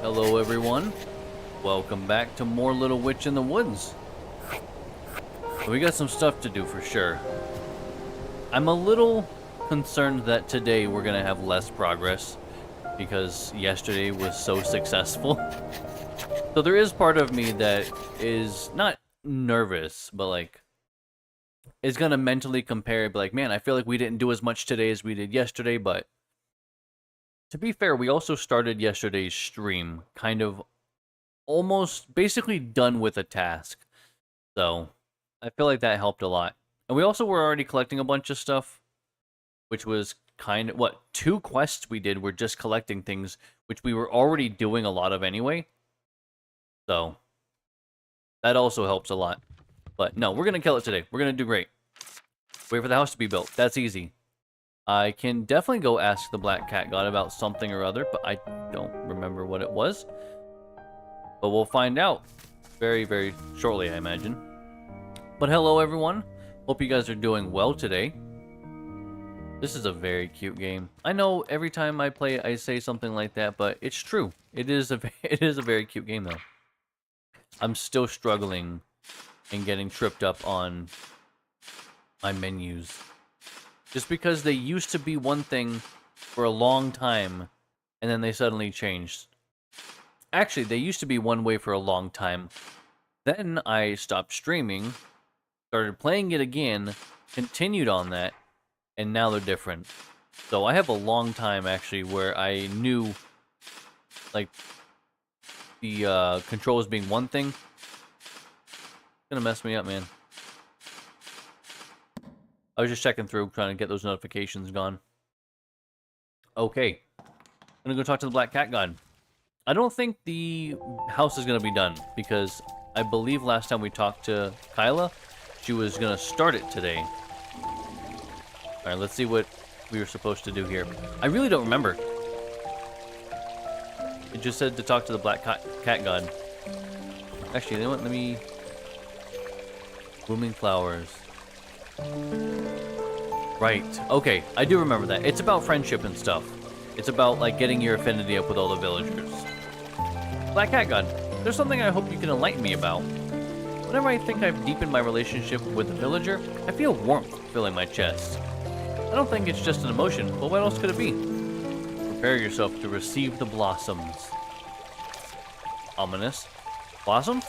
Hello everyone, welcome back to more Little Witch in the Woods. We got some stuff to do for sure. I'm a little concerned that today we're gonna have less progress because yesterday was so successful. So there is part of me that is not nervous, but like is gonna mentally compare, be like, man, I feel like we didn't do as much today as we did yesterday, but to be fair, we also started yesterday's stream kind of almost basically done with a task. So I feel like that helped a lot. And we also were already collecting a bunch of stuff, which was kind of, what, 2 quests we did were just collecting things, which we were already doing a lot of anyway. So that also helps a lot. But no, we're going to kill it today. We're going to do great. Wait for the house to be built. That's easy. I can definitely go ask the Black Cat God about something or other, but I don't remember what it was. But we'll find out very, very shortly, I imagine. But hello, everyone. Hope you guys are doing well today. This is a very cute game. I know every time I play it, I say something like that, but it's true. It is a very cute game, though. I'm still struggling and getting tripped up on my menus. Just because they used to be one thing for a long time, and then they suddenly changed. Actually, they used to be one way for a long time. Then I stopped streaming, started playing it again, continued on that, and now they're different. So I have a long time, actually, where I knew, like, the controls being one thing. It's gonna mess me up, man. I was just checking through, trying to get those notifications gone. Okay. I'm gonna go talk to the Black Cat God. I don't think the house is gonna be done, because I believe last time we talked to Kyla, she was gonna start it today. Alright, let's see what we were supposed to do here. I really don't remember. It just said to talk to the black cat god. Actually, you know what? Let me... Blooming flowers. Right. Okay, I do remember that. It's about friendship and stuff. It's about, like, getting your affinity up with all the villagers. Black cat god, there's something I hope you can enlighten me about. Whenever I think I've deepened my relationship with a villager, I feel warmth filling my chest. I don't think it's just an emotion, but what else could it be? Prepare yourself to receive the blossoms. Ominous. Blossom?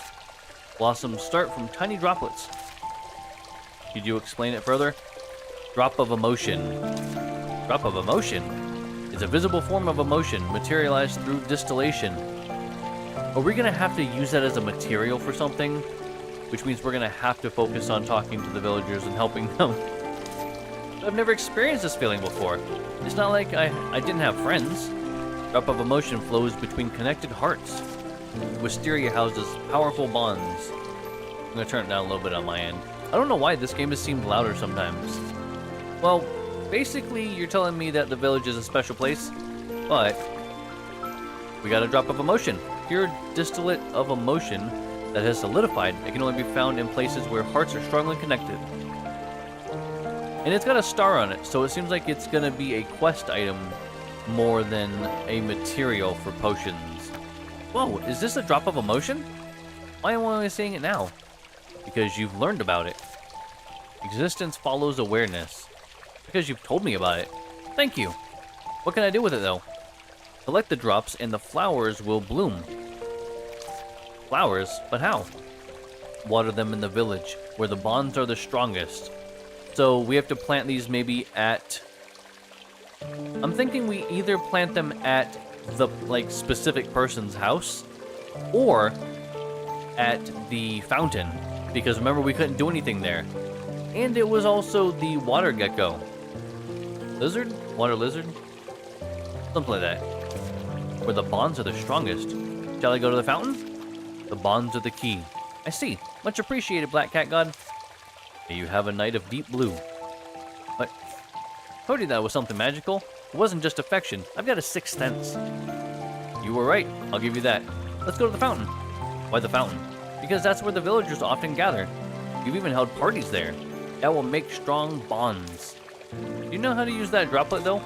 Blossoms start from tiny droplets. Could you explain it further? Drop of emotion. Drop of emotion is a visible form of emotion materialized through distillation. Are we going to have to use that as a material for something? Which means we're going to have to focus on talking to the villagers and helping them. I've never experienced this feeling before. It's not like I didn't have friends. Drop of emotion flows between connected hearts. Wisteria houses powerful bonds. I'm going to turn it down a little bit on my end. I don't know why this game has seemed louder sometimes. Well, basically you're telling me that the village is a special place, but we got a drop of emotion. Pure distillate of emotion that has solidified. It can only be found in places where hearts are strongly connected. And it's got a star on it, so it seems like it's going to be a quest item more than a material for potions. Whoa, is this a drop of emotion? Why am I saying it now? Because you've learned about it. Existence follows awareness. Because you've told me about it. Thank you. What can I do with it, though? Collect the drops and the flowers will bloom. Flowers? But how? Water them in the village, where the bonds are the strongest. So we have to plant these maybe at... I'm thinking we either plant them at the, like, specific person's house, or at the fountain. Because remember, we couldn't do anything there. And it was also the water gecko. Lizard? Water lizard? Something like that. Where the bonds are the strongest. Shall I go to the fountain? The bonds are the key. I see. Much appreciated, Black Cat God. May you have a night of deep blue. What? Told you that was something magical. It wasn't just affection. I've got a sixth sense. You were right. I'll give you that. Let's go to the fountain. Why the fountain? Because that's where the villagers often gather. You've even held parties there. That will make strong bonds. Do you know how to use that droplet, though?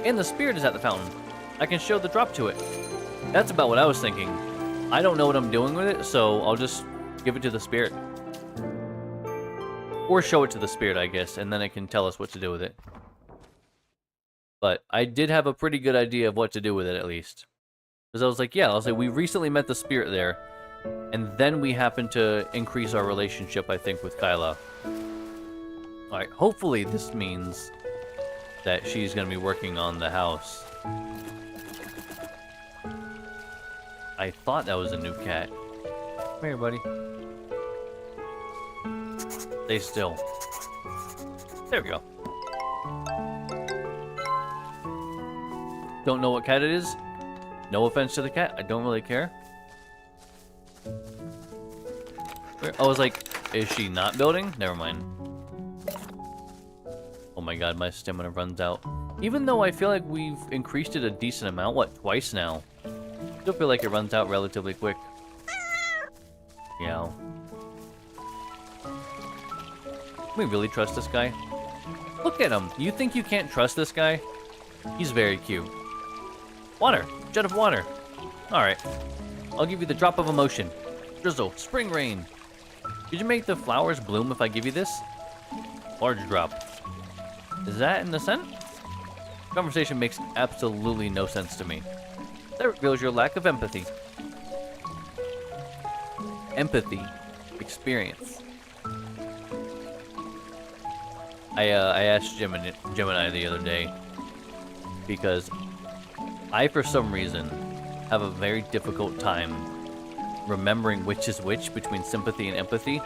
And the spirit is at the fountain. I can show the drop to it. That's about what I was thinking. I don't know what I'm doing with it, so I'll just give it to the spirit. Or show it to the spirit, I guess, and then it can tell us what to do with it. But I did have a pretty good idea of what to do with it, at least. Because I was like, yeah, we recently met the spirit there, and then we happened to increase our relationship, I think, with Kyla. Alright, hopefully this means that she's going to be working on the house. I thought that was a new cat. Come here, buddy. Stay still. There we go. Don't know what cat it is? No offense to the cat, I don't really care. I was like, is she not building? Never mind. Oh my god, my stamina runs out. Even though I feel like we've increased it a decent amount, what, twice now? I still feel like it runs out relatively quick. Yeah. Can we really trust this guy? Look at him. You think you can't trust this guy? He's very cute. Water. Jet of water. Alright. I'll give you the drop of emotion. Drizzle. Spring rain. Could you make the flowers bloom if I give you this? Large drop. Is that in the scent? Conversation makes absolutely no sense to me. That reveals your lack of empathy. Empathy. Experience. I asked Gemini the other day because I, for some reason, have a very difficult time remembering which is which between sympathy and empathy.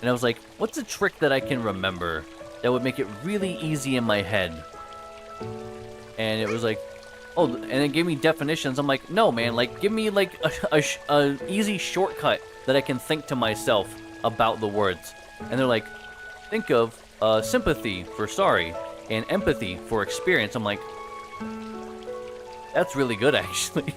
And I was like, what's a trick that I can remember that would make it really easy in my head? And it was like, oh, and it gave me definitions. I'm like, no, man, like, give me, like, a easy shortcut that I can think to myself about the words. And they're like, think of sympathy for sorry. and empathy for experience. I'm like, that's really good, actually.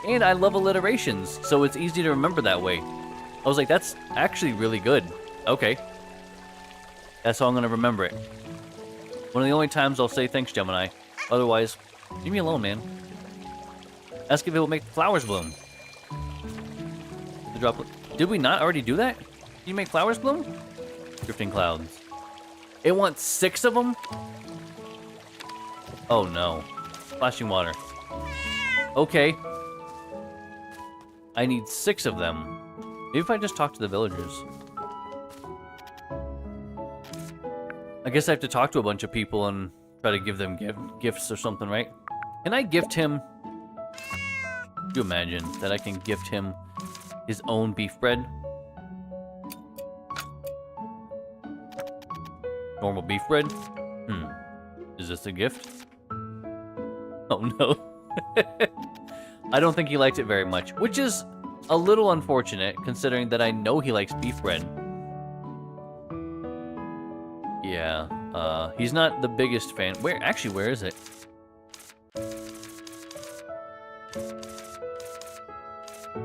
And I love alliterations, so it's easy to remember that way. I was like, that's actually really good. Okay. That's how I'm going to remember it. One of the only times I'll say thanks, Gemini. Otherwise, leave me alone, man. Ask if it will make flowers bloom. Did we not already do that? Did you make flowers bloom? Drifting clouds. It wants 6 of them? Oh no. Splashing water. Okay. I need 6 of them. Maybe if I just talk to the villagers. I guess I have to talk to a bunch of people and try to give them gifts or something, right? Can I gift him... Could you imagine that I can gift him his own beef bread? Normal beef bread? Is this a gift? Oh no. I don't think he liked it very much, which is a little unfortunate considering that I know he likes beef bread. Yeah, he's not the biggest fan. Where is it?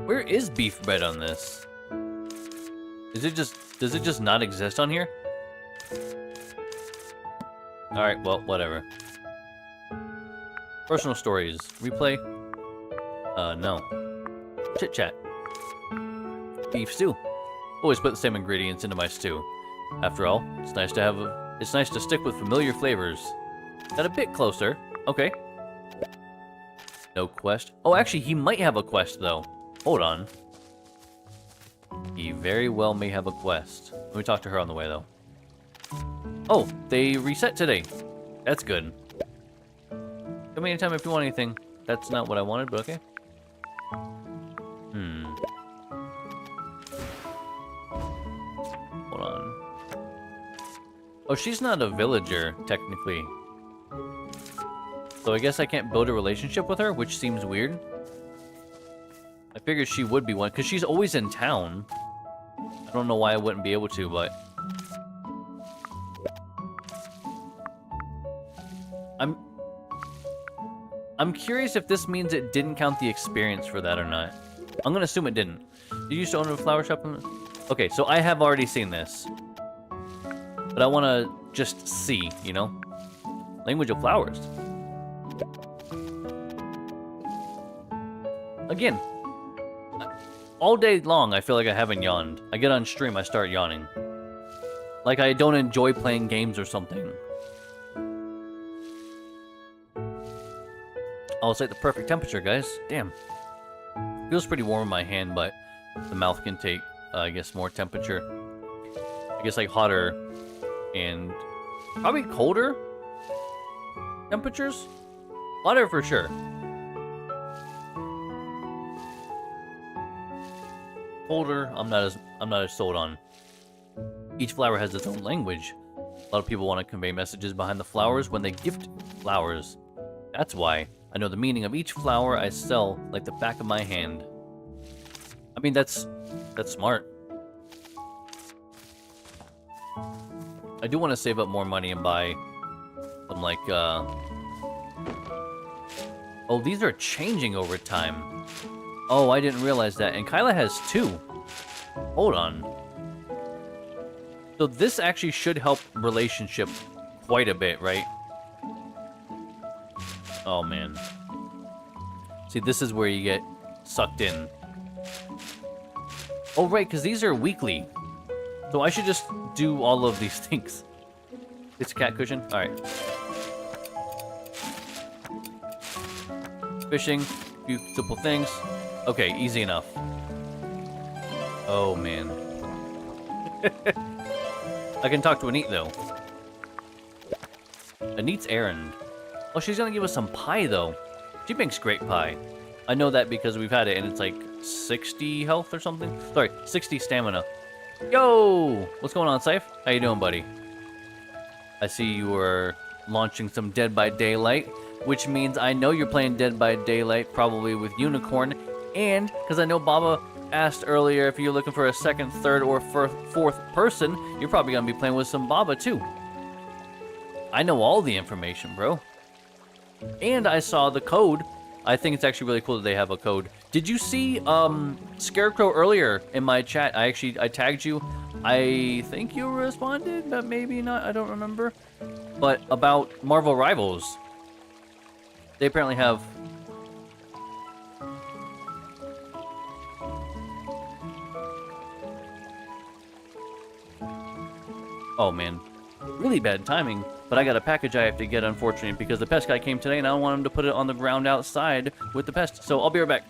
Where is beef bread on this? Does it just not exist on here? Alright, well, whatever. Personal stories. Replay? No. Chit chat. Beef stew. Always put the same ingredients into my stew. After all, it's nice to stick with familiar flavors. Got a bit closer. Okay. No quest. Oh, actually, he might have a quest, though. Hold on. He very well may have a quest. Let me talk to her on the way, though. Oh, they reset today. That's good. Tell me anytime if you want anything. That's not what I wanted, but okay. Hold on. Oh, she's not a villager, technically. So I guess I can't build a relationship with her, which seems weird. I figured she would be one, because she's always in town. I don't know why I wouldn't be able to, but... I'm curious if this means it didn't count the experience for that or not. I'm gonna assume it didn't. You used to own a flower shop? Okay, so I have already seen this. But I want to just see, you know? Language of flowers. Again. All day long, I feel like I haven't yawned. I get on stream, I start yawning. Like I don't enjoy playing games or something. Oh, it's like the perfect temperature, guys. Damn. Feels pretty warm in my hand, but the mouth can take, I guess, more temperature. I guess like hotter and probably colder temperatures? Hotter for sure. Colder, I'm not as sold on. Each flower has its own language. A lot of people want to convey messages behind the flowers when they gift flowers. That's why. I know the meaning of each flower I sell like the back of my hand. I mean, that's smart. I do want to save up more money and buy some, like, Oh, these are changing over time. Oh, I didn't realize that. And Kyla has 2. Hold on. So this actually should help relationship quite a bit, right? Oh, man. See, this is where you get sucked in. Oh, right, because these are weekly. So I should just do all of these things. It's a cat cushion? Alright. Fishing. A few simple things. Okay, easy enough. Oh, man. I can talk to Anit, though. Anit's errand. Oh, she's gonna give us some pie, though. She makes great pie. I know that because we've had it, and it's like 60 health or something. Sorry, 60 stamina. Yo! What's going on, Scythe? How you doing, buddy? I see you were launching some Dead by Daylight, which means I know you're playing Dead by Daylight, probably with Unicorn, and because I know Baba asked earlier if you're looking for a second, third, or fourth person, you're probably gonna be playing with some Baba, too. I know all the information, bro. And I saw the code. I think it's actually really cool that they have a code. Did you see Scarecrow earlier in my chat? I tagged you. I think you responded, but maybe not. I don't remember. But about Marvel Rivals. They apparently have... Oh, man. Really bad timing. But I got a package I have to get, unfortunately, because the pest guy came today and I don't want him to put it on the ground outside with the pest. So I'll be right back.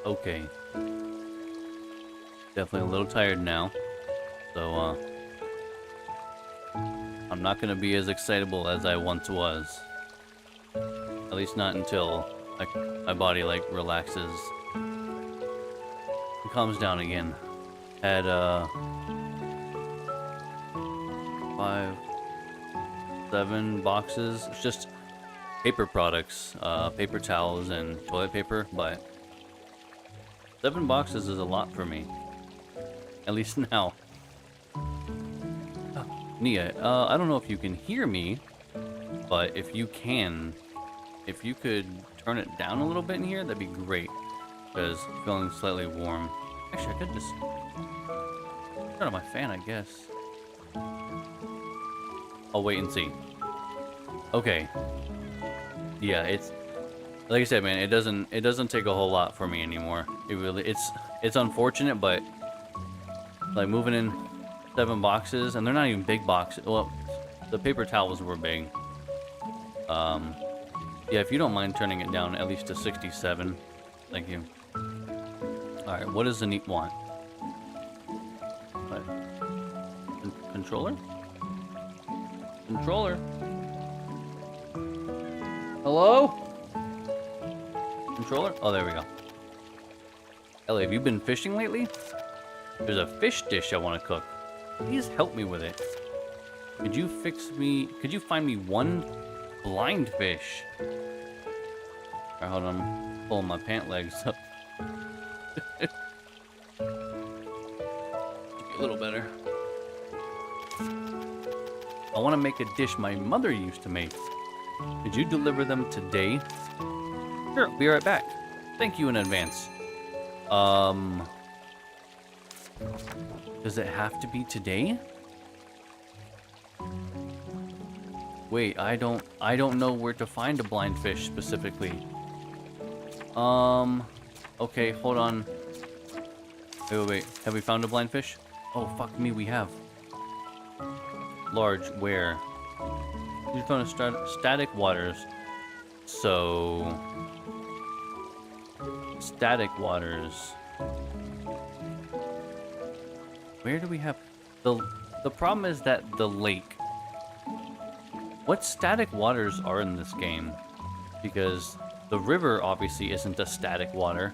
Okay. Definitely a little tired now. So, I'm not gonna be as excitable as I once was. At least not until my body, like, relaxes. It calms down again. Had, 5, 7 boxes. It's just paper products, paper towels and toilet paper, but 7 boxes is a lot for me. At least now. Oh, Nia, I don't know if you can hear me, but if you can, if you could turn it down a little bit in here, that'd be great. Because I'm feeling slightly warm. Actually, I could just turn on my fan, I guess. I'll wait and see. Okay. Yeah, it's like I said, man. It doesn't take a whole lot for me anymore. It's unfortunate, but like moving in 7 boxes, and they're not even big boxes. Well, the paper towels were big. Yeah, if you don't mind turning it down at least to 67, thank you. All right, what does the neat want? What? Controller? Controller? Hello? Controller? Oh, there we go. Ellie, have you been fishing lately? There's a fish dish I want to cook. Please help me with it. Could you find me 1 blind fish? Alright, hold on. I'm pulling my pant legs up. A little better. I want to make a dish my mother used to make. Could you deliver them today? Sure, I'll be right back. Thank you in advance. Does it have to be today? Wait, I don't know where to find a blind fish specifically. Okay, hold on. Wait. Have we found a blind fish? Oh, fuck me, we have. Large, where? You found a static waters. So... Static waters. Where do we have... The problem is that the lake... What static waters are in this game? Because the river obviously isn't a static water.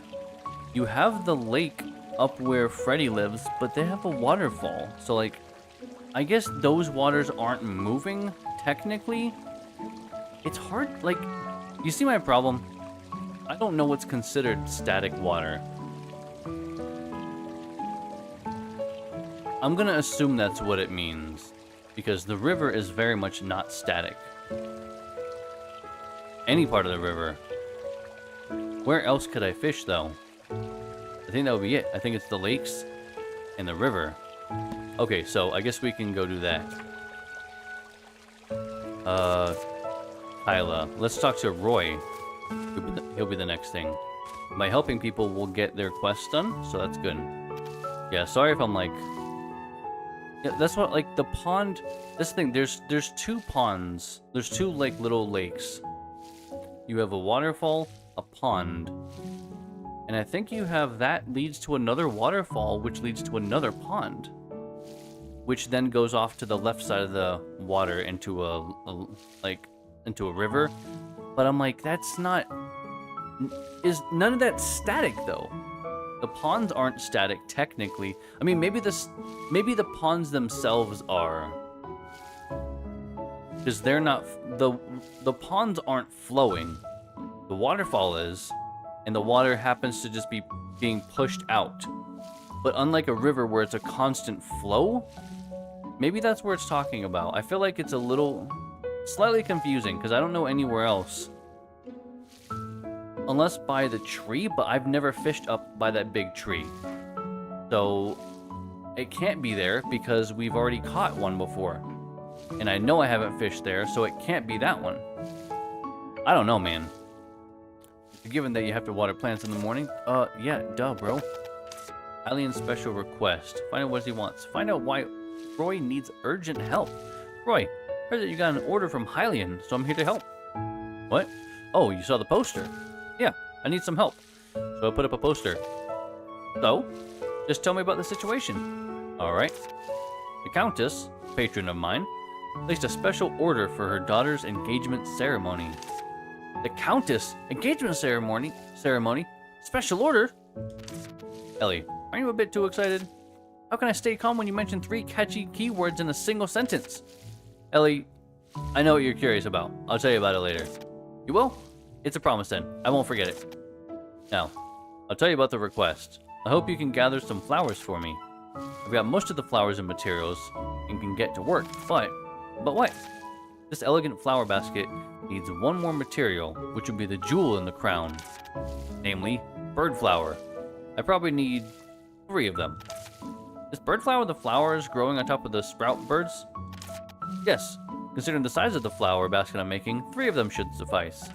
You have the lake up where Freddy lives, but they have a waterfall. So, like, I guess those waters aren't moving, technically. It's hard, like, you see my problem? I don't know what's considered static water. I'm gonna assume that's what it means, because the river is very much not static. Any part of the river. Where else could I fish, though? I think that would be it. I think it's the lakes and the river. Okay, so I guess we can go do that. Kyla. Let's talk to Roy. He'll be the next thing. By helping people, we'll get their quests done, so that's good. Yeah, sorry if I'm like... Yeah, that's what, like, the pond... This thing, there's 2 ponds. There's 2, like, little lakes. You have a waterfall, a pond. And I think you have that leads to another waterfall, which leads to another pond. Which then goes off to the left side of the water into a like, into a river. But I'm like, that's not... Is none of that static, though? The ponds aren't static, technically. I mean, maybe the ponds themselves are. Because they're not... The ponds aren't flowing. The waterfall is. And the water happens to just be being pushed out. But unlike a river where it's a constant flow, maybe that's where it's talking about. I feel like it's a little... slightly confusing, because I don't know anywhere else. Unless by the tree, but I've never fished up by that big tree. So, it can't be there, because we've already caught one before. And I know I haven't fished there, so it can't be that one. I don't know, man. Given that you have to water plants in the morning, yeah, duh, bro. Alien special request. Find out what he wants. Find out why Roy needs urgent help. Roy, heard that you got an order from Hylian, so I'm here to help. What? Oh, you saw the poster? Yeah, I need some help. So I put up a poster. So, just tell me about the situation. Alright. The Countess, patron of mine, placed a special order for her daughter's engagement ceremony. The Countess? Engagement ceremony? Special order? Ellie, aren't you a bit too excited? How can I stay calm when you mention 3 catchy keywords in a single sentence? Ellie, I know what you're curious about. I'll tell you about it later. You will? It's a promise then. I won't forget it. Now, I'll tell you about the request. I hope you can gather some flowers for me. I've got most of the flowers and materials and can get to work, but what? This elegant flower basket needs one more material, which would be the jewel in the crown. Namely, bird flower. I probably need 3 of them. Is bird flower the flowers growing on top of the sprout birds? Yes. Considering the size of the flower basket I'm making, 3 of them should suffice.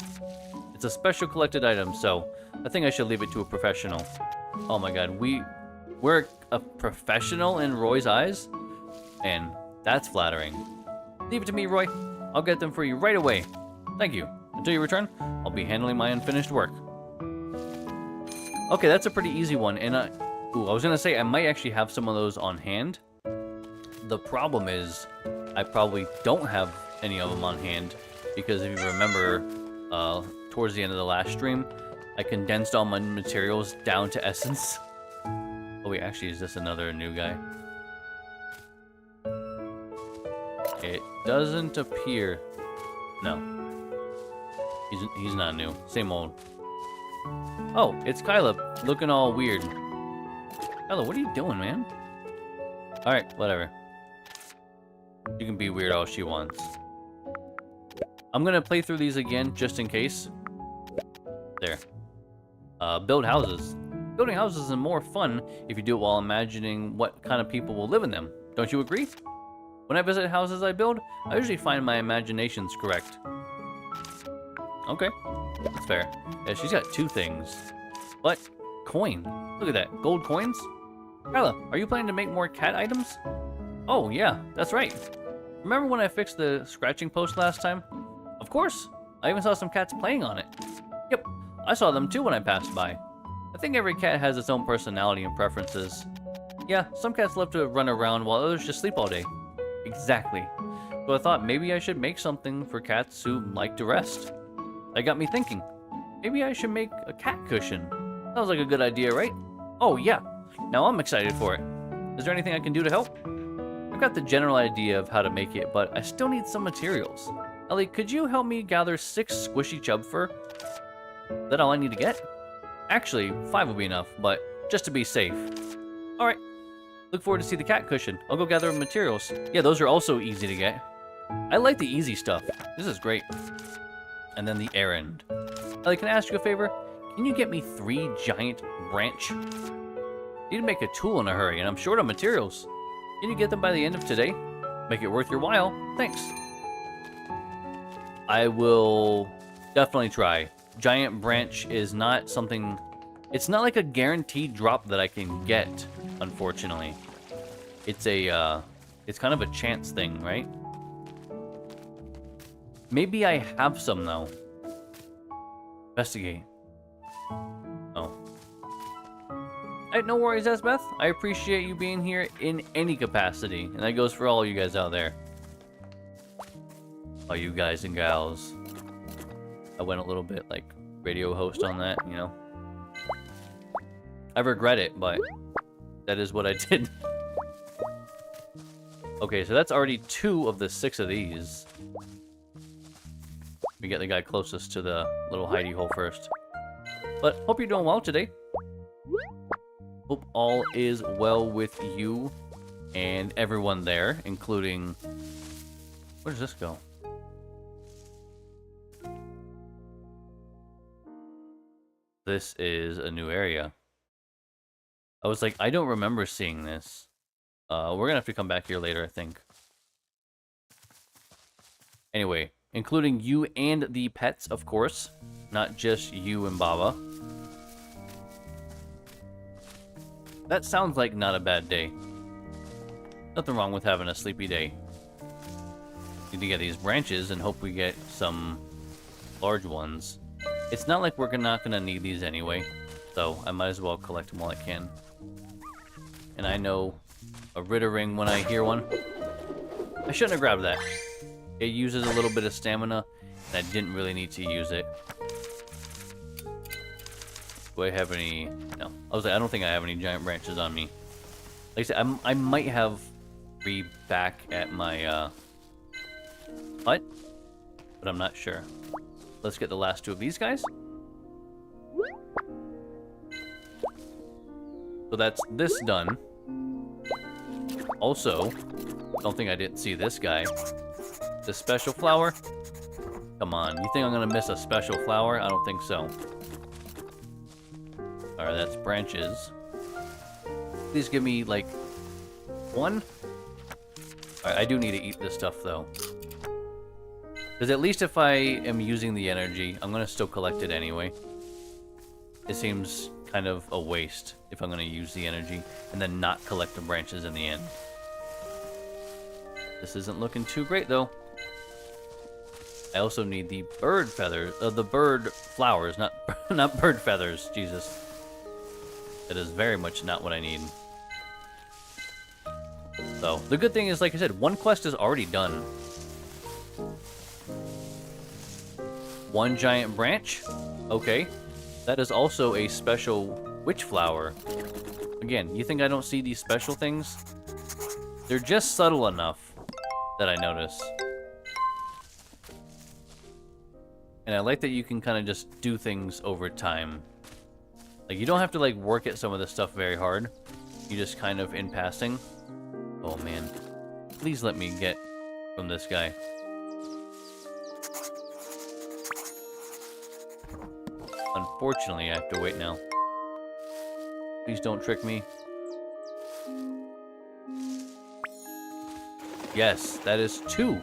It's a special collected item, so I think I should leave it to a professional. Oh my god, we're a professional in Roy's eyes? And that's flattering. Leave it to me, Roy. I'll get them for you right away. Thank you. Until you return, I'll be handling my unfinished work. Okay, that's a pretty easy one, and I was gonna say I might actually have some of those on hand. The problem is, I probably don't have any of them on hand, because if you remember, towards the end of the last stream, I condensed all my materials down to essence. Oh wait, actually, is this another new guy? It doesn't appear. No. He's not new. Same old. Oh, it's Kyla, looking all weird. Kyla, what are you doing, man? Alright, whatever. You can be weird all she wants. I'm gonna play through these again, just in case. There. Build houses. Building houses is more fun if you do it while imagining what kind of people will live in them. Don't you agree? When I visit houses I build, I usually find my imagination's correct. Okay, that's fair. Yeah, she's got 2 things. What? Coin. Look at that. Gold coins? Kyla, are you planning to make more cat items? Oh, yeah, that's right. Remember when I fixed the scratching post last time? Of course. I even saw some cats playing on it. Yep, I saw them too when I passed by. I think every cat has its own personality and preferences. Yeah, some cats love to run around while others just sleep all day. Exactly. So I thought maybe I should make something for cats who like to rest. That got me thinking. Maybe I should make a cat cushion. Sounds like a good idea, right? Oh yeah, now I'm excited for it. Is there anything I can do to help? I've got the general idea of how to make it, but I still need some materials. Ellie, could you help me gather 6 squishy chub fur? Is that all I need to get? Actually, 5 would be enough, but just to be safe. Alright. Look forward to see the cat cushion. I'll go gather materials. Yeah, those are also easy to get. I like the easy stuff. This is great. And then the errand. Ellie, can I ask you a favor? Can you get me 3 giant branch? I need to make a tool in a hurry, and I'm short on materials. Can you get them by the end of today? Make it worth your while. Thanks. I will definitely try. Giant branch is not something... It's not like a guaranteed drop that I can get, unfortunately. It's a, it's kind of a chance thing, right? Maybe I have some, though. Investigate. Oh. Hey, no worries, Esbeth. I appreciate you being here in any capacity. And that goes for all you guys out there. All you guys and gals. I went a little bit like radio host on that, you know. I regret it, but that is what I did. Okay, so that's already 2 of the 6 of these. We get the guy closest to the little hidey hole first. But hope you're doing well today. Hope all is well with you and everyone there, including... Where does this go? This is a new area. I was like, I don't remember seeing this. We're gonna have to come back here later, I think. Anyway, including you and the pets, of course. Not just you and Baba. That sounds like not a bad day. Nothing wrong with having a sleepy day. Need to get these branches and hope we get some large ones. It's not like we're not gonna need these anyway, so I might as well collect them while I can. And I know a Ritter ring when I hear one. I shouldn't have grabbed that. It uses a little bit of stamina, and I didn't really need to use it. Do I have any... No. I was like, I don't think I have any giant branches on me. Like I said, I might have 3 back at my hut, but I'm not sure. Let's get the last 2 of these guys. So that's this done. Also, don't think I didn't see this guy. The special flower? Come on, you think I'm gonna miss a special flower? I don't think so. Alright, that's branches. Please give me, like, 1? Alright, I do need to eat this stuff, though. Because at least if I am using the energy, I'm gonna still collect it anyway. It seems kind of a waste if I'm gonna use the energy and then not collect the branches in the end. This isn't looking too great, though. I also need the bird feathers, the bird flowers, not bird feathers. Jesus, that is very much not what I need. So the good thing is, like I said, 1 quest is already done. 1 giant branch. Okay, that is also a special witch flower. Again, you think I don't see these special things? They're just subtle enough that I notice. And I like that you can kind of just do things over time. Like, you don't have to, like, work at some of this stuff very hard. You just kind of in passing. Oh, man. Please let me get from this guy. Unfortunately, I have to wait now. Please don't trick me. Yes, that is 2.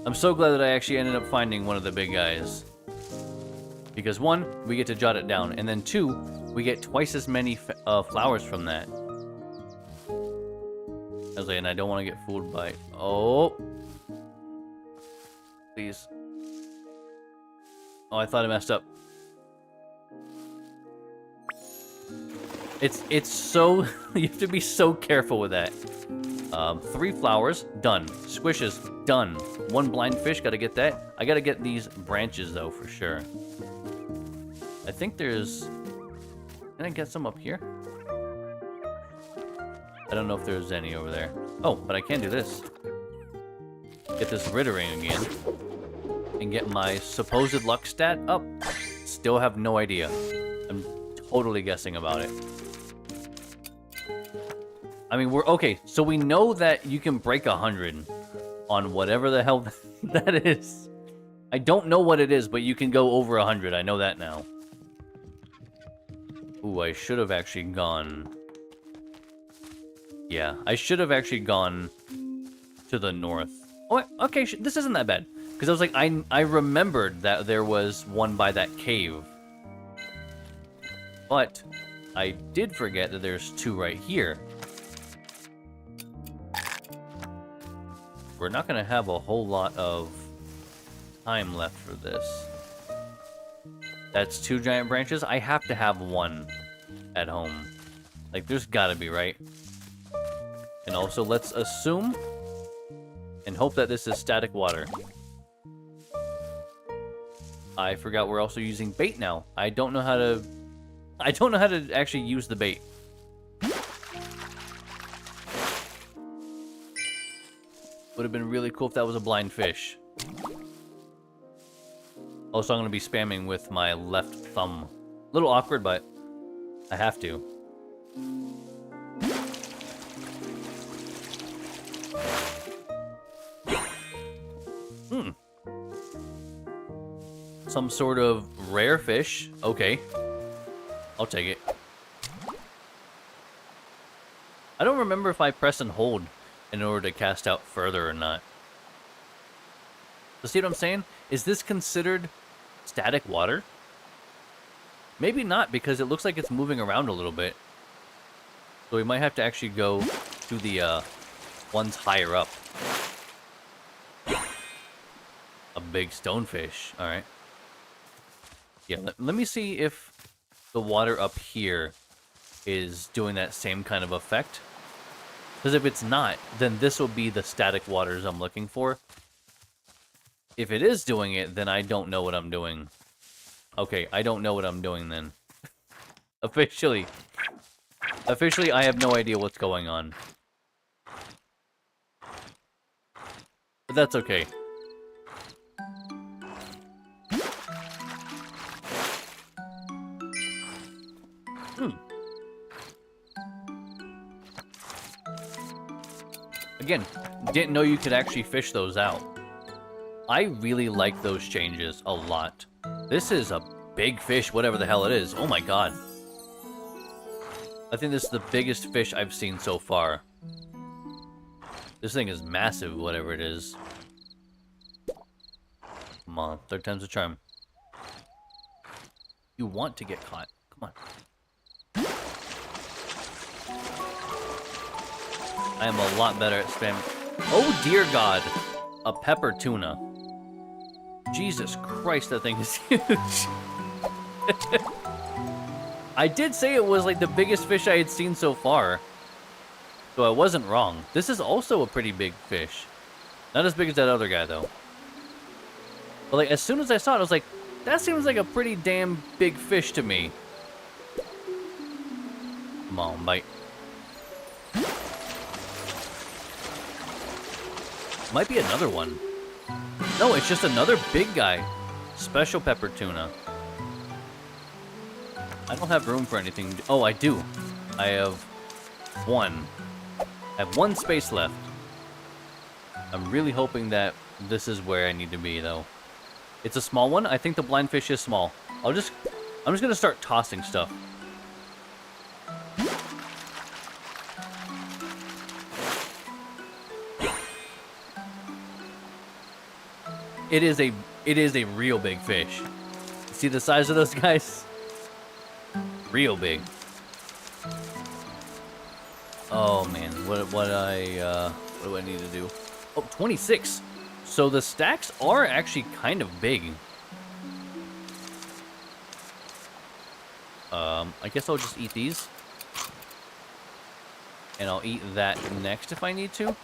I'm so glad that I actually ended up finding one of the big guys. Because 1, we get to jot it down, and then 2, we get twice as many flowers from that. I was like, and I don't want to get fooled by... Oh! Please. Oh, I thought I messed up. It's so... You have to be so careful with that. 3 flowers, done. Squishes, done. 1 blind fish, gotta get that. I gotta get these branches, though, for sure. I think there's... Can I get some up here? I don't know if there's any over there. Oh, but I can do this. Get this Ritter ring again. And get my supposed luck stat up. Still have no idea. I'm totally guessing about it. I mean, we're... Okay, so we know that you can break 100 on whatever the hell that is. I don't know what it is, but you can go over 100. I know that now. Ooh, I should have actually gone... Yeah, I should have actually gone to the north. Oh, okay, this isn't that bad. Because I was like, I remembered that there was one by that cave. But I did forget that there's 2 right here. We're not going to have a whole lot of time left for this. That's 2 giant branches. I have to have 1 at home. Like, there's got to be, right? And also, let's assume and hope that this is static water. I forgot we're also using bait now. I don't know how to actually use the bait. Would have been really cool if that was a blind fish. Also, I'm going to be spamming with my left thumb. A little awkward, but I have to. Some sort of rare fish. Okay. I'll take it. I don't remember if I press and hold in order to cast out further or not. So see what I'm saying? Is this considered static water? Maybe not, because it looks like it's moving around a little bit. So we might have to actually go to the ones higher up. A big stonefish. Alright. Yeah, let me see if the water up here is doing that same kind of effect. Because if it's not, then this will be the static waters I'm looking for. If it is doing it, then I don't know what I'm doing. Okay, I don't know what I'm doing then. Officially, I have no idea what's going on. But that's okay. Again, didn't know you could actually fish those out. I really like those changes a lot. This is a big fish, whatever the hell it is. Oh my god. I think this is the biggest fish I've seen so far. This thing is massive, whatever it is. Come on, third time's a charm. You want to get caught. Come on. I am a lot better at spamming. Oh dear god. A pepper tuna. Jesus Christ, that thing is huge. I did say it was like the biggest fish I had seen so far. So I wasn't wrong. This is also a pretty big fish. Not as big as that other guy though. But like as soon as I saw it, I was like, that seems like a pretty damn big fish to me. Come on, bite. Might be another one. No, it's just another big guy. Special pepper tuna. I don't have room for anything. Oh, I do. I have one. I have one space left. I'm really hoping that this is where I need to be, though. It's a small one. I think the blind fish is small. I'm just gonna start tossing stuff. It is a real big fish. See the size of those guys? Real big. Oh man, what do I need to do? Oh, 26. So the stacks are actually kind of big. I guess I'll just eat these. And I'll eat that next if I need to.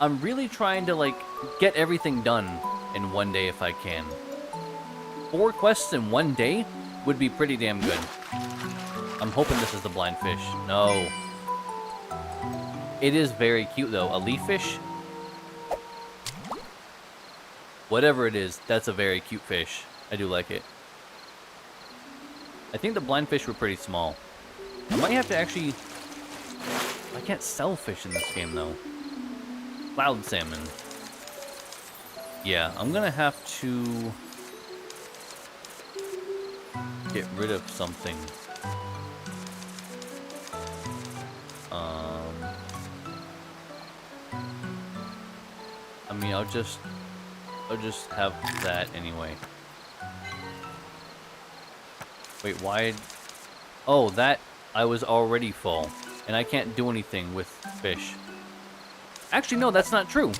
I'm really trying to, like, get everything done in one day if I can. 4 quests in one day would be pretty damn good. I'm hoping this is the blind fish. No. It is very cute, though. A leaf fish? Whatever it is, that's a very cute fish. I do like it. I think the blind fish were pretty small. I might have to actually... I can't sell fish in this game, though. Cloud salmon. Yeah, I'm gonna have to get rid of something. I mean, I'll just have that anyway. Wait, why? Oh, that I was already full, and I can't do anything with fish. Actually, no, that's not true.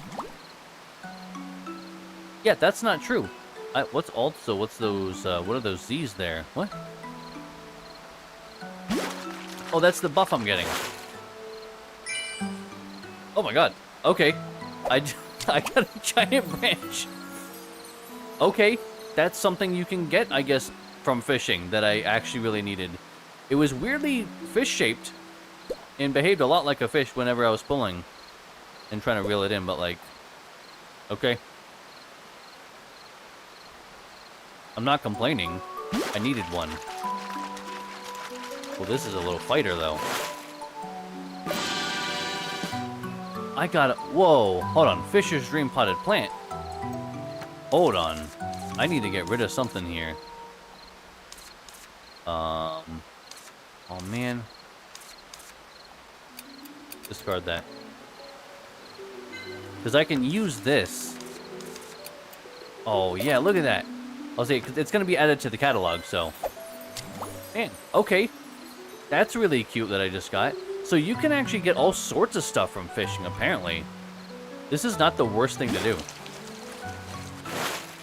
Yeah, that's not true. What's those, what are those Z's there? What? Oh, that's the buff I'm getting. Oh my god. Okay. I got a giant branch. Okay. that's something you can get, I guess, from fishing that I actually really needed. It was weirdly fish-shaped and behaved a lot like a fish whenever I was pulling and trying to reel it in, but like, okay. I'm not complaining. I needed one. Well, this is a little fighter, though. I got it. Whoa, hold on. Fisher's Dream Potted Plant. Hold on. I need to get rid of something here. Oh, man. Discard that. Because I can use this. Oh, yeah, look at that. I'll say, cause it's going to be added to the catalog, so. Man, okay. That's really cute that I just got. So you can actually get all sorts of stuff from fishing, apparently. This is not the worst thing to do.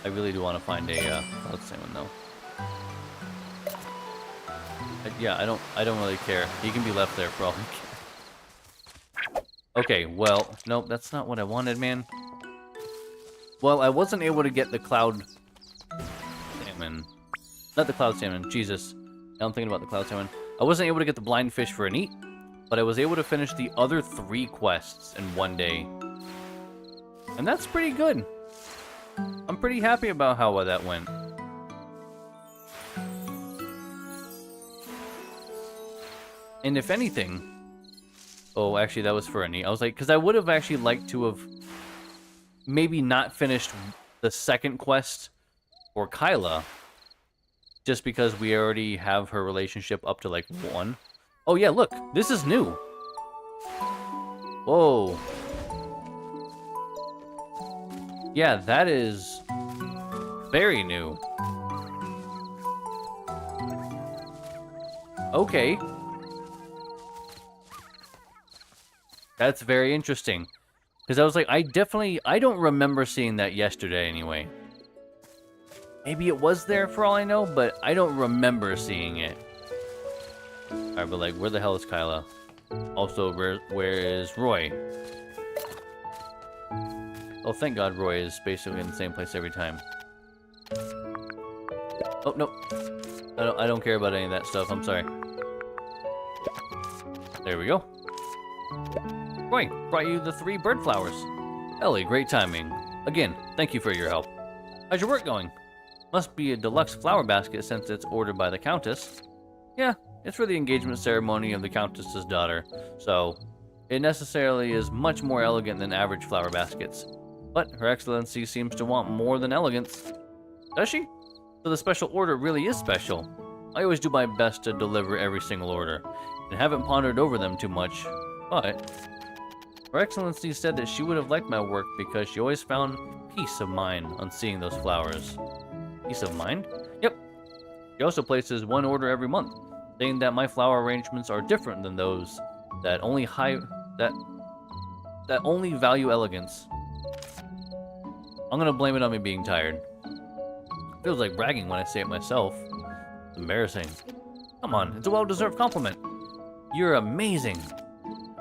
I really do want to find a cloud salmon, though. Yeah, I don't really care. He can be left there for all I care. Okay, well, nope, that's not what I wanted, man. Well, I wasn't able to get the cloud salmon. Not the cloud salmon, Jesus. Now I'm thinking about the cloud salmon. I wasn't able to get the blind fish for an eat, but I was able to finish the other 3 quests in one day. And that's pretty good. I'm pretty happy about how that went. And if anything... Oh, actually, that was for a neat. I was like, because I would have actually liked to have maybe not finished the second quest for Kyla, just because we already have her relationship up to, like, 1. Oh, yeah, look. This is new. Whoa. Yeah, that is very new. Okay. That's very interesting. Because I was like, I don't remember seeing that yesterday anyway. Maybe it was there for all I know, but I don't remember seeing it. Alright, but like, where the hell is Kyla? Also, where is Roy? Oh, thank God Roy is basically in the same place every time. Oh, no. I don't care about any of that stuff, I'm sorry. There we go. Roy, brought you the 3 bird flowers. Ellie, great timing. Again, thank you for your help. How's your work going? Must be a deluxe flower basket since it's ordered by the Countess. Yeah, it's for the engagement ceremony of the Countess's daughter, so it necessarily is much more elegant than average flower baskets. But Her Excellency seems to want more than elegance. Does she? So the special order really is special. I always do my best to deliver every single order, and haven't pondered over them too much, but Her Excellency said that she would have liked my work because she always found peace of mind on seeing those flowers. Peace of mind? Yep. She also places 1 order every month, saying that my flower arrangements are different than those that only value elegance. I'm gonna blame it on me being tired. Feels like bragging when I say it myself. It's embarrassing. Come on, it's a well-deserved compliment. You're amazing.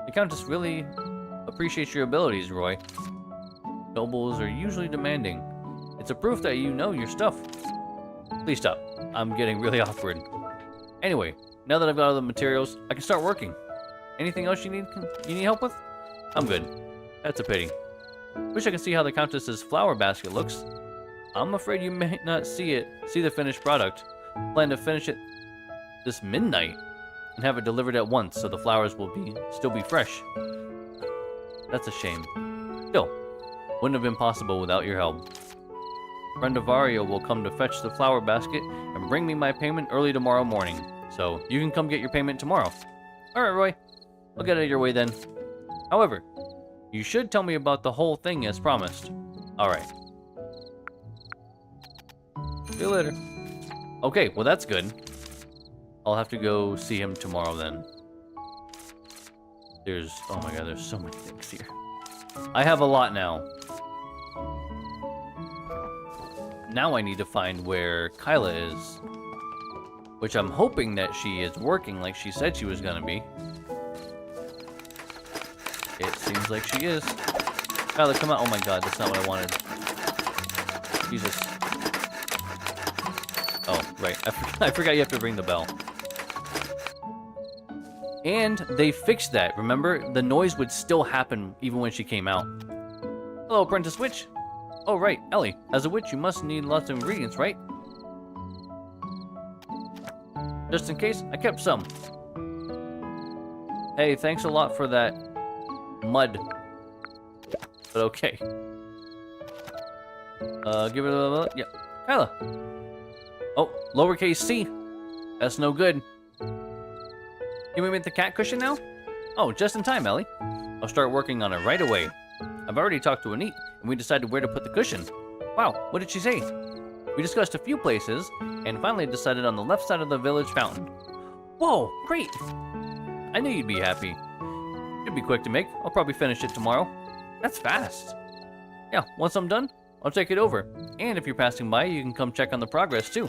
The Countess really appreciates your abilities, Roy. Nobles are usually demanding. It's a proof that you know your stuff. Please stop. I'm getting really awkward. Anyway, now that I've got all the materials, I can start working. Anything else you need help with? I'm good. That's a pity. Wish I could see how the Countess's flower basket looks. I'm afraid you may not see the finished product. Plan to finish it this midnight and have it delivered at once so the flowers will still be fresh. That's a shame. Still, wouldn't have been possible without your help. Friend Avario will come to fetch the flower basket and bring me my payment early tomorrow morning. So you can come get your payment tomorrow. Alright, Roy. I'll get out of your way then. However, you should tell me about the whole thing as promised. Alright. See you later. Okay, well that's good. I'll have to go see him tomorrow then. Oh my god, there's so many things here. I have a lot now. Now I need to find where Kyla is. Which I'm hoping that she is working like she said she was gonna be. It seems like she is. Kyla, come out. Oh my god, that's not what I wanted. Jesus. Right, I forgot you have to ring the bell. And they fixed that, remember? The noise would still happen even when she came out. Hello, apprentice witch. Oh, right, Ellie. As a witch, you must need lots of ingredients, right? Just in case, I kept some. Hey, thanks a lot for that mud. But okay. Give it a... yeah. Kyla. Oh, lowercase c. That's no good. Can we make the cat cushion now? Oh, just in time, Ellie. I'll start working on it right away. I've already talked to Anit, and we decided where to put the cushion. Wow, what did she say? We discussed a few places, and finally decided on the left side of the village fountain. Whoa, great! I knew you'd be happy. It'd be quick to make. I'll probably finish it tomorrow. That's fast. Yeah, once I'm done, I'll take it over. And if you're passing by, you can come check on the progress, too.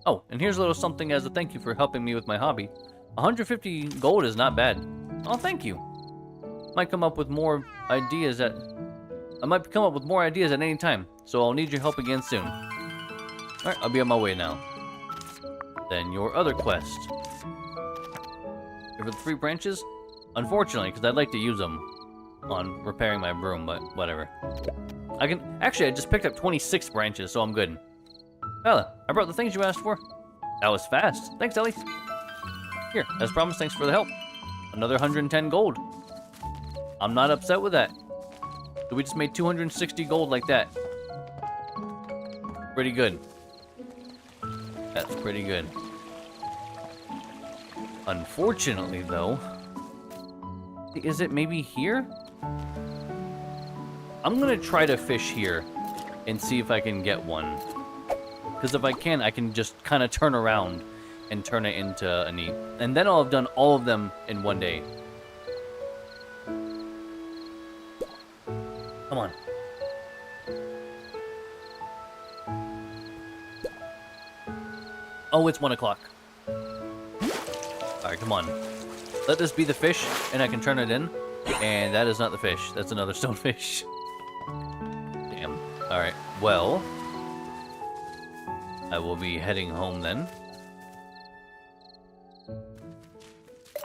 Oh, and here's a little something as a thank you for helping me with my hobby. 150 gold is not bad. Oh, thank you. Might come up with more ideas at... I might come up with more ideas at any time, so I'll need your help again soon. Alright, I'll be on my way now. Then your other quest. Here for the 3 branches? Unfortunately, because I'd like to use them on repairing my broom, but whatever. Actually, I just picked up 26 branches, so I'm good. Bella, I brought the things you asked for. That was fast. Thanks, Ellie. Here, as promised, thanks for the help. Another 110 gold. I'm not upset with that. So we just made 260 gold like that. Pretty good. That's pretty good. Unfortunately, though... Is it maybe here? I'm gonna try to fish here and see if I can get one. Because if I can just kind of turn around and turn it into a neat. And then I'll have done all of them in one day. Come on. Oh, it's 1 o'clock. Alright, come on. Let this be the fish, and I can turn it in. And that is not the fish. That's another stonefish. Damn. Alright, well... I will be heading home then.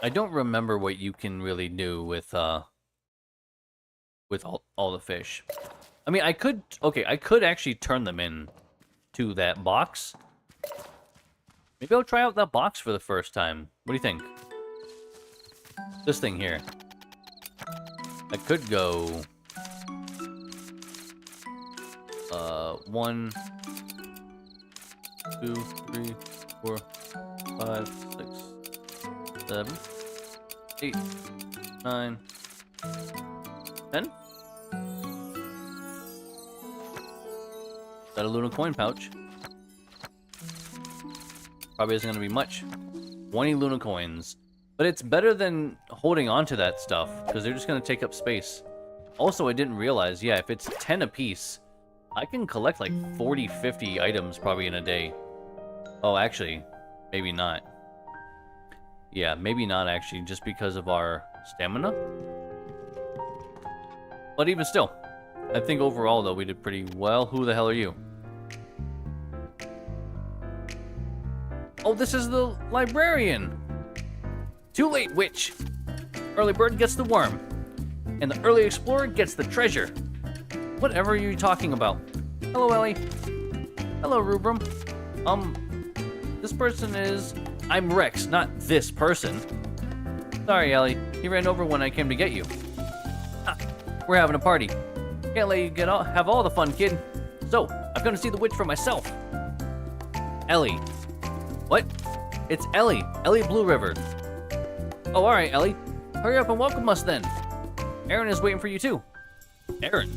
I don't remember what you can really do with all the fish. I mean, I could actually turn them in to that box. Maybe I'll try out that box for the first time. What do you think? This thing here. I could go... 1, 2, 3, 4, 5, 6, 7, 8, 9, 10. Got a Luna coin pouch. Probably isn't going to be much. 20 Luna coins. But it's better than holding on to that stuff, because they're just going to take up space. Also, I didn't realize, yeah, if it's 10 apiece, I can collect like 40, 50 items probably in a day. Oh, actually, maybe not. Yeah, maybe not actually, just because of our stamina. But even still, I think overall, though, we did pretty well. Who the hell are you? Oh, this is the librarian! Too late, witch! Early bird gets the worm, and the early explorer gets the treasure. Whatever are you talking about? Hello, Ellie. Hello, Rubrum. This person is... I'm Rex, not this person. Sorry, Ellie. He ran over when I came to get you. Ha, we're having a party. Can't let you have all the fun, kid. So, I'm gonna see the witch for myself. Ellie. What? It's Ellie. Ellie Blue River. Oh, alright, Ellie. Hurry up and welcome us then. Aaron is waiting for you too. Aaron?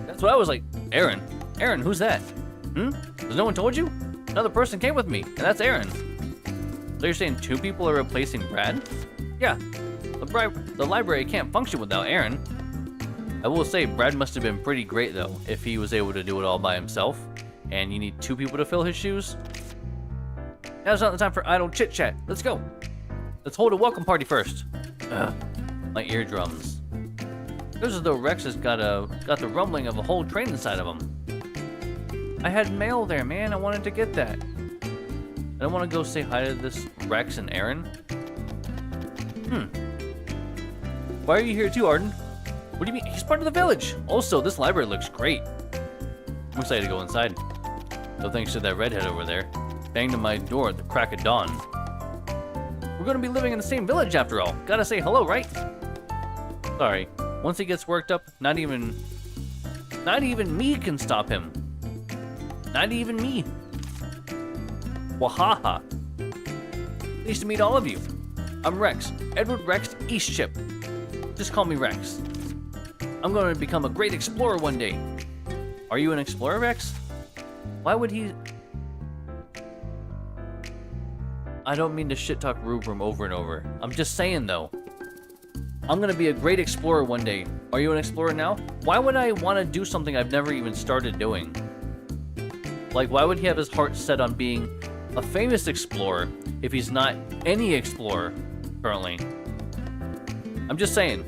That's what I was like. Aaron? Aaron, who's that? Has no one told you? Another person came with me, and that's Aaron. So you're saying 2 people are replacing Brad? Yeah. The library can't function without Aaron. I will say, Brad must have been pretty great though, if he was able to do it all by himself. And you need 2 people to fill his shoes? Now's not the time for idle chit-chat. Let's go. Let's hold a welcome party first. Ugh, my eardrums. Feels as though Rex has got the rumbling of a whole train inside of him. I had mail there, man. I wanted to get that. I don't want to go say hi to this Rex and Aaron. Why are you here too, Arden? What do you mean? He's part of the village. Also, this library looks great. I'm excited to go inside. So thanks to that redhead over there. Banged on my door at the crack of dawn. We're gonna be living in the same village after all. Gotta say hello, right? Sorry. Once he gets worked up, not even me can stop him. Not even me. Wahaha. Pleased to meet all of you. I'm Rex. Edward Rex Eastship. Just call me Rex. I'm going to become a great explorer one day. Are you an explorer, Rex? Why would he... I don't mean to shit-talk Rubrum over and over. I'm just saying, though. I'm going to be a great explorer one day. Are you an explorer now? Why would I want to do something I've never even started doing? Like, why would he have his heart set on being a famous explorer if he's not any explorer currently? I'm just saying.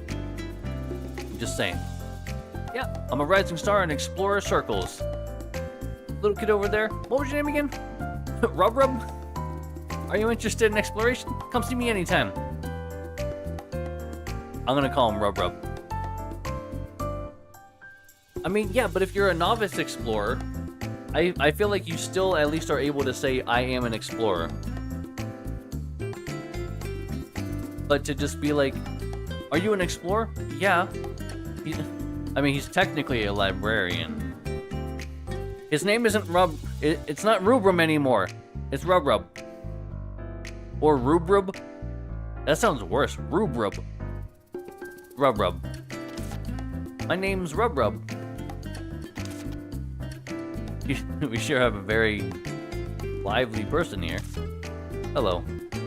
Yeah, I'm a rising star in explorer circles. Little kid over there, what was your name again? Rub Rub? Are you interested in exploration? Come see me anytime. I'm gonna call him Rub Rub. I mean, yeah, but if you're a novice explorer, I feel like you still at least are able to say, I am an explorer. But to just be like, are you an explorer? Yeah. He's technically a librarian. His name isn't it's not Rubrum anymore. It's Rub Rub. Or Rubrub. That sounds worse. Rubrub. Rub Rub. My name's Rub Rub. We sure have a very lively person here. Hello,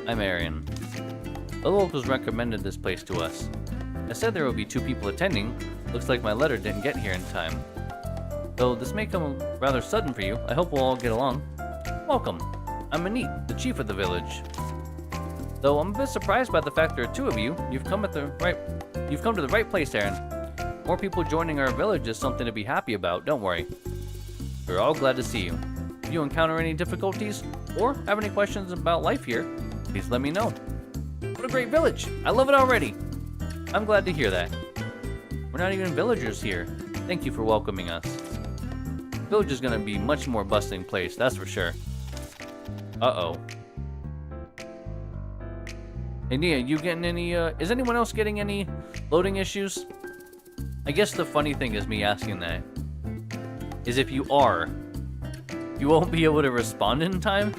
I'm Arian. The locals recommended this place to us. I said there will be 2 people attending. Looks like my letter didn't get here in time. Though this may come rather sudden for you, I hope we'll all get along. Welcome. I'm Manit, the chief of the village. Though I'm a bit surprised by the fact there are 2 of you, you've come to the right place, Aaron. More people joining our village is something to be happy about, don't worry. We're all glad to see you. If you encounter any difficulties, or have any questions about life here, please let me know. What a great village! I love it already! I'm glad to hear that. We're not even villagers here. Thank you for welcoming us. The village is gonna be a much more bustling place, that's for sure. Uh-oh. Hey Nia, you getting any, is anyone else getting any loading issues? I guess the funny thing is me asking that is if you are, you won't be able to respond in time.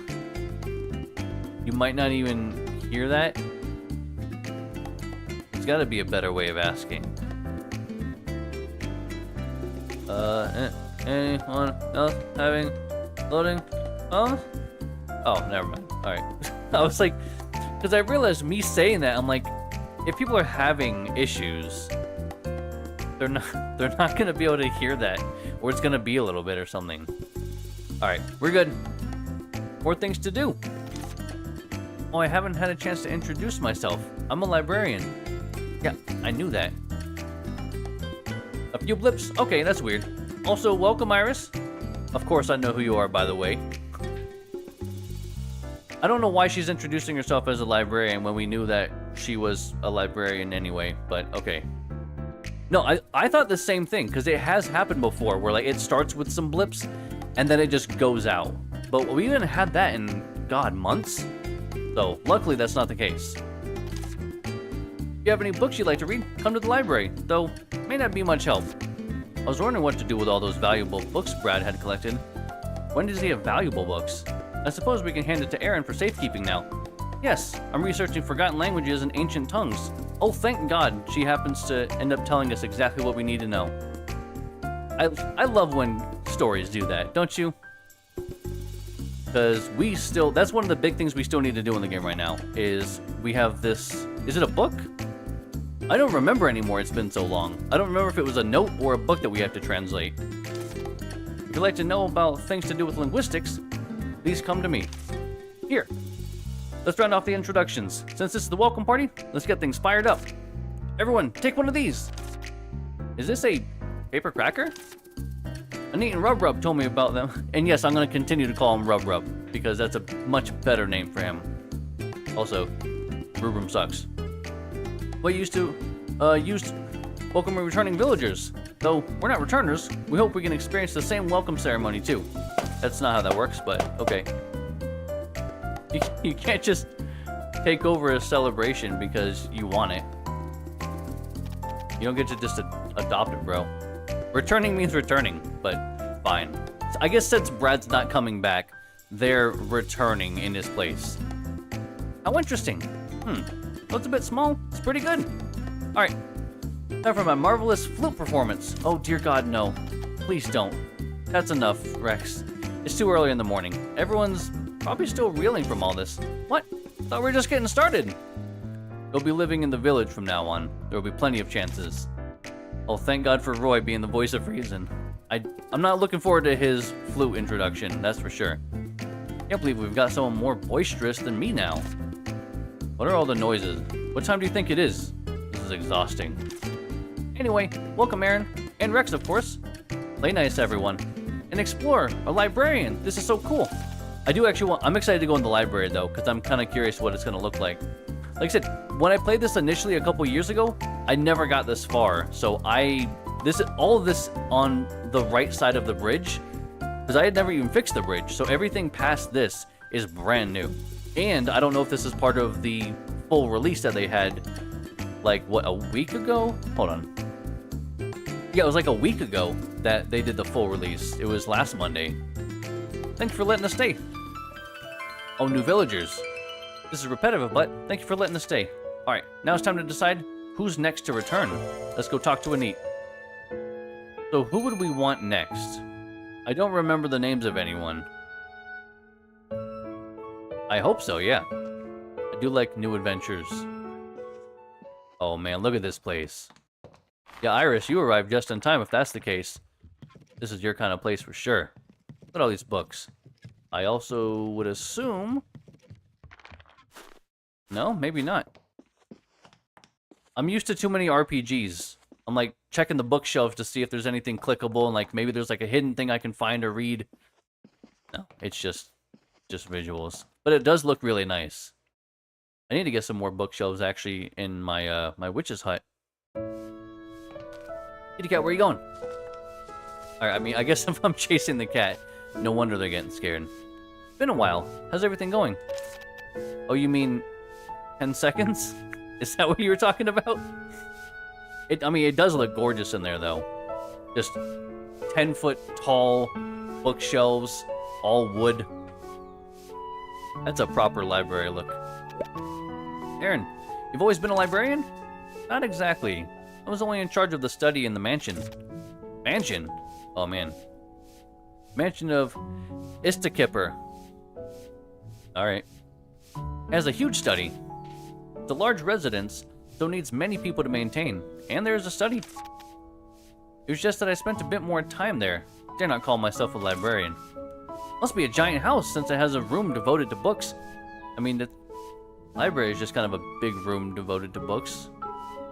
You might not even hear that. There's gotta be a better way of asking. Anyone else having loading? Oh, never mind. Alright. I was like, because I realized me saying that, I'm like, if people are having issues, they're not gonna be able to hear that, or it's gonna be a little bit or something. All right, we're good. More things to do. Oh, I haven't had a chance to introduce myself. I'm a librarian. Yeah, I knew that. A few blips. Okay, that's weird. Also, welcome, Iris. Of course, I know who you are, by the way. I don't know why she's introducing herself as a librarian when we knew that she was a librarian anyway, but okay. No, I thought the same thing, because it has happened before, where like it starts with some blips, and then it just goes out. But we haven't had that in, God, months? So, luckily that's not the case. If you have any books you'd like to read, come to the library, though may not be much help. I was wondering what to do with all those valuable books Brad had collected. When does he have valuable books? I suppose we can hand it to Aaron for safekeeping now. Yes, I'm researching forgotten languages and ancient tongues. Oh, thank God she happens to end up telling us exactly what we need to know. I love when stories do that, don't you? Because that's one of the big things we still need to do in the game right now, is we have this, is it a book? I don't remember anymore, it's been so long. I don't remember if it was a note or a book that we have to translate. If you'd like to know about things to do with linguistics, please come to me. Here. Let's round off the introductions. Since this is the welcome party, let's get things fired up. Everyone, take one of these. Is this a paper cracker? Anit and Rub Rub told me about them. And yes, I'm going to continue to call him Rub Rub, because that's a much better name for him. Also, Rubrum sucks. What used welcome returning villagers. Though we're not returners, we hope we can experience the same welcome ceremony too. That's not how that works, but okay. You can't just take over a celebration because you want it. You don't get to just adopt it, bro. Returning means returning, but fine. So I guess since Brad's not coming back, they're returning in his place. How interesting. Looks a bit small. It's pretty good. Alright. Time for my marvelous flute performance. Oh, dear God, no. Please don't. That's enough, Rex. It's too early in the morning. Everyone's probably still reeling from all this. What? Thought we were just getting started. You'll be living in the village from now on. There will be plenty of chances. Oh, thank God for Roy being the voice of reason. I'm not looking forward to his flute introduction, that's for sure. Can't believe we've got someone more boisterous than me now. What are all the noises? What time do you think it is? This is exhausting. Anyway, welcome Aaron. And Rex, of course. Play nice, everyone. An explorer, a librarian. This is so cool. I'm excited to go in the library, though, because I'm kind of curious what it's going to look like. Like I said, when I played this initially a couple years ago, I never got this far. So all of this on the right side of the bridge, because I had never even fixed the bridge. So everything past this is brand new. And I don't know if this is part of the full release that they had, like, what, a week ago? Hold on. Yeah, it was like a week ago that they did the full release. It was last Monday. Thanks for letting us stay. Oh, new villagers. This is repetitive, but thank you for letting us stay. Alright, now it's time to decide who's next to return. Let's go talk to Anit. So, who would we want next? I don't remember the names of anyone. I hope so, yeah. I do like new adventures. Oh man, look at this place. Yeah, Iris, you arrived just in time if that's the case. This is your kind of place for sure. Look at all these books. I also would assume... No, maybe not. I'm used to too many RPGs. I'm like checking the bookshelves to see if there's anything clickable and like maybe there's like a hidden thing I can find or read. No, it's just visuals. But it does look really nice. I need to get some more bookshelves actually in my my witch's hut. Kitty cat, where are you going? Alright, I mean, I guess if I'm chasing the cat, no wonder they're getting scared. It's been a while. How's everything going? Oh, you mean 10 seconds? Is that what you were talking about? I mean, it does look gorgeous in there, though. Just 10-foot tall bookshelves, all wood. That's a proper library look. Aaron, you've always been a librarian? Not exactly. I was only in charge of the study in the mansion. Mansion? Oh, man. Mansion of Istakipper. Alright. It has a huge study. It's a large residence, so needs many people to maintain. And there's a study. It was just that I spent a bit more time there. Dare not call myself a librarian. Must be a giant house since it has a room devoted to books. I mean, the library is just kind of a big room devoted to books.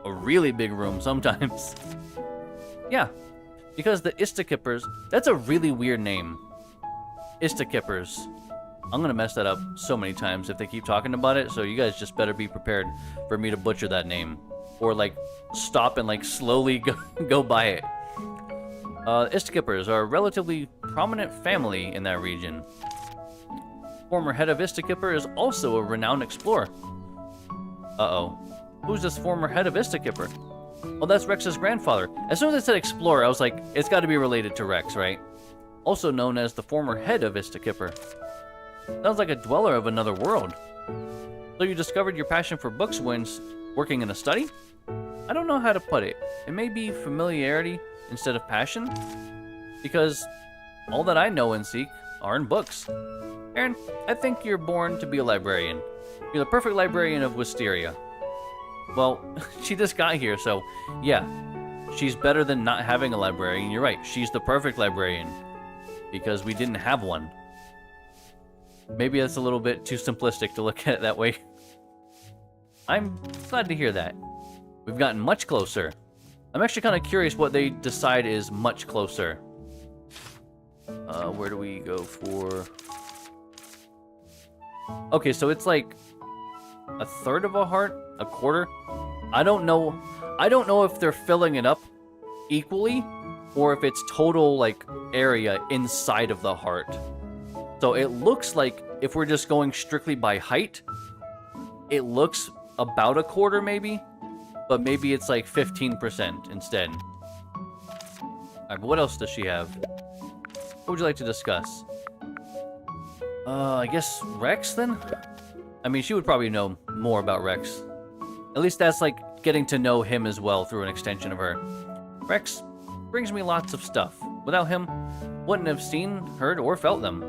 A really big room sometimes. Yeah, because the Istakippers, that's a really weird name. Istakippers. I'm gonna mess that up so many times if they keep talking about it, so you guys just better be prepared for me to butcher that name. Or like, stop and like slowly go by it. Istakippers are a relatively prominent family in that region. Former head of Istakipper is also a renowned explorer. Uh-oh. Who's this former head of Istakipper? Oh, that's Rex's grandfather. As soon as I said explorer, I was like, it's got to be related to Rex, right? Also known as the former head of Istakipper. Sounds like a dweller of another world. So you discovered your passion for books when working in a study? I don't know how to put it. It may be familiarity instead of passion. Because all that I know and seek are in books. Aaron, I think you're born to be a librarian. You're the perfect librarian of Wisteria. Well, she just got here, so yeah. She's better than not having a librarian. You're right, she's the perfect librarian. Because we didn't have one. Maybe that's a little bit too simplistic to look at it that way. I'm glad to hear that. We've gotten much closer. I'm actually kind of curious what they decide is much closer. Where do we go for... Okay, so it's like a third of a heart, a quarter. I don't know if they're filling it up equally or if it's total like area inside of the heart. So it looks like if we're just going strictly by height, it looks about a quarter maybe, but maybe it's like 15% instead. Alright, but what else does she have? What would you like to discuss? I guess Rex then? I mean, she would probably know more about Rex. At least that's like getting to know him as well through an extension of her. Rex brings me lots of stuff. Without him, wouldn't have seen, heard, or felt them.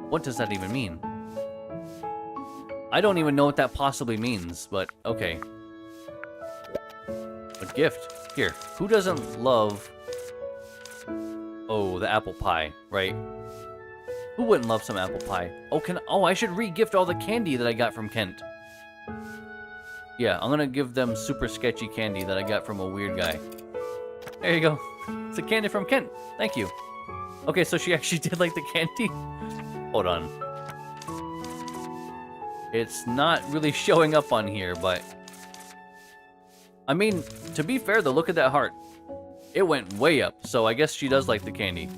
What does that even mean? I don't even know what that possibly means, but okay. A gift. Here, who doesn't love... Oh, the apple pie, right? Who wouldn't love some apple pie? Oh, I should re-gift all the candy that I got from Kent. Yeah, I'm gonna give them super sketchy candy that I got from a weird guy. There you go. It's a candy from Kent. Thank you. Okay, so she actually did like the candy? Hold on. It's not really showing up on here, but... I mean, to be fair though, look at that heart. It went way up, so I guess she does like the candy.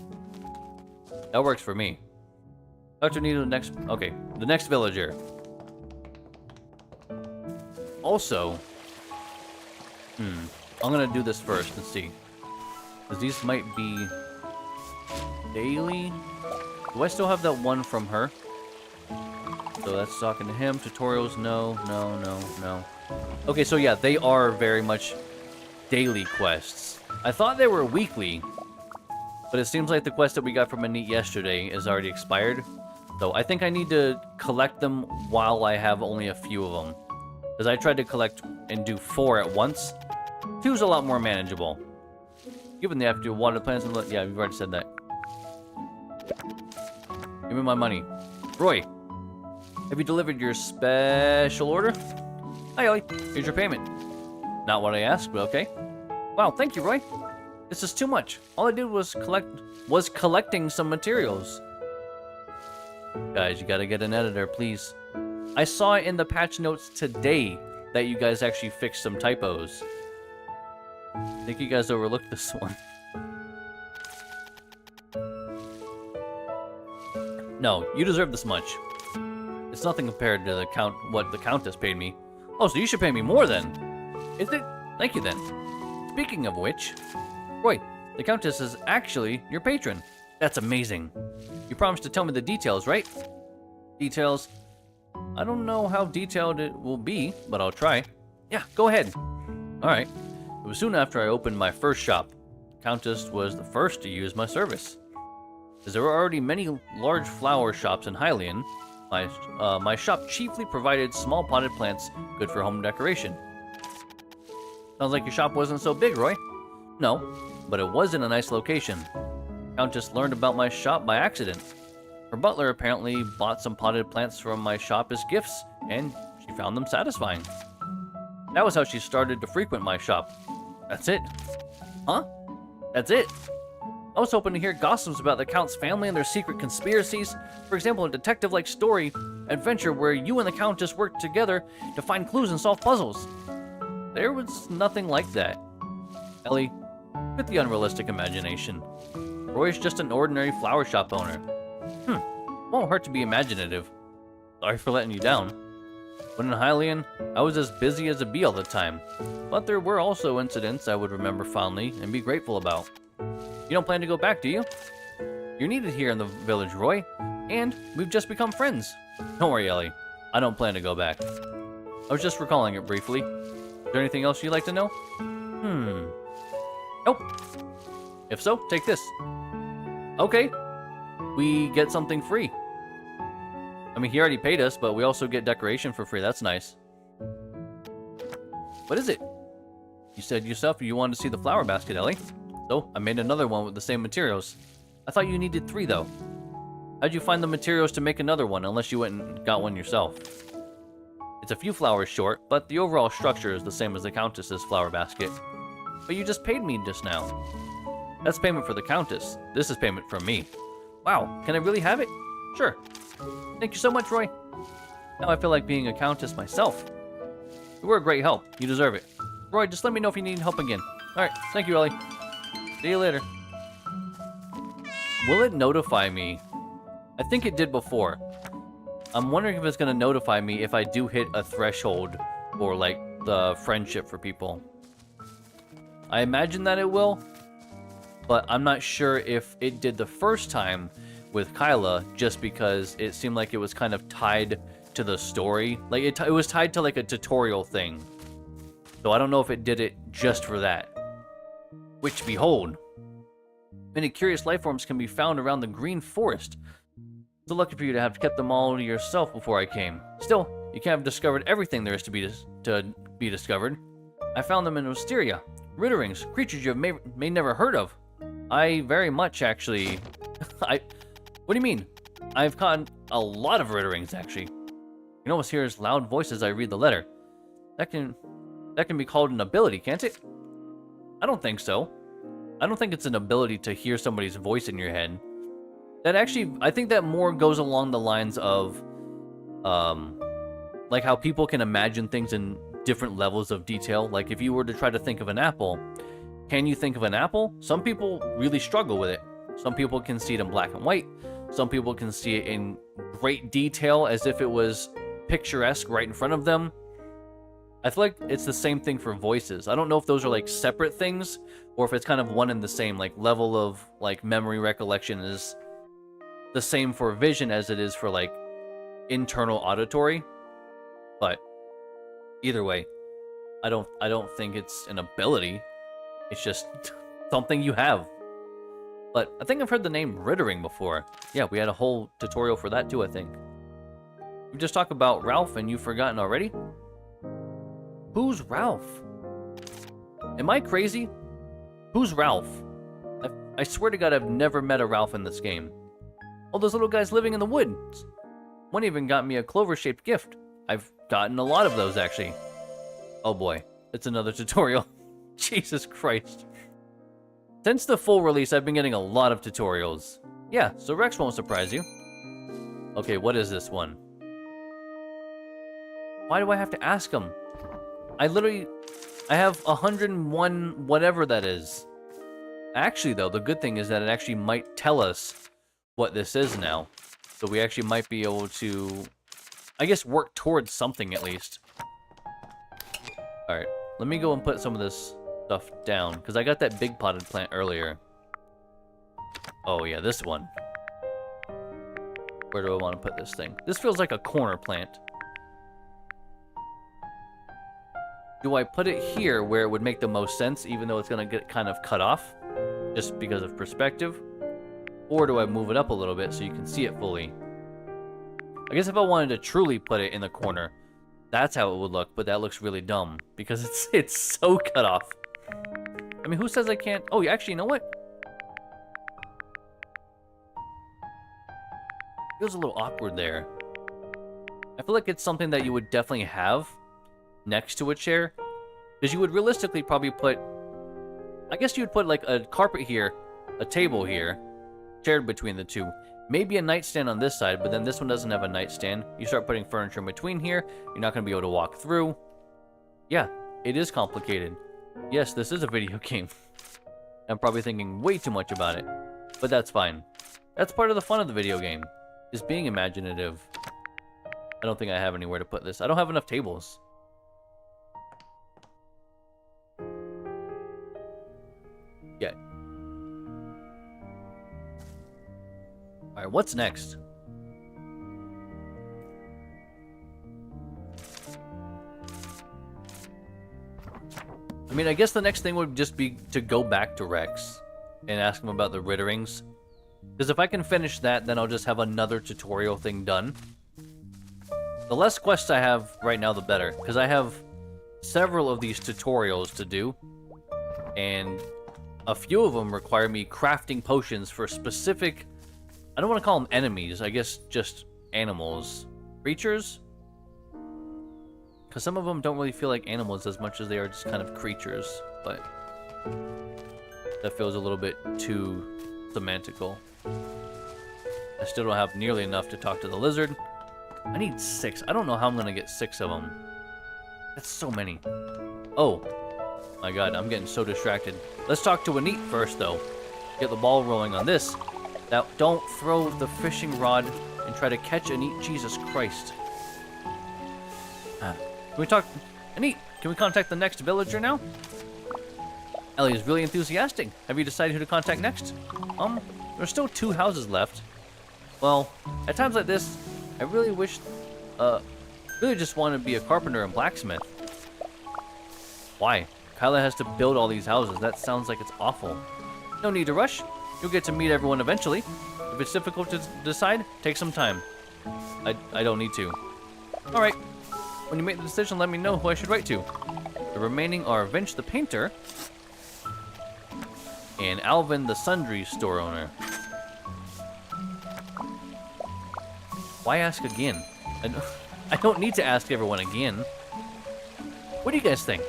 That works for me. Dr. Nito, the next... Okay, the next villager. Also... I'm gonna do this first and see. Because these might be... daily? Do I still have that one from her? So that's talking to him. Tutorials, no. Okay, so yeah, they are very much daily quests. I thought they were weekly, but it seems like the quest that we got from Anit yesterday is already expired. So I think I need to collect them while I have only a few of them. Because I tried to collect and do 4 at once. 2's a lot more manageable. Given they have to do water the plants and... Yeah, we've already said that. Give me my money. Roy, have you delivered your special order? Hi, Ellie. Here's your payment. Not what I asked, but okay. Wow, thank you, Roy. This is too much. All I did was collecting some materials. Guys, you gotta get an editor, please. I saw in the patch notes today that you guys actually fixed some typos. I think you guys overlooked this one. No, you deserve this much. It's nothing compared to what the Countess paid me. Oh, so you should pay me more then. Is it? Thank you then. Speaking of which, Roy, the Countess is actually your patron. That's amazing. You promised to tell me the details, right? Details? I don't know how detailed it will be, but I'll try. Yeah, go ahead. Alright. It was soon after I opened my first shop. The Countess was the first to use my service. As there were already many large flower shops in Hylian, my shop chiefly provided small potted plants good for home decoration. Sounds like your shop wasn't so big, Roy. No, but it was in a nice location. Countess learned about my shop by accident. Her butler apparently bought some potted plants from my shop as gifts, and she found them satisfying. That was how she started to frequent my shop. That's it. Huh? That's it? I was hoping to hear gossips about the Count's family and their secret conspiracies. For example, a detective-like story, adventure where you and the Countess worked together to find clues and solve puzzles. There was nothing like that. Ellie, with the unrealistic imagination. Roy's just an ordinary flower shop owner. Won't hurt to be imaginative. Sorry for letting you down. When in Hylian, I was as busy as a bee all the time. But there were also incidents I would remember fondly and be grateful about. You don't plan to go back, do you? You're needed here in the village, Roy. And we've just become friends. Don't worry, Ellie. I don't plan to go back. I was just recalling it briefly. Is there anything else you'd like to know? Nope. If so, take this. Okay. We get something free. I mean, he already paid us, but we also get decoration for free. That's nice. What is it? You said yourself you wanted to see the flower basket, Ellie. So, I made another one with the same materials. I thought you needed 3, though. How'd you find the materials to make another one, unless you went and got one yourself? It's a few flowers short, but the overall structure is the same as the Countess's flower basket. But you just paid me just now. That's payment for the Countess. This is payment from me. Wow, can I really have it? Sure. Thank you so much, Roy. Now I feel like being a countess myself. You were a great help. You deserve it. Roy, just let me know if you need help again. Alright, thank you, Ellie. See you later. Will it notify me? I think it did before. I'm wondering if it's going to notify me if I do hit a threshold for, like, the friendship for people. I imagine that it will, but I'm not sure if it did the first time with Kyla, just because it seemed like it was kind of tied to the story. Like, it was tied to, like, a tutorial thing. So I don't know if it did it just for that. Which, behold, many curious life forms can be found around the green forest. So lucky for you to have kept them all to yourself before I came. Still, you can't have discovered everything there is to be discovered. I found them in Wisteria, Ritterings, creatures you may never heard of. I very much actually. What do you mean? I've caught a lot of Ritterings actually. You can almost hear his loud voice as I read the letter. That can be called an ability, can't it? I don't think so. I don't think it's an ability to hear somebody's voice in your head. That actually, I think that more goes along the lines of, like how people can imagine things in different levels of detail. Like if you were to try to think of an apple, can you think of an apple? Some people really struggle with it. Some people can see it in black and white. Some people can see it in great detail as if it was picturesque right in front of them. I feel like it's the same thing for voices. I don't know if those are like separate things or if it's kind of one and the same, like level of like memory recollection is the same for vision as it is for like internal auditory. But either way, I don't think it's an ability. It's just something you have. But I think I've heard the name Rittering before. Yeah, we had a whole tutorial for that too, I think. We just talked about Ralph and you've forgotten already? Who's Ralph? Am I crazy? Who's Ralph? I swear to God I've never met a Ralph in this game. All those little guys living in the woods. One even got me a clover-shaped gift. I've gotten a lot of those, actually. Oh boy, it's another tutorial. Jesus Christ. Since the full release, I've been getting a lot of tutorials. Yeah, so Rex won't surprise you. Okay, what is this one? Why do I have to ask him? I have 101 whatever that is. Actually, though, the good thing is that it actually might tell us what this is now. So we actually might be able to, I guess, work towards something at least. Alright, let me go and put some of this stuff down, because I got that big potted plant earlier. Oh yeah, this one. Where do I want to put this thing? This feels like a corner plant. Do I put it here where it would make the most sense, even though it's going to get kind of cut off, just because of perspective? Or do I move it up a little bit so you can see it fully? I guess if I wanted to truly put it in the corner, that's how it would look, but that looks really dumb, because it's so cut off. I mean, who says I can't? Oh, actually, you know what? Feels a little awkward there. I feel like it's something that you would definitely have next to a chair, because you would realistically probably put, I guess you would put like a carpet here, a table here, shared between the two. Maybe a nightstand on this side, but then this one doesn't have a nightstand. You start putting furniture in between here, you're not going to be able to walk through. Yeah, it is complicated. Yes, this is a video game. I'm probably thinking way too much about it, but that's fine. That's part of the fun of the video game, is being imaginative. I don't think I have anywhere to put this. I don't have enough tables. Yet. Alright, what's next? I mean, I guess the next thing would just be to go back to Rex and ask him about the Ritterings. Because if I can finish that, then I'll just have another tutorial thing done. The less quests I have right now, the better. Because I have several of these tutorials to do. And a few of them require me crafting potions for specific... I don't want to call them enemies. I guess just animals. Creatures? Because some of them don't really feel like animals as much as they are just kind of creatures. But that feels a little bit too semantical. I still don't have nearly enough to talk to the lizard. I need 6. I don't know how I'm gonna get 6 of them. That's so many. Oh, my God, I'm getting so distracted. Let's talk to Anit first, though. Get the ball rolling on this. Now, don't throw the fishing rod and try to catch Anit. Jesus Christ. Can we talk... Anit, can we contact the next villager now? Ellie is really enthusiastic. Have you decided who to contact next? There's still 2 houses left. Well, at times like this, I really wish... really just want to be a carpenter and blacksmith. Why? Kyla has to build all these houses. That sounds like it's awful. No need to rush. You'll get to meet everyone eventually. If it's difficult to decide, take some time. I don't need to. Alright. When you make the decision, let me know who I should write to. The remaining are Vince the painter and Alvin the sundry store owner. Why ask again? I don't need to ask everyone again. What do you guys think?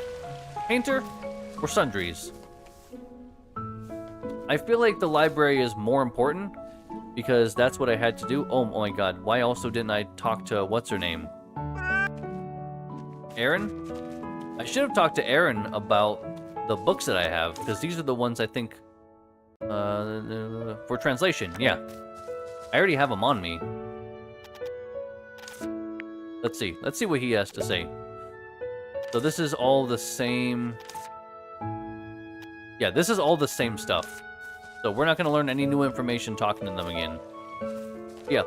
Painter or sundries? I feel like the library is more important because that's what I had to do. Oh my God, why also didn't I talk to what's her name? Erin? I should have talked to Erin about the books that I have because these are the ones I think for translation. Yeah, I already have them on me. Let's see what he has to say. So this is all the same. Yeah, this is all the same stuff. So we're not going to learn any new information talking to them again. Yeah,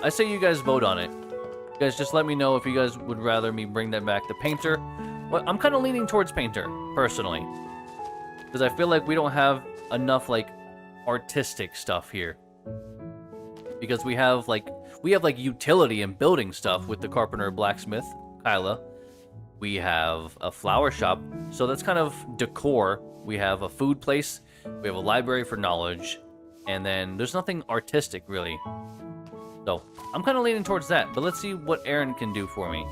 I say you guys vote on it. You guys just let me know if you guys would rather me bring that back to painter. Well, I'm kind of leaning towards painter, personally. Because I feel like we don't have enough, like, artistic stuff here. Because we have like utility and building stuff with the carpenter blacksmith, Kyla. We have a flower shop, so that's kind of decor. We have a food place, we have a library for knowledge, and then there's nothing artistic really. So I'm kind of leaning towards that, but let's see what Erin can do for me.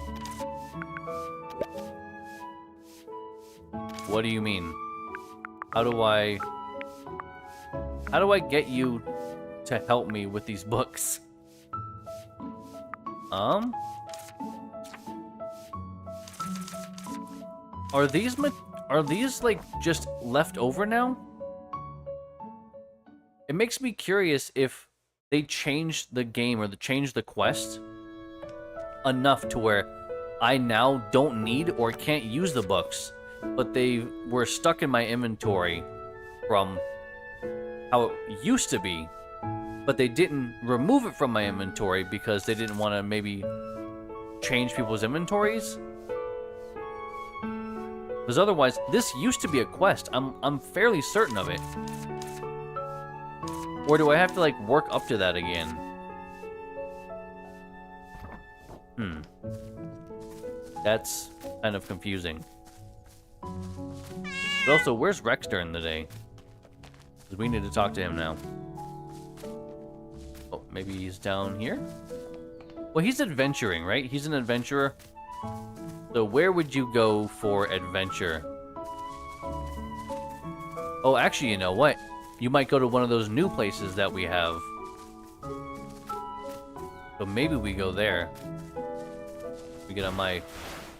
What do you mean? How do I get you to help me with these books? Are these like just left over now? It makes me curious if they changed the game or they changed the quest enough to where I now don't need or can't use the books, but they were stuck in my inventory from how it used to be. But they didn't remove it from my inventory because they didn't want to maybe change people's inventories. Because otherwise, this used to be a quest. I'm fairly certain of it. Or do I have to like work up to that again? That's kind of confusing. But also, where's Rex during the day? Because we need to talk to him now. Oh, maybe he's down here? Well, he's adventuring, right? He's an adventurer. So where would you go for adventure? Oh, actually, you know what? You might go to one of those new places that we have. So maybe we go there. We get on my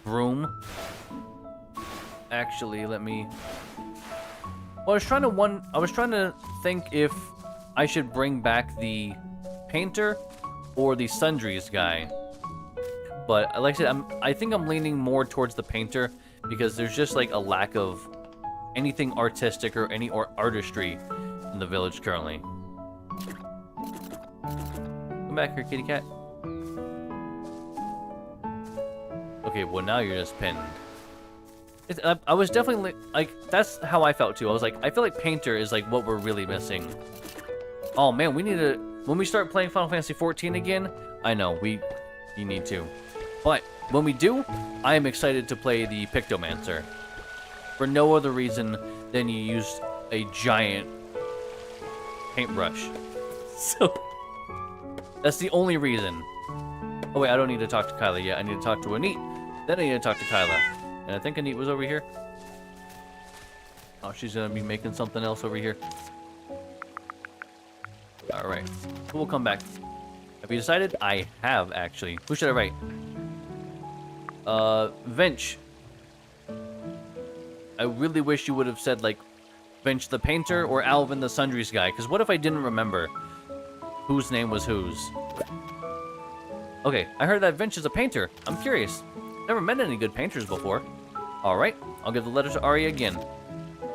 broom. Actually, let me... Well, I was trying to think if I should bring back the painter or the sundries guy. But like I said, I think I'm leaning more towards the painter because there's just like a lack of anything artistic or any artistry in the village currently. Come back here, kitty cat. Okay, well now you're just pinned. I was definitely like, that's how I felt too. I was like, I feel like painter is like what we're really missing. Oh man, we need to, when we start playing Final Fantasy 14 again, I know, you need to. But when we do, I am excited to play the Pictomancer. For no other reason than you used a giant paintbrush. So, that's the only reason. Oh wait, I don't need to talk to Kyla yet. I need to talk to Anit. Then I need to talk to Kyla. And I think Anit was over here. Oh, she's gonna be making something else over here. Alright. We'll come back. Have you decided? I have, actually. Who should I write? Vinch. I really wish you would have said, like, Vinch the painter or Alvin the sundries guy, because what if I didn't remember whose name was whose? Okay, I heard that Vinch is a painter. I'm curious. Never met any good painters before. Alright, I'll give the letter to Arya again.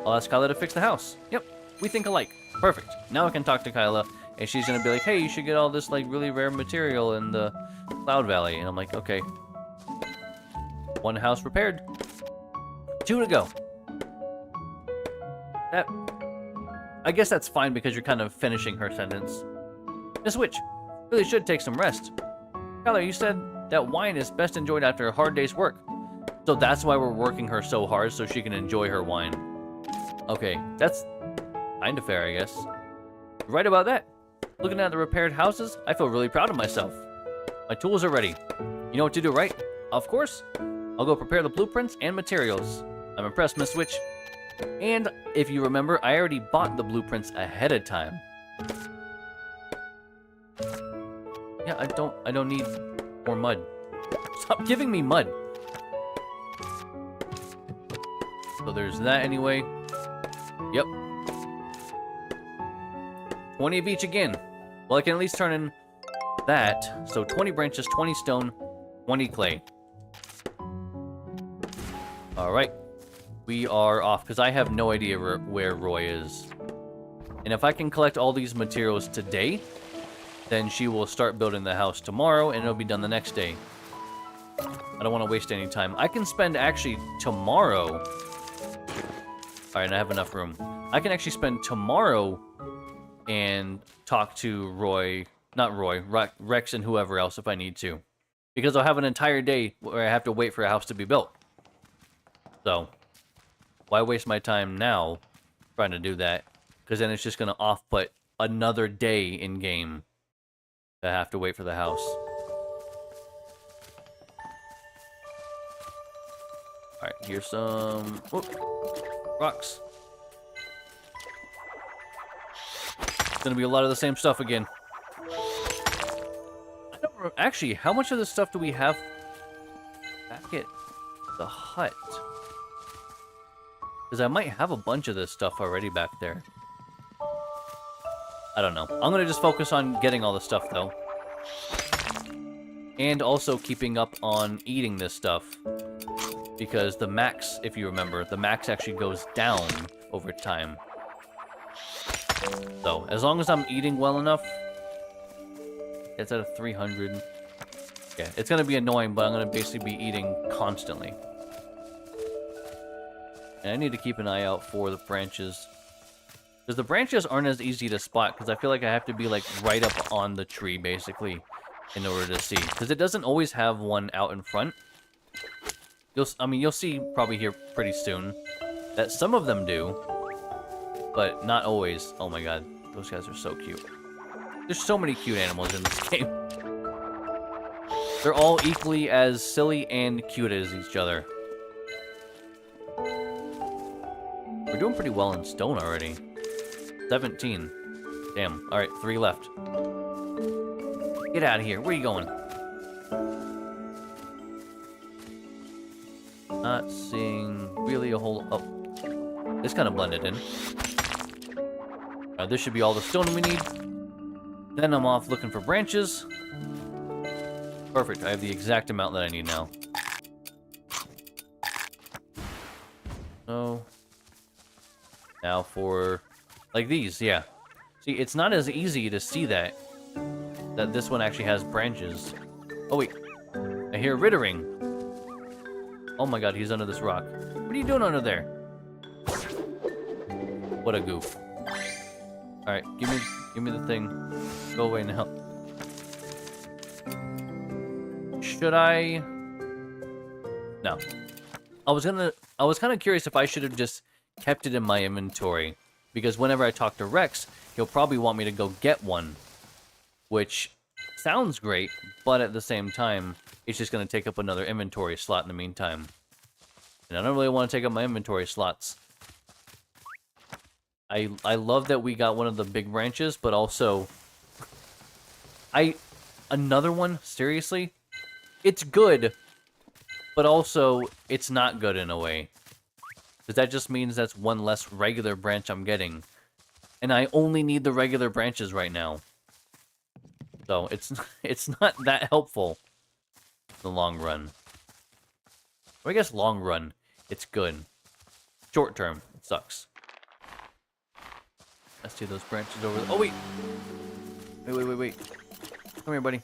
I'll ask Kyla to fix the house. Yep, we think alike. Perfect. Now I can talk to Kyla, and she's gonna be like, hey, you should get all this, like, really rare material in the Cloud Valley. And I'm like, okay. 1 house repaired. 2 to go. That... I guess that's fine because you're kind of finishing her sentence. Miss Witch, really should take some rest. Kyla, you said that wine is best enjoyed after a hard day's work. So that's why we're working her so hard, so she can enjoy her wine. Okay, that's kind of fair, I guess. You're right about that. Looking at the repaired houses, I feel really proud of myself. My tools are ready. You know what to do, right? Of course. I'll go prepare the blueprints and materials. I'm impressed, Miss Witch. And if you remember, I already bought the blueprints ahead of time. Yeah, I don't need more mud. Stop giving me mud. So there's that anyway. Yep. 20 of each again. Well, I can at least turn in that. So 20 branches, 20 stone, 20 clay. Alright. We are off, because I have no idea where Roy is. And if I can collect all these materials today, then she will start building the house tomorrow, and it'll be done the next day. I don't want to waste any time. I can spend, actually, tomorrow... Alright, I have enough room. I can actually spend tomorrow and talk to Roy... Not Roy, Rex and whoever else if I need to. Because I'll have an entire day where I have to wait for a house to be built. So, why waste my time now trying to do that? Because then it's just going to off-put another day in-game to have to wait for the house. Alright, here's some... Whoop, rocks. It's going to be a lot of the same stuff again. I don't remember, actually, how much of this stuff do we have back at the hut? Because I might have a bunch of this stuff already back there. I don't know. I'm going to just focus on getting all the stuff, though. And also keeping up on eating this stuff. Because the max, if you remember, the max actually goes down over time. So, as long as I'm eating well enough... It's at a 300. Yeah, it's going to be annoying, but I'm going to basically be eating constantly. And I need to keep an eye out for the branches. Because the branches aren't as easy to spot, because I feel like I have to be, like, right up on the tree, basically, in order to see. Because it doesn't always have one out in front. You'll see probably here pretty soon that some of them do, but not always. Oh my god, those guys are so cute. There's so many cute animals in this game. They're all equally as silly and cute as each other. We're doing pretty well in stone already. 17. Damn. Alright, 3 left. Get out of here. Where are you going? Not seeing really a whole... Oh. This kind of blended in. This should be all the stone we need. Then I'm off looking for branches. Perfect. I have the exact amount that I need now. So... Now for... Like these, yeah. See, it's not as easy to see that this one actually has branches. Oh, wait. I hear Rittering. Oh my god, he's under this rock. What are you doing under there? What a goof. Alright, give me the thing. Go away now. Should I... No. I was kind of curious if I should have just kept it in my inventory. Because whenever I talk to Rex, he'll probably want me to go get one. Which sounds great, but at the same time, it's just going to take up another inventory slot in the meantime. And I don't really want to take up my inventory slots. I love that we got one of the big branches, but also... Another one? Seriously? It's good, but also it's not good in a way. Because that just means that's one less regular branch I'm getting. And I only need the regular branches right now. So it's not that helpful in the long run. Or I guess long run, it's good. Short term, it sucks. I see those branches over there. Oh, wait! Wait. Come here, buddy.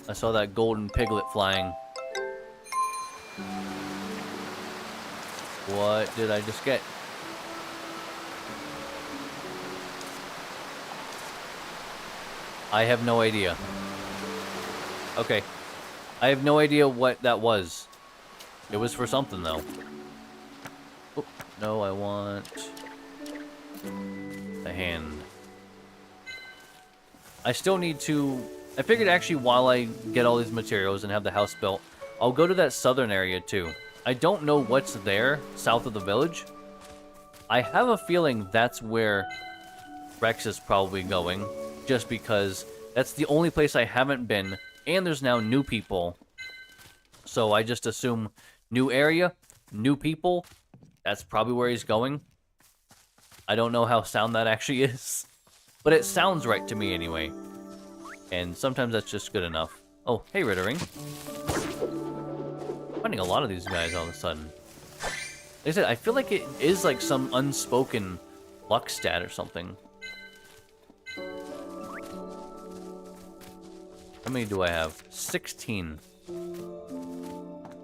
I saw that golden piglet flying. What did I just get? I have no idea. Okay. I have no idea what that was. It was for something, though. Oh, no, I want the hand. I still need to... I figured actually while I get all these materials and have the house built, I'll go to that southern area, too. I don't know what's there, south of the village. I have a feeling that's where Rex is probably going, just because that's the only place I haven't been, and there's now new people. So I just assume new area, new people, that's probably where he's going. I don't know how sound that actually is, but it sounds right to me anyway. And sometimes that's just good enough. Oh, hey, Rittering. Finding a lot of these guys all of a sudden. Like I said, I feel like it is like some unspoken luck stat or something. How many do I have? 16.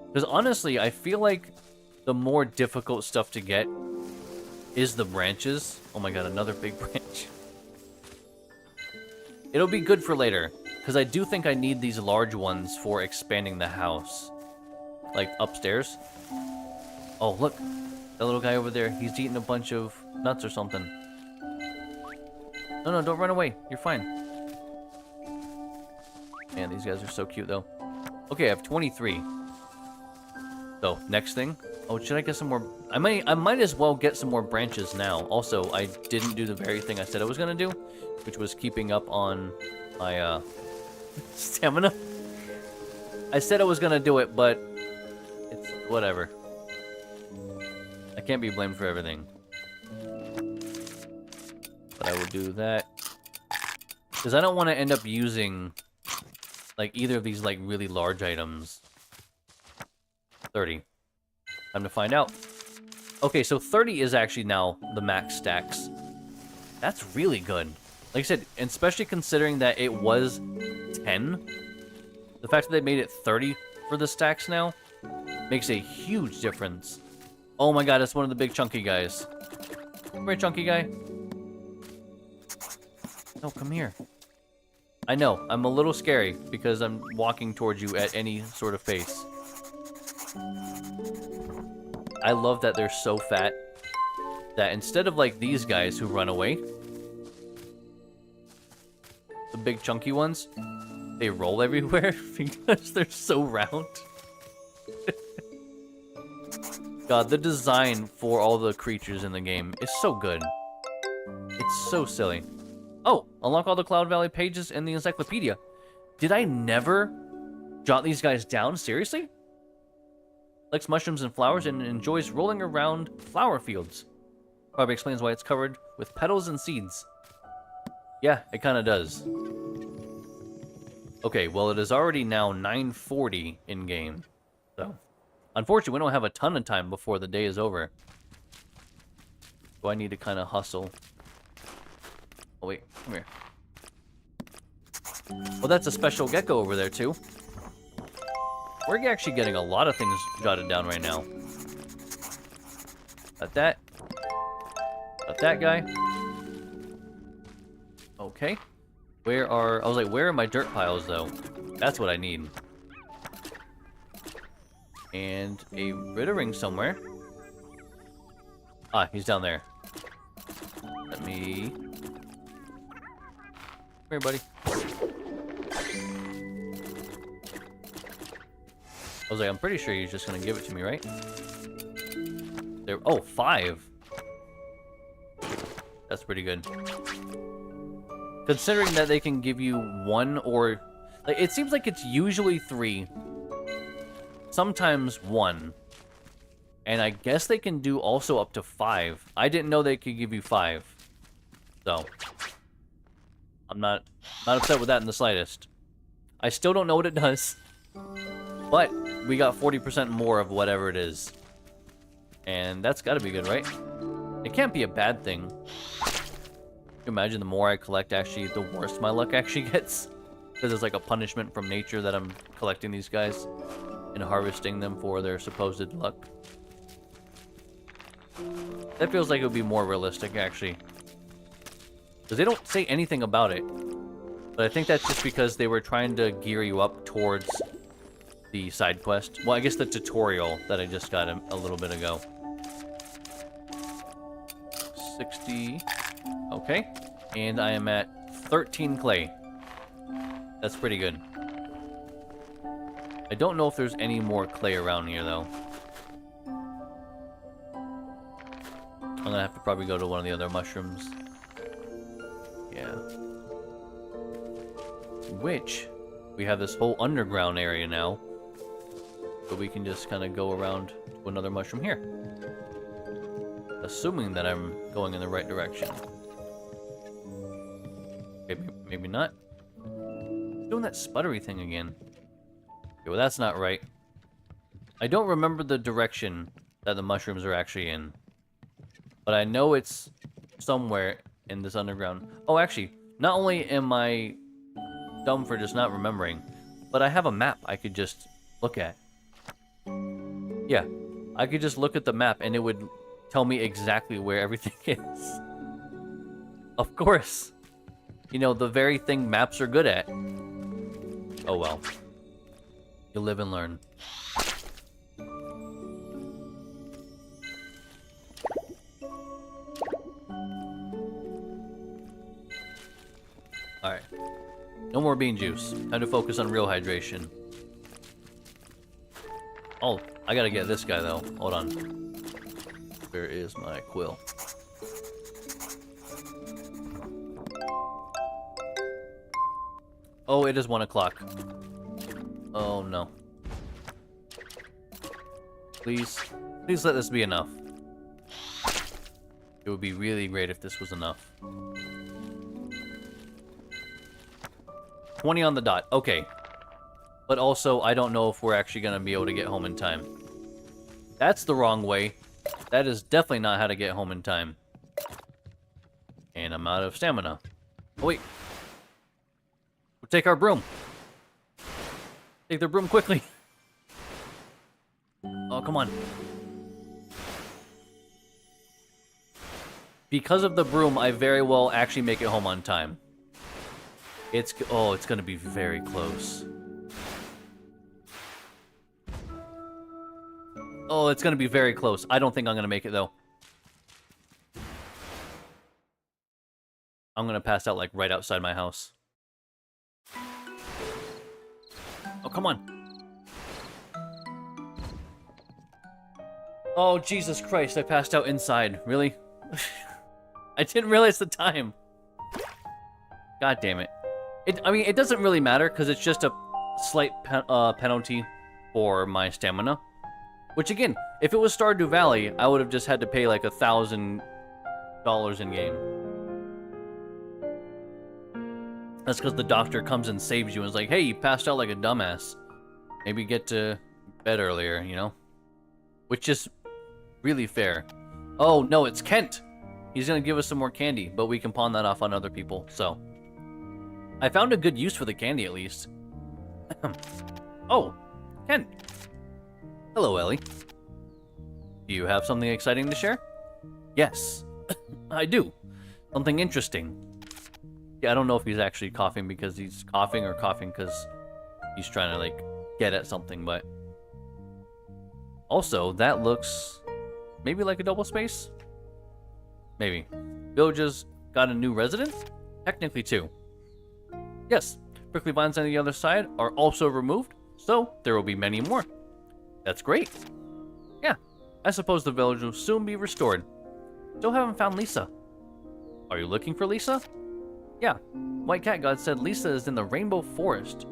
Because honestly, I feel like the more difficult stuff to get is the branches. Oh my god, another big branch. It'll be good for later, because I do think I need these large ones for expanding the house. Like, upstairs. Oh, look. That little guy over there, he's eating a bunch of nuts or something. No, don't run away. You're fine. Man, these guys are so cute, though. Okay, I have 23. So, next thing. Oh, should I get some more... I might as well get some more branches now. Also, I didn't do the very thing I said I was going to do, which was keeping up on my, stamina. I said I was going to do it, but it's whatever. I can't be blamed for everything. But I will do that. Because I don't want to end up using, like, either of these, like, really large items. 30. Time to find out. Okay, so 30 is actually now the max stacks. That's really good. Like I said, and especially considering that it was 10. The fact that they made it 30 for the stacks now makes a huge difference. Oh my god, it's one of the big chunky guys. Come here, chunky guy. No, come here. I know, I'm a little scary because I'm walking towards you at any sort of pace. I love that they're so fat that instead of like these guys who run away, the big chunky ones, they roll everywhere because they're so round. God, the design for all the creatures in the game is so good. It's so silly. Oh, unlock all the Cloud Valley pages in the encyclopedia. Did I never jot these guys down? Seriously? Likes mushrooms and flowers and enjoys rolling around flower fields. Probably explains why it's covered with petals and seeds. Yeah, it kind of does. Okay, well, it is already now 9:40 in-game. So, unfortunately, we don't have a ton of time before the day is over. So I need to kind of hustle. Oh, wait, come here. Well, that's a special gecko over there, too. We're actually getting a lot of things jotted down right now. Got that. Got that guy. Okay. I was like, where are my dirt piles, though? That's what I need. And a Rittering somewhere. Ah, he's down there. Let me... Come here, buddy. I was like, I'm pretty sure he's just gonna give it to me, right? There. Oh, 5. That's pretty good. Considering that they can give you 1 or... Like, it seems like it's usually 3. Sometimes 1. And I guess they can do also up to 5. I didn't know they could give you 5. So... I'm not upset with that in the slightest. I still don't know what it does. But we got 40% more of whatever it is. And that's gotta be good, right? It can't be a bad thing. Can you imagine the more I collect, actually, the worse my luck actually gets? Because it's like a punishment from nature that I'm collecting these guys and harvesting them for their supposed luck. That feels like it would be more realistic, actually. Because they don't say anything about it. But I think that's just because they were trying to gear you up towards the side quest. Well, I guess the tutorial that I just got a little bit ago. 60. Okay. And I am at 13 clay. That's pretty good. I don't know if there's any more clay around here, though. I'm gonna have to probably go to one of the other mushrooms. Yeah. Which, we have this whole underground area now. So we can just kind of go around to another mushroom here. Assuming that I'm going in the right direction. Maybe not. Doing that sputtery thing again. Okay, well, that's not right. I don't remember the direction that the mushrooms are actually in. But I know it's somewhere in this underground. Oh, actually, not only am I dumb for just not remembering, but I have a map I could just look at. Yeah, I could just look at the map and it would tell me exactly where everything is. Of course. You know, the very thing maps are good at. Oh well. You live and learn. Alright. No more bean juice. Time to focus on real hydration. Oh, I gotta get this guy though. Hold on. Where is my quill? Oh, it is 1 o'clock. Oh no. Please let this be enough. It would be really great if this was enough. 20 on the dot. Okay. But also, I don't know if we're actually going to be able to get home in time. That's the wrong way. That is definitely not how to get home in time. And I'm out of stamina. Oh, wait. We'll take our broom. Take the broom quickly. Oh, come on. Because of the broom, I very well actually make it home on time. It's gonna be very close. Oh, it's gonna be very close. I don't think I'm gonna make it, though. I'm gonna pass out, like, right outside my house. Oh, come on. Oh, Jesus Christ, I passed out inside. Really? I didn't realize the time. God damn it. I mean, it doesn't really matter, because it's just a slight penalty for my stamina. Which, again, if it was Stardew Valley, I would have just had to pay, like, $1,000 in-game. That's because the doctor comes and saves you and is like, hey, you passed out like a dumbass. Maybe get to bed earlier, you know? Which is really fair. Oh, no, it's Kent! He's gonna give us some more candy, but we can pawn that off on other people, so... I found a good use for the candy, at least. Oh, Kent. Hello, Ellie. Do you have something exciting to share? Yes, I do. Something interesting. Yeah, I don't know if he's actually coughing because he's coughing or coughing because he's trying to, like, get at something, but... Also, that looks... maybe like a double space? Maybe. Village's got a new resident? Technically, two. Yes, prickly vines on the other side are also removed, so there will be many more. That's great. Yeah, I suppose the village will soon be restored. Still haven't found Lisa. Are you looking for Lisa? Yeah, White Cat God said Lisa is in the Rainbow Forest.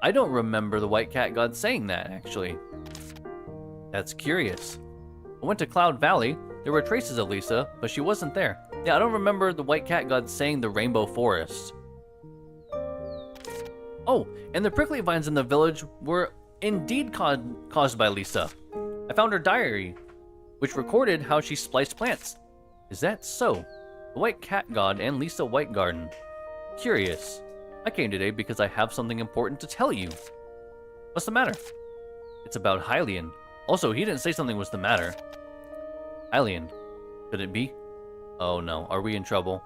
I don't remember the White Cat God saying that, actually. That's curious. I went to Cloud Valley. There were traces of Lisa, but she wasn't there. Yeah, I don't remember the White Cat God saying the Rainbow Forest. Oh, and the prickly vines in the village were indeed caused by Lisa. I found her diary, which recorded how she spliced plants. Is that so? The White Cat God and Lisa Whitegarden. Curious. I came today because I have something important to tell you. What's the matter? It's about Hylian. Also, he didn't say something was the matter. Hylian. Could it be? Oh no, are we in trouble?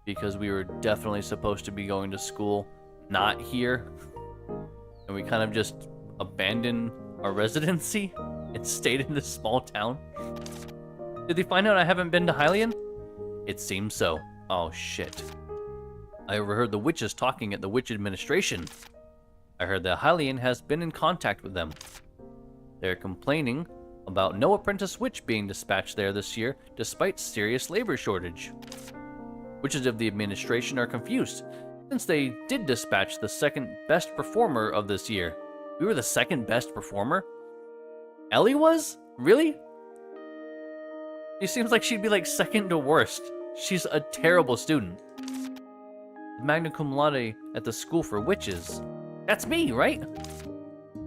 Because we were definitely supposed to be going to school, not here. And we kind of just abandoned our residency and stayed in this small town. Did they find out I haven't been to Hylian? It seems so. Oh shit. I overheard the witches talking at the witch administration. I heard that Hylian has been in contact with them. They're complaining about no apprentice witch being dispatched there this year, despite serious labor shortage. Witches of the administration are confused, since they did dispatch the second best performer of this year. We were the second best performer? Ellie was? Really? She seems like she'd be like second to worst. She's a terrible student. Magna cum laude at the school for witches. That's me, right?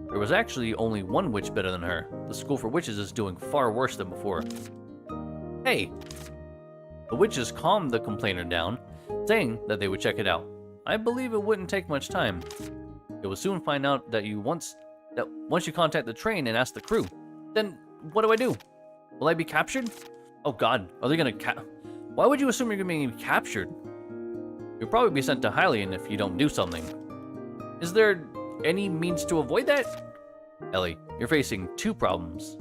There was actually only one witch better than her. The school for witches is doing far worse than before. Hey! The witches calmed the complainer down, saying that they would check it out. I believe it wouldn't take much time. They will soon find out that once you contact the train and ask the crew. Then what do I do? Will I be captured? Oh god, are they gonna why would you assume you're gonna be captured? You'll probably be sent to Hylian if you don't do something. Is there any means to avoid that? Ellie, you're facing two problems.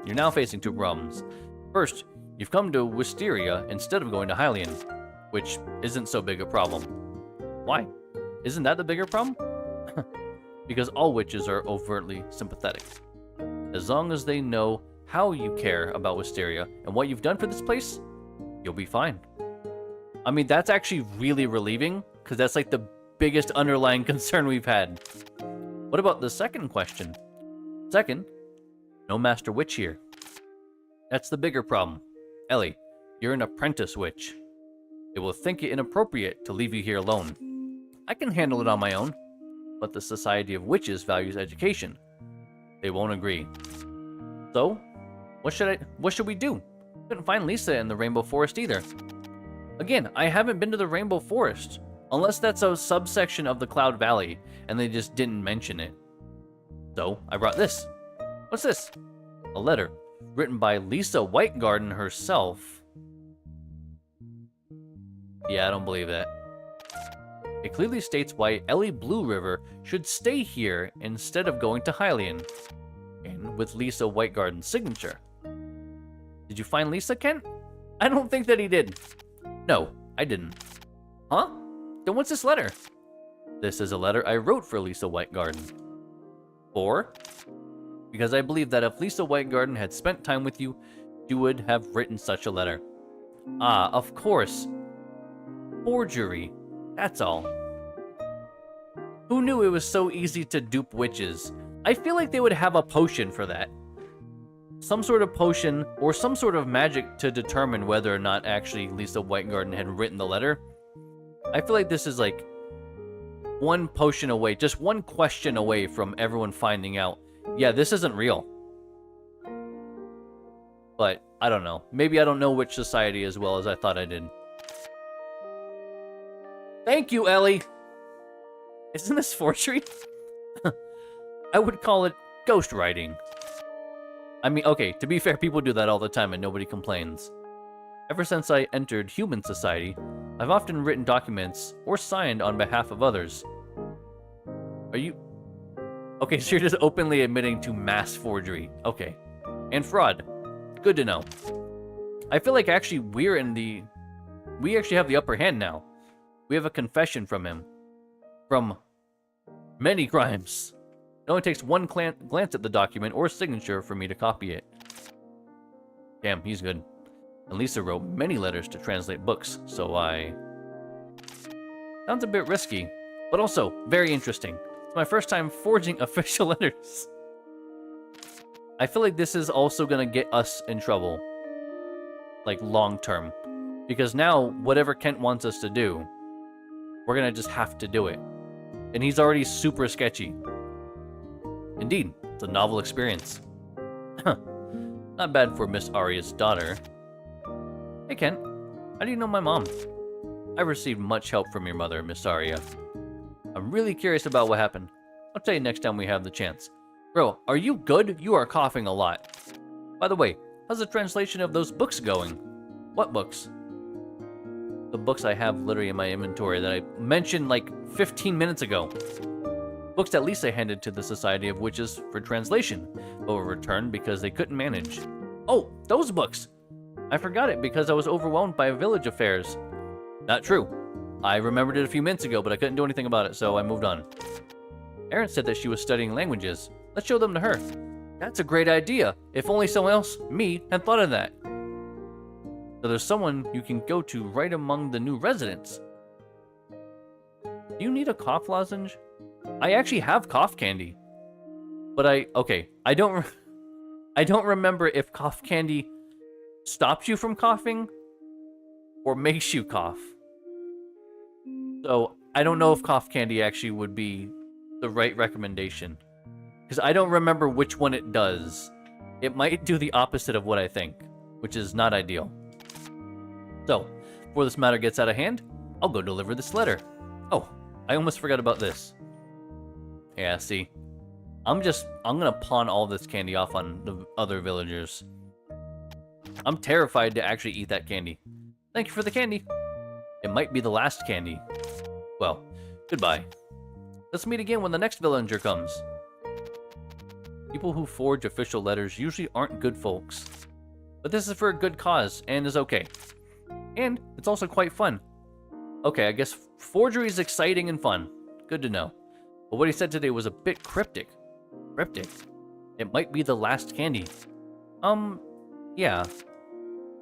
You're now facing two problems. First, you've come to Wisteria instead of going to Hylian, which isn't so big a problem. Why? Isn't that the bigger problem? Because all witches are overtly sympathetic. As long as they know how you care about Wisteria and what you've done for this place, you'll be fine. I mean, that's actually really relieving, because that's like the biggest underlying concern we've had. What about the second question? Second, no master witch here. That's the bigger problem. Ellie, you're an apprentice witch. They will think it inappropriate to leave you here alone. I can handle it on my own, but the Society of Witches values education. They won't agree. So, what should we do? Couldn't find Lisa in the Rainbow Forest either. Again, I haven't been to the Rainbow Forest, unless that's a subsection of the Cloud Valley, and they just didn't mention it. So, I brought this. What's this? A letter, written by Lisa Whitegarden herself. Yeah, I don't believe that. It clearly states why Ellie Blue River should stay here instead of going to Hylian, and with Lisa Whitegarden's signature. Did you find Lisa, Kent? I don't think that he did. No, I didn't. Huh? Then what's this letter? This is a letter I wrote for Lisa Whitegarden. For? Because I believe that if Lisa Whitegarden had spent time with you, she would have written such a letter. Ah, of course. Forgery. That's all. Who knew it was so easy to dupe witches? I feel like they would have a potion for that. Some sort of potion or some sort of magic to determine whether or not actually Lisa Whitegarden had written the letter. I feel like this is like one potion away, just one question away from everyone finding out, yeah, this isn't real. But I don't know. Maybe I don't know Witch Society as well as I thought I did. Thank you, Ellie! Isn't this forgery? I would call it ghostwriting. I mean, okay, to be fair, people do that all the time and nobody complains. Ever since I entered human society, I've often written documents or signed on behalf of others. Are you... Okay, so you're just openly admitting to mass forgery. Okay. And fraud. Good to know. I feel like actually we actually have the upper hand now. We have a confession from him. From many crimes. It only takes one glance at the document or signature for me to copy it. Damn, he's good. And Lisa wrote many letters to translate books, so I... Sounds a bit risky, but also very interesting. It's my first time forging official letters. I feel like this is also gonna get us in trouble. Like, long term. Because now, whatever Kent wants us to do, we're gonna just have to do it. And he's already super sketchy. Indeed, it's a novel experience. Not bad for Miss Aria's daughter. Hey Kent, how do you know my mom? I received much help from your mother, Miss Aria. I'm really curious about what happened. I'll tell you next time we have the chance. Bro, are you good? You are coughing a lot. By the way, how's the translation of those books going? What books? The books I have literally in my inventory that I mentioned like 15 minutes ago. Books that Lisa handed to the Society of Witches for translation, but were returned because they couldn't manage. Oh, those books! I forgot it because I was overwhelmed by village affairs. Not true. I remembered it a few minutes ago, but I couldn't do anything about it, so I moved on. Erin said that she was studying languages. Let's show them to her. That's a great idea. If only someone else, me, had thought of that. So there's someone you can go to right among the new residents. Do you need a cough lozenge? I actually have cough candy. But I don't remember if cough candy stops you from coughing or makes you cough. So I don't know if cough candy actually would be the right recommendation. Because I don't remember which one it does. It might do the opposite of what I think, which is not ideal. So, before this matter gets out of hand, I'll go deliver this letter. Oh, I almost forgot about this. Yeah, see. I'm gonna pawn all this candy off on the other villagers. I'm terrified to actually eat that candy. Thank you for the candy. It might be the last candy. Well, goodbye. Let's meet again when the next villager comes. People who forge official letters usually aren't good folks. But this is for a good cause, and is okay. And it's also quite fun. Okay, I guess forgery is exciting and fun. Good to know. But what he said today was a bit cryptic. Cryptic? It might be the last candy. Yeah.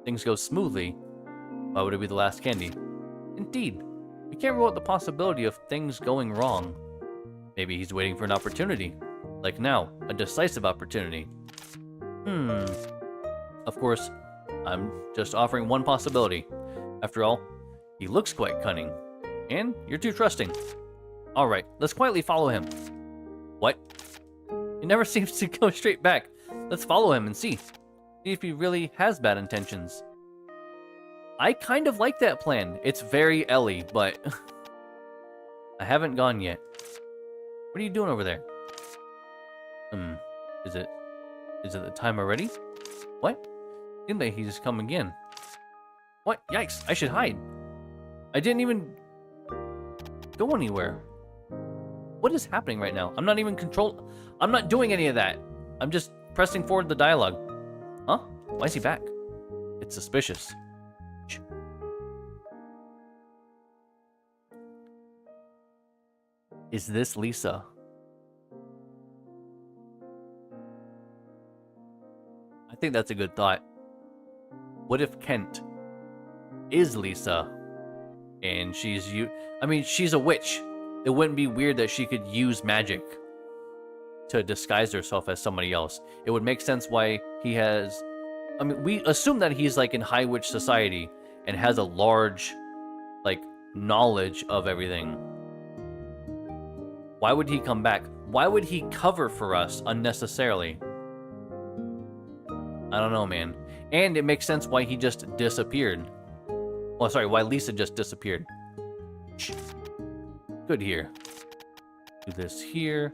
Things go smoothly. Why would it be the last candy? Indeed. We can't rule out the possibility of things going wrong. Maybe he's waiting for an opportunity. Like now, a decisive opportunity. Of course, I'm just offering one possibility. After all, he looks quite cunning. And you're too trusting. Alright, let's quietly follow him. What? He never seems to go straight back. Let's follow him and see. See if he really has bad intentions. I kind of like that plan. It's very Ellie, but I haven't gone yet. What are you doing over there? Is it the time already? What? Seems like he's come again. What? Yikes, I should hide. I didn't even go anywhere. What is happening right now? I'm not even I'm not doing any of that. I'm just pressing forward the dialogue. Huh? Why is he back? It's suspicious. Shh. Is this Lisa? I think that's a good thought. What if Kent is Lisa? And she's she's a witch. It wouldn't be weird that she could use magic to disguise herself as somebody else. It would make sense why he has... we assume that he's, like, in high witch society and has a large, like, knowledge of everything. Why would he come back? Why would he cover for us unnecessarily? I don't know, man. And it makes sense why he just disappeared. Oh, sorry, why Lisa just disappeared. Shh. Good here. Do this here.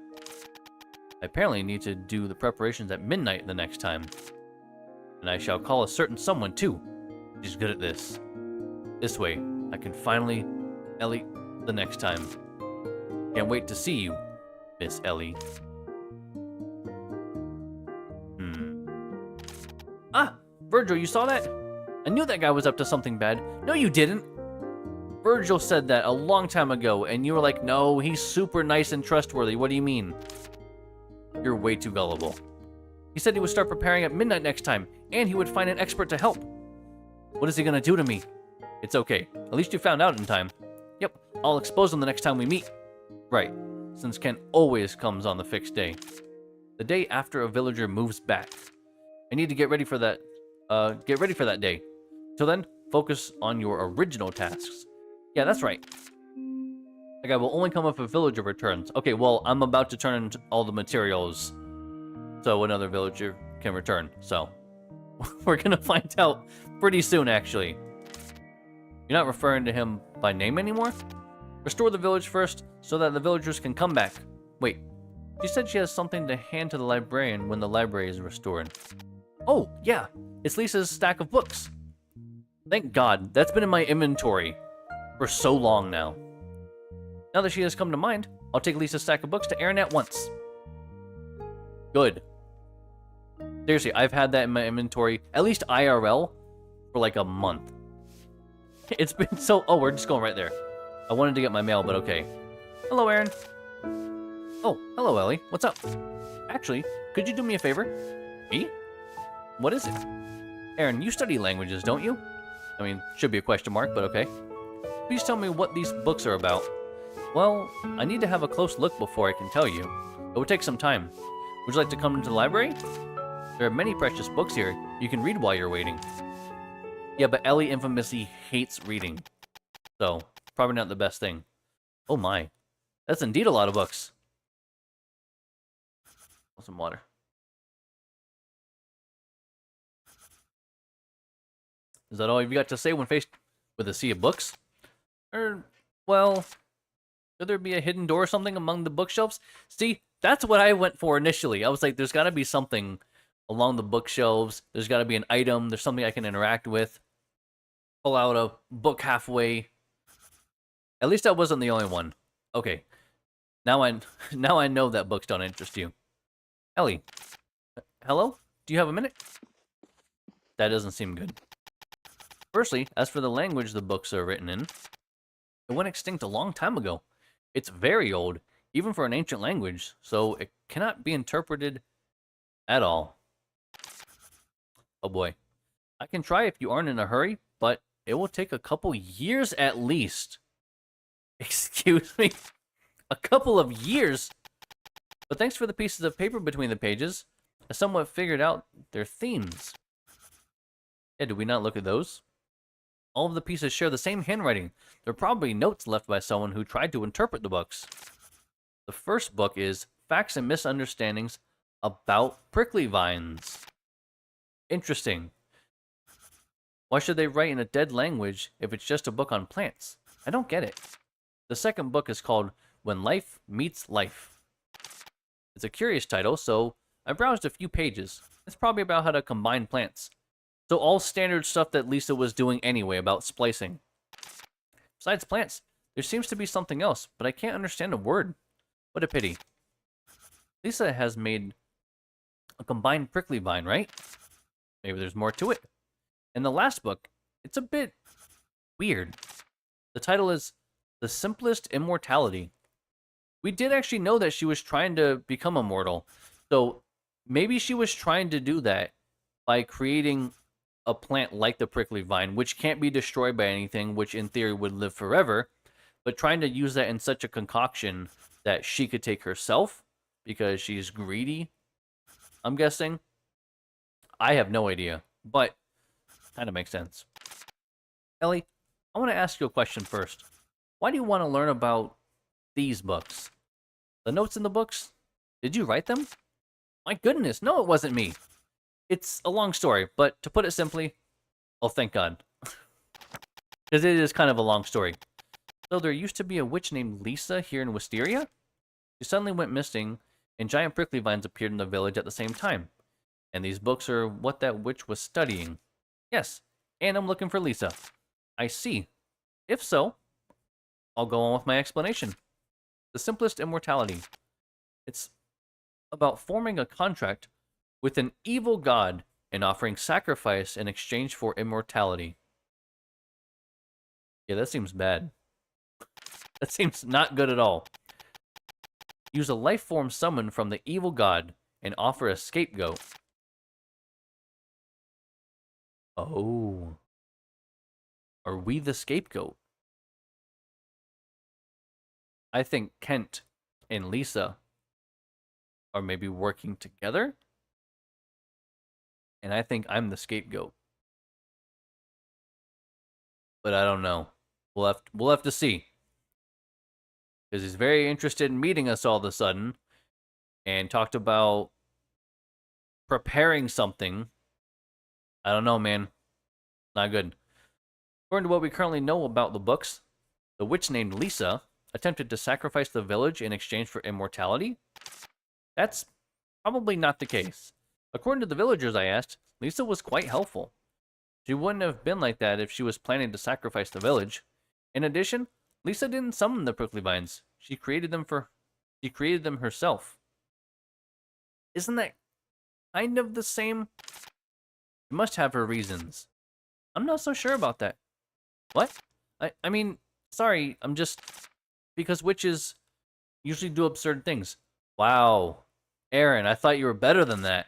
I apparently need to do the preparations at midnight the next time. And I shall call a certain someone too. She's good at this. This way, I can finally Ellie the next time. Can't wait to see you, Miss Ellie. Ah! Virgil, you saw that? I knew that guy was up to something bad. No, you didn't! Virgil said that a long time ago, and you were like, no, he's super nice and trustworthy. What do you mean? You're way too gullible. He said he would start preparing at midnight next time, and he would find an expert to help. What is he gonna do to me? It's okay. At least you found out in time. Yep, I'll expose him the next time we meet. Right, since Ken always comes on the fixed day. The day after a villager moves back. I need to get ready for that. Day. Till then, focus on your original tasks. Yeah, that's right. That guy will only come if a villager returns. Okay, well, I'm about to turn in all the materials so another villager can return. So, we're gonna find out pretty soon, actually. You're not referring to him by name anymore? Restore the village first so that the villagers can come back. Wait, she said she has something to hand to the librarian when the library is restored. Oh, yeah, it's Lisa's stack of books. Thank God, that's been in my inventory for so long now. Now that she has come to mind, I'll take Lisa's stack of books to Aaron at once. Good. Seriously, I've had that in my inventory, at least IRL, for like a month. It's been so... Oh, we're just going right there. I wanted to get my mail, but okay. Hello, Aaron. Oh, hello, Ellie. What's up? Actually, could you do me a favor? Me? What is it? Aaron, you study languages, don't you? I mean, should be a question mark, but okay. Please tell me what these books are about. Well, I need to have a close look before I can tell you. It would take some time. Would you like to come into the library? There are many precious books here. You can read while you're waiting. Yeah, but Ellie infamously hates reading. So, probably not the best thing. Oh my. That's indeed a lot of books. Some water. Is that all you've got to say when faced with a sea of books? Or, well, could there be a hidden door or something among the bookshelves? See, that's what I went for initially. I was like, there's got to be something along the bookshelves. There's got to be an item. There's something I can interact with. Pull out a book halfway. At least I wasn't the only one. Okay. Now I know that books don't interest you. Ellie. Hello? Do you have a minute? That doesn't seem good. Firstly, as for the language the books are written in, it went extinct a long time ago. It's very old, even for an ancient language, so it cannot be interpreted at all. Oh boy. I can try if you aren't in a hurry, but it will take a couple years at least. Excuse me? A couple of years? But thanks for the pieces of paper between the pages. I somewhat figured out their themes. Yeah, did we not look at those? All of the pieces share the same handwriting. They're probably notes left by someone who tried to interpret the books. The first book is Facts and Misunderstandings About Prickly Vines. Interesting. Why should they write in a dead language if it's just a book on plants? I don't get it. The second book is called When Life Meets Life. It's a curious title, so I browsed a few pages. It's probably about how to combine plants. So all standard stuff that Lisa was doing anyway about splicing. Besides plants, there seems to be something else, but I can't understand a word. What a pity. Lisa has made a combined prickly vine, right? Maybe there's more to it. In the last book, it's a bit weird. The title is The Simplest Immortality. We did actually know that she was trying to become immortal. So maybe she was trying to do that by creating a plant like the prickly vine, which can't be destroyed by anything, which in theory would live forever, but trying to use that in such a concoction that she could take herself because she's greedy, I'm guessing. I have no idea, but kind of makes sense. Ellie, I want to ask you a question first. Why do you want to learn about these books? The notes in the books? Did you write them? My goodness, no, it wasn't me. It's a long story, but to put it simply, oh, thank God. Because it is kind of a long story. So there used to be a witch named Lisa here in Wisteria. She suddenly went missing, and giant prickly vines appeared in the village at the same time. And these books are what that witch was studying. Yes, and I'm looking for Lisa. I see. If so, I'll go on with my explanation. The simplest immortality. It's about forming a contract with an evil god and offering sacrifice in exchange for immortality. Yeah, that seems bad. That seems not good at all. Use a life form summoned from the evil god and offer a scapegoat. Oh. Are we the scapegoat? I think Kent and Lisa are maybe working together. And I think I'm the scapegoat. But I don't know. We'll have to see. Because he's very interested in meeting us all of a sudden. And talked about preparing something. I don't know, man. Not good. According to what we currently know about the books, the witch named Lisa attempted to sacrifice the village in exchange for immortality. That's probably not the case. According to the villagers I asked, Lisa was quite helpful. She wouldn't have been like that if she was planning to sacrifice the village. In addition, Lisa didn't summon the prickly vines. She created them herself. Isn't that kind of the same? She must have her reasons. I'm not so sure about that. What? I mean, sorry, I'm just... Because witches usually do absurd things. Wow. Aaron, I thought you were better than that.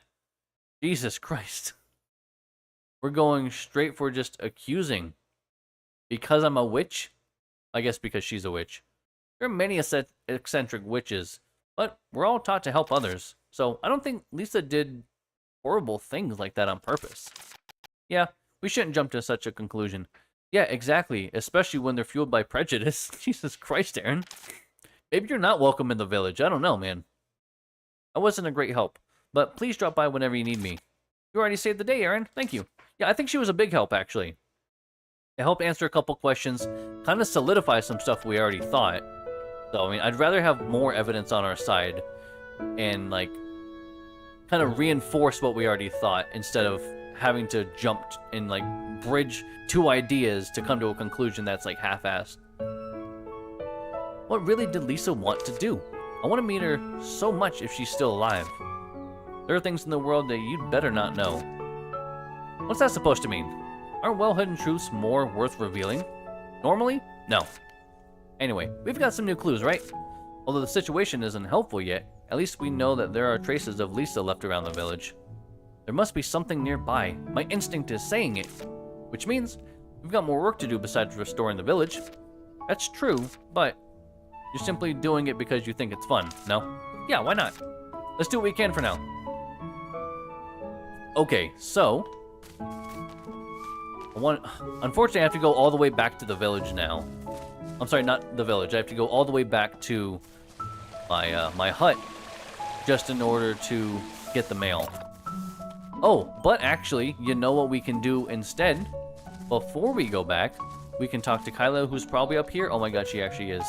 Jesus Christ. We're going straight for just accusing. Because I'm a witch? I guess because she's a witch. There are many eccentric witches, but we're all taught to help others. So I don't think Lisa did horrible things like that on purpose. Yeah, we shouldn't jump to such a conclusion. Yeah, exactly, especially when they're fueled by prejudice. Jesus Christ, Aaron. Maybe you're not welcome in the village. I don't know, man. I wasn't a great help, but please drop by whenever you need me. You already saved the day, Aaron. Thank you. Yeah, I think she was a big help, actually. It helped answer a couple questions, kind of solidify some stuff we already thought. So, I mean, I'd rather have more evidence on our side and, like, kind of reinforce what we already thought instead of having to jump and, like, bridge two ideas to come to a conclusion that's, like, half-assed. What really did Lisa want to do? I want to meet her so much if she's still alive. There are things in the world that you'd better not know. What's that supposed to mean? Aren't well-hidden truths more worth revealing? Normally? No. Anyway, we've got some new clues, right? Although the situation isn't helpful yet, at least we know that there are traces of Lisa left around the village. There must be something nearby. My instinct is saying it. Which means we've got more work to do besides restoring the village. That's true, but you're simply doing it because you think it's fun, no? Yeah, why not? Let's do what we can for now. Okay, so... Unfortunately, I have to go all the way back to the village now. I'm sorry, not the village. I have to go all the way back to my hut just in order to get the mail. Oh, but actually, you know what we can do instead? Before we go back, we can talk to Kyla, who's probably up here. Oh my god, she actually is.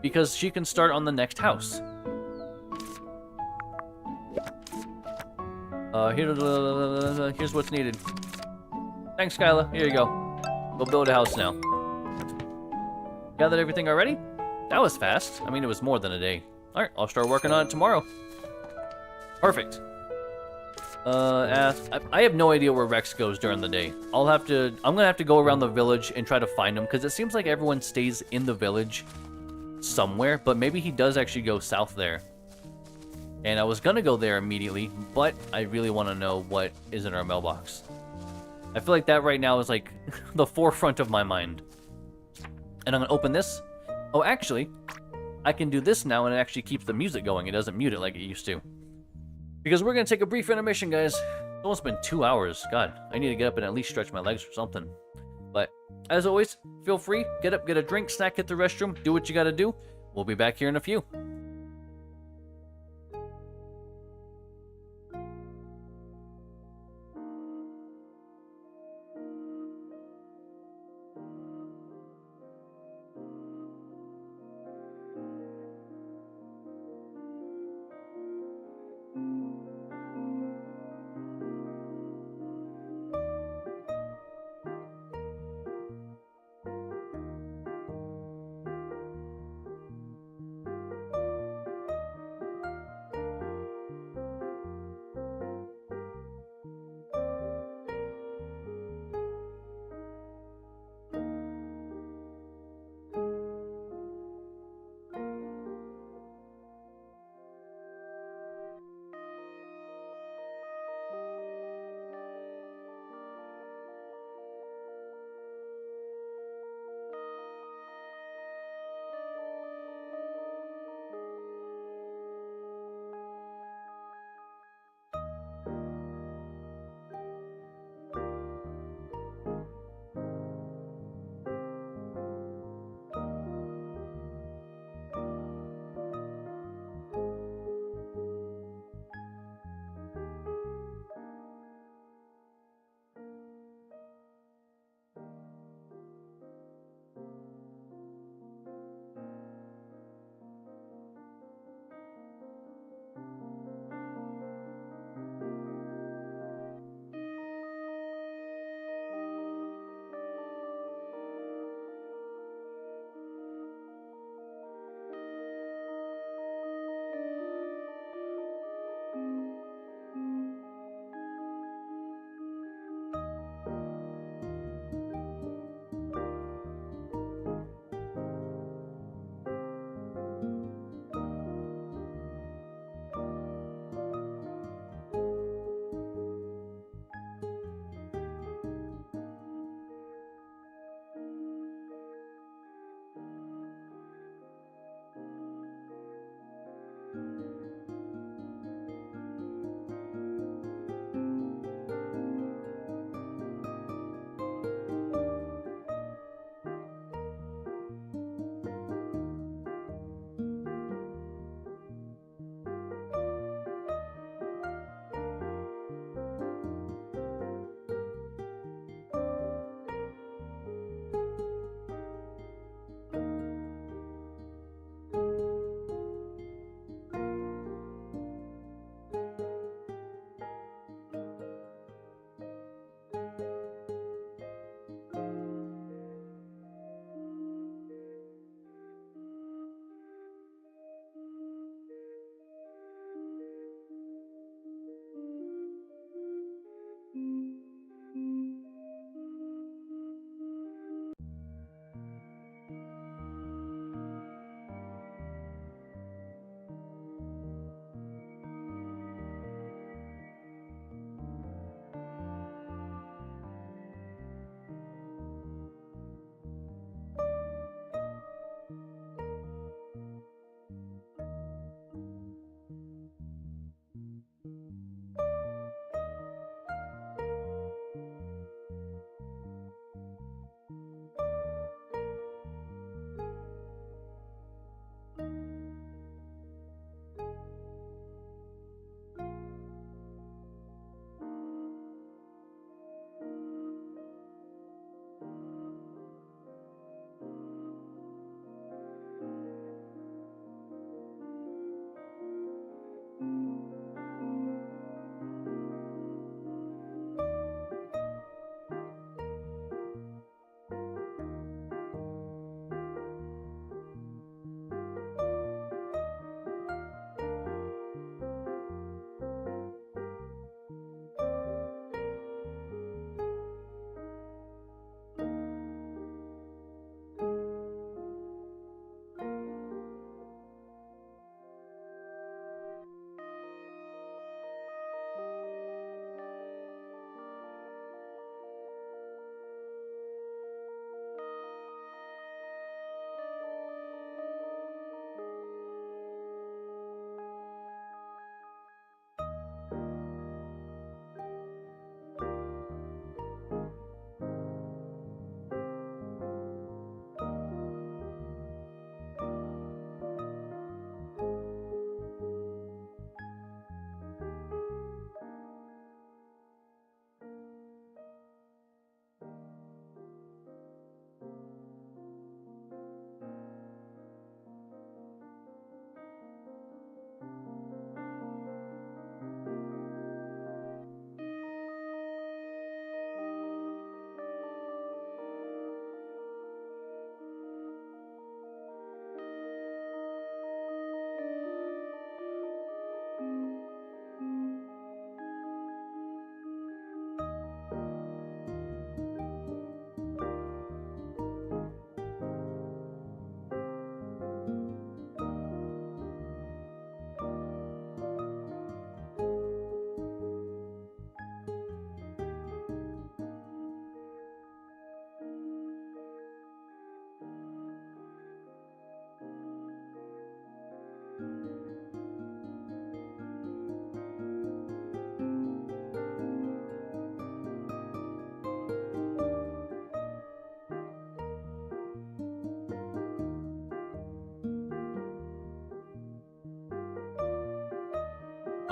Because she can start on the next house. Here's what's needed. Thanks, Kyla. Here you go. Go build a house now. Gathered everything already? That was fast. I mean, it was more than a day. Alright, I'll start working on it tomorrow. Perfect. I have no idea where Rex goes during the day. I'm gonna have to go around the village and try to find him, because it seems like everyone stays in the village somewhere, but maybe he does actually go south there. And I was gonna go there immediately, but I really want to know what is in our mailbox. I feel like that right now is like the forefront of my mind. And I'm gonna open this. Oh, actually, I can do this now and it actually keeps the music going. It doesn't mute it like it used to. Because we're gonna take a brief intermission, guys. It's almost been 2 hours. God, I need to get up and at least stretch my legs or something. But as always, feel free, get up, get a drink, snack, hit the restroom, do what you gotta do. We'll be back here in a few.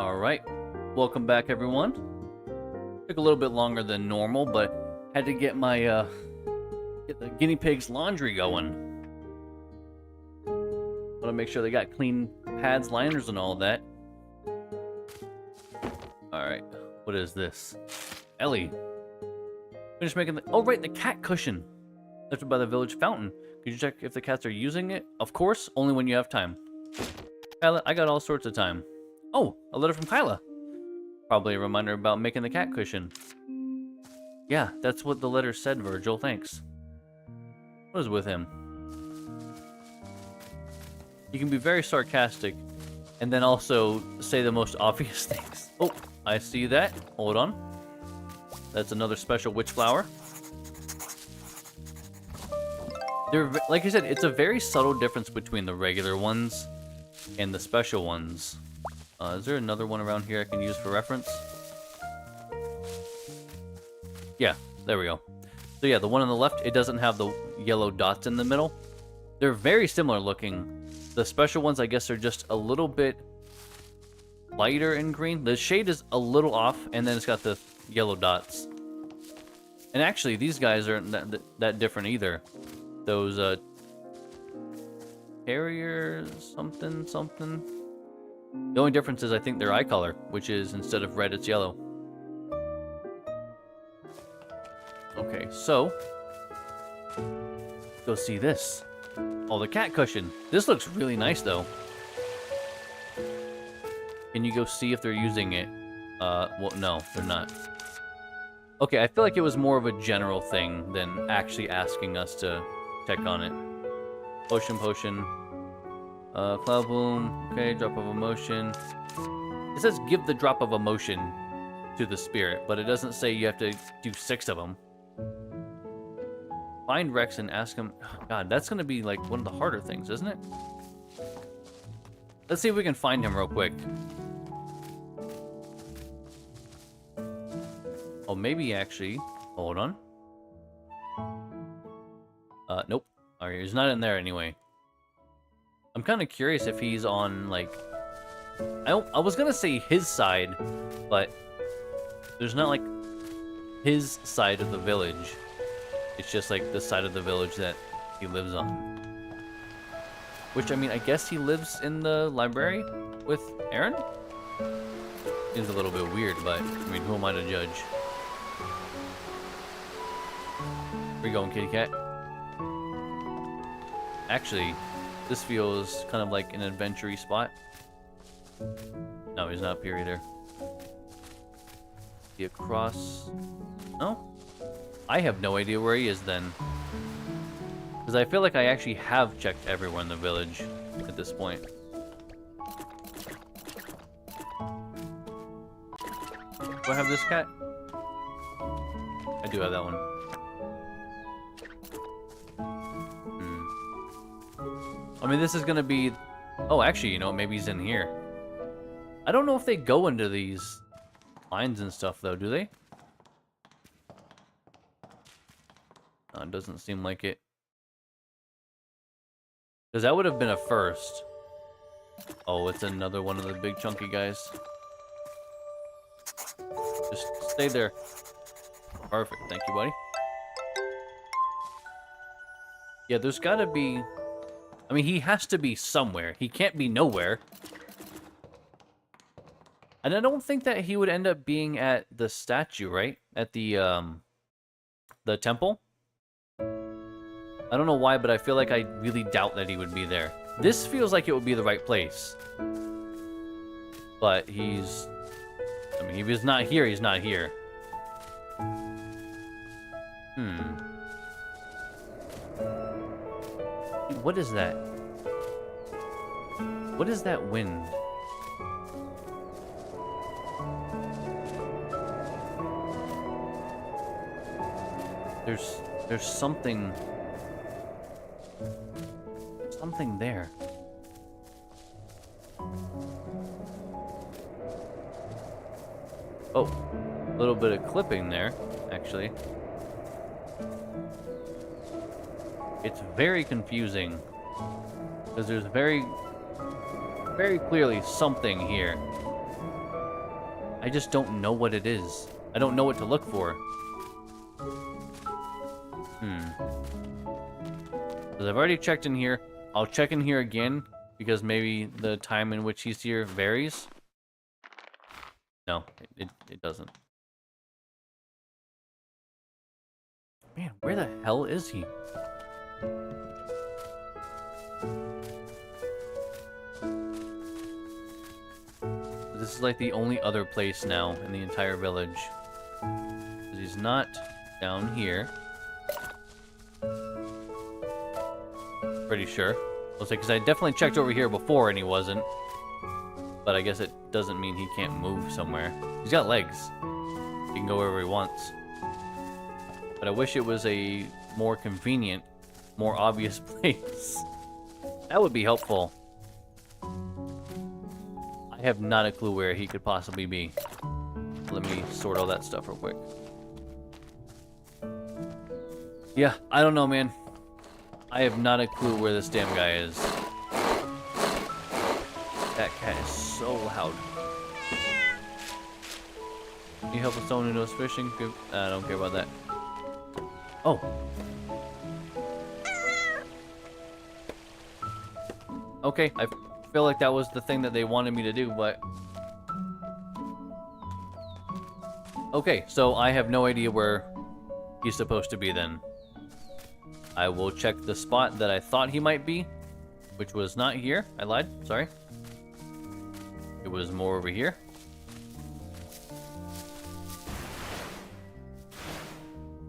Alright, welcome back everyone. Took a little bit longer than normal, but had to get my, get the guinea pig's laundry going. Want to make sure they got clean pads, liners, and all that. Alright, what is this? Ellie. Finish making the, oh right, the cat cushion. Left by the village fountain. Could you check if the cats are using it? Of course, only when you have time. Kyla, I got all sorts of time. Oh, a letter from Kyla. Probably a reminder about making the cat cushion. Yeah, that's what the letter said, Virgil. Thanks. What is with him? You can be very sarcastic and then also say the most obvious things. Oh, I see that. Hold on. That's another special witch flower. Like I said, it's a very subtle difference between the regular ones and the special ones. Is there another one around here I can use for reference? Yeah, there we go. So yeah, the one on the left, it doesn't have the yellow dots in the middle. They're very similar looking. The special ones, I guess, are just a little bit lighter in green. The shade is a little off, and then it's got the yellow dots. And actually, these guys aren't that different either. Those, Terrier something. The only difference is I think their eye color, which is instead of red, it's yellow. Okay, so go see this. Oh, the cat cushion. This looks really nice, though. Can you go see if they're using it? Well, no, they're not. Okay, I feel like it was more of a general thing than actually asking us to check on it. Potion. Cloud bloom. Okay, drop of emotion. It says give the drop of emotion to the spirit, but it doesn't say you have to do 6 of them. Find Rex and ask him. Oh, God, that's gonna be like one of the harder things, isn't it? Let's see if we can find him real quick. Oh, maybe actually. Hold on. Nope. Alright, he's not in there anyway. I'm kind of curious if he's on, like... I was gonna say his side, but... There's not, like, his side of the village. It's just, like, the side of the village that he lives on. Which, I mean, I guess he lives in the library with Aaron? Seems a little bit weird, but, I mean, who am I to judge? Where you going, kitty cat? Actually, this feels kind of like an adventure-y spot. No, he's not up here either. Is he across? No? I have no idea where he is then. Because I feel like I actually have checked everywhere in the village at this point. Do I have this cat? I do have that one. I mean, this is gonna be... Oh, actually, you know, maybe he's in here. I don't know if they go into these lines and stuff, though, do they? No, it doesn't seem like it. Because that would have been a first. Oh, it's another one of the big chunky guys. Just stay there. Perfect, thank you, buddy. Yeah, there's gotta be... I mean, he has to be somewhere. He can't be nowhere. And I don't think that he would end up being at the statue, right? At the temple? I don't know why, but I feel like I really doubt that he would be there. This feels like it would be the right place. But he's... I mean, if he's not here, he's not here. What is that? What is that wind? There's something there. Oh, a little bit of clipping there, actually. It's very confusing because there's very clearly something here. I just don't know what it is. I don't know what to look for. Because I've already checked in here. I'll check in here again, because maybe the time in which he's here varies. No, it doesn't. Man, where the hell is he? This is like the only other place now in the entire village. He's not down here. Pretty sure. I was like, because I definitely checked over here before and he wasn't. But I guess it doesn't mean he can't move somewhere. He's got legs. He can go wherever he wants. But I wish it was a more convenient, more obvious place. That would be helpful. I have not a clue where he could possibly be. Let me sort all that stuff real quick. Yeah, I don't know, man. I have not a clue where this damn guy is. That cat is so loud. Need help with someone who knows fishing? I don't care about that. Oh. Okay, I feel like that was the thing that they wanted me to do, but... Okay, so I have no idea where he's supposed to be then. I will check the spot that I thought he might be, which was not here. I lied, sorry. It was more over here.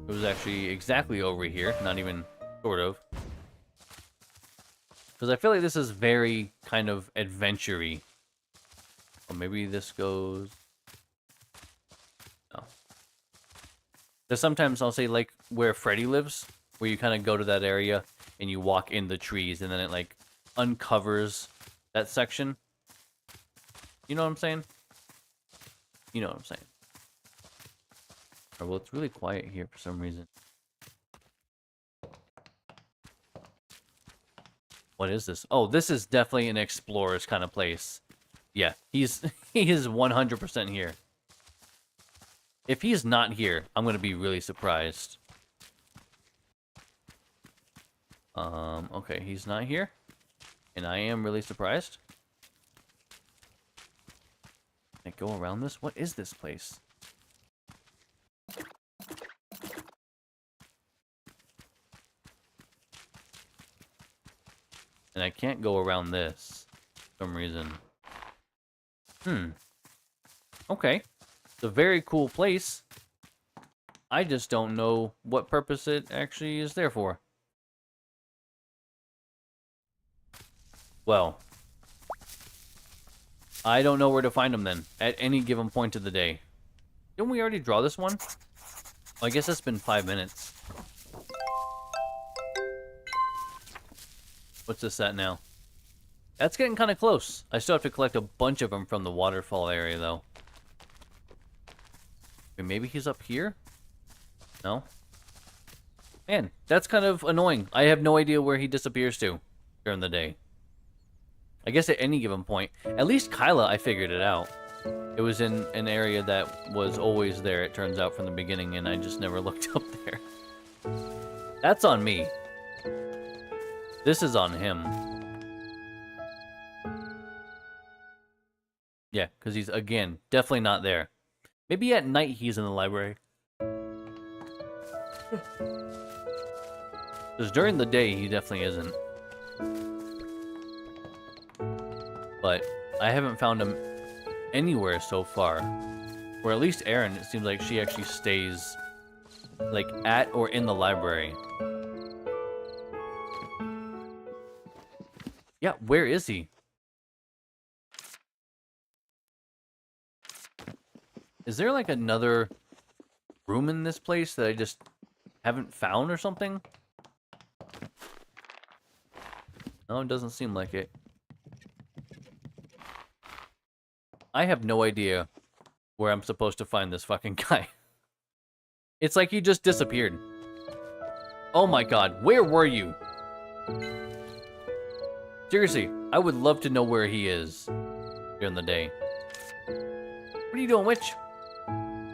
It was actually exactly over here, not even sort of. Because I feel like this is very kind of adventure-y. Or maybe this goes... No. There's sometimes I'll say like where Freddy lives, where you kind of go to that area and you walk in the trees and then it like uncovers that section. You know what I'm saying? You know what I'm saying. Right, well, it's really quiet here for some reason. What is this? Oh, this is definitely an explorer's kind of place. Yeah, he is 100% here. If he's not here, I'm going to be really surprised. Okay, he's not here. And I am really surprised. Can I go around this? What is this place? And I can't go around this for some reason. Okay. It's a very cool place. I just don't know what purpose it actually is there for. Well, I don't know where to find them then, at any given point of the day. Didn't we already draw this one? Well, I guess it's been 5 minutes. What's this at now? That's getting kind of close. I still have to collect a bunch of them from the waterfall area, though. Okay, maybe he's up here? No? Man, that's kind of annoying. I have no idea where he disappears to during the day. I guess at any given point. At least Kyla, I figured it out. It was in an area that was always there, it turns out, from the beginning, and I just never looked up there. That's on me. This is on him. Yeah, because he's, again, definitely not there. Maybe at night he's in the library. Because during the day, he definitely isn't. But I haven't found him anywhere so far. Or at least Erin, it seems like she actually stays, like, at or in the library. Yeah, where is he? Is there, like, another room in this place that I just haven't found or something? No, it doesn't seem like it. I have no idea where I'm supposed to find this fucking guy. It's like he just disappeared. Oh my god, where were you? Seriously, I would love to know where he is during the day. What are you doing, witch?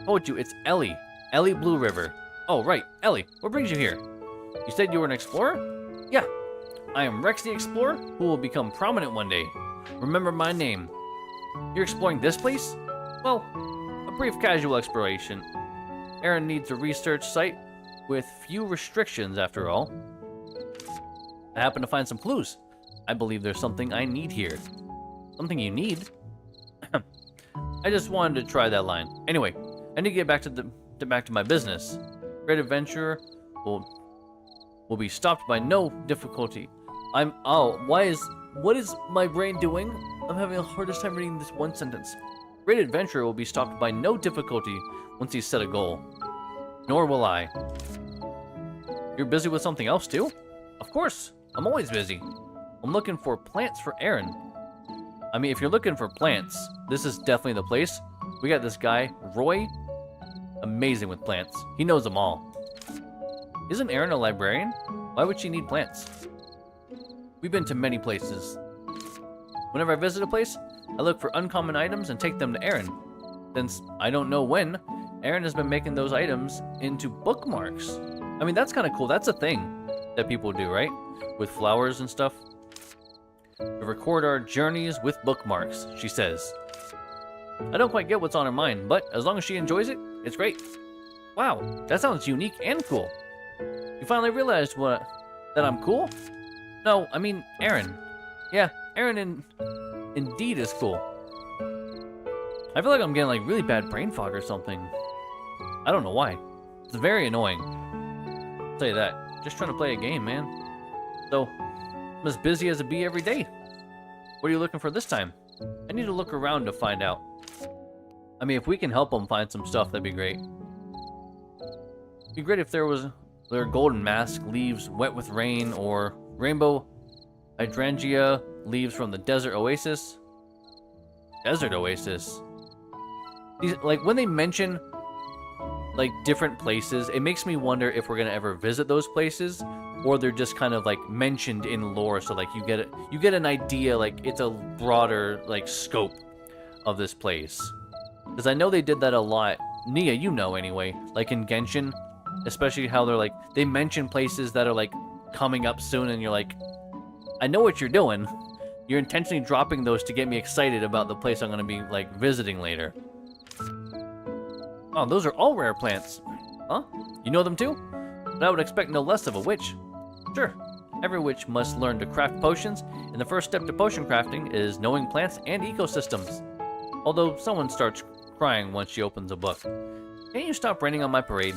Told you, it's Ellie. Ellie Blue River. Oh, right. Ellie, what brings you here? You said you were an explorer? Yeah. I am Rex the Explorer, who will become prominent one day. Remember my name. You're exploring this place? Well, a brief casual exploration. Aaron needs a research site with few restrictions, after all. I happen to find some clues. I believe there's something I need here. Something you need? I just wanted to try that line. Anyway, I need to get back to my business. Great adventurer will be stopped by no difficulty. What is my brain doing? I'm having the hardest time reading this one sentence. Great adventurer will be stopped by no difficulty once he's set a goal. Nor will I. You're busy with something else too? Of course, I'm always busy. I'm looking for plants for Aaron. I mean, if you're looking for plants, this is definitely the place. We got this guy, Roy, amazing with plants. He knows them all. Isn't Aaron a librarian? Why would she need plants? We've been to many places. Whenever I visit a place, I look for uncommon items and take them to Aaron. Since I don't know when, Aaron has been making those items into bookmarks. I mean, that's kind of cool. That's a thing that people do, right? With flowers and stuff. We record our journeys with bookmarks, she says. I don't quite get what's on her mind, but as long as she enjoys it, it's great. Wow, that sounds unique and cool. You finally realized that I'm cool? No, I mean Aaron. Yeah, Aaron indeed is cool. I feel like I'm getting like really bad brain fog or something. I don't know why. It's very annoying. I'll tell you that. Just trying to play a game, man. So, I'm as busy as a bee every day. What are you looking for this time? I need to look around to find out. I mean, if we can help them find some stuff, that'd be great. It'd be great if there are golden mask leaves wet with rain, or rainbow hydrangea leaves from the desert oasis. Desert oasis. These, like, when they mention like different places, it makes me wonder if we're gonna ever visit those places, or they're just kind of like mentioned in lore, so like you get an idea, like it's a broader like scope of this place. Because I know they did that a lot. Nia, you know anyway, like in Genshin, especially how they're like, they mention places that are like coming up soon, and you're like, I know what you're doing. You're intentionally dropping those to get me excited about the place I'm gonna be like visiting later. Oh, those are all rare plants. Huh? You know them too? But I would expect no less of a witch. Sure. Every witch must learn to craft potions, and the first step to potion crafting is knowing plants and ecosystems. Although someone starts crying once she opens a book. Can't you stop raining on my parade?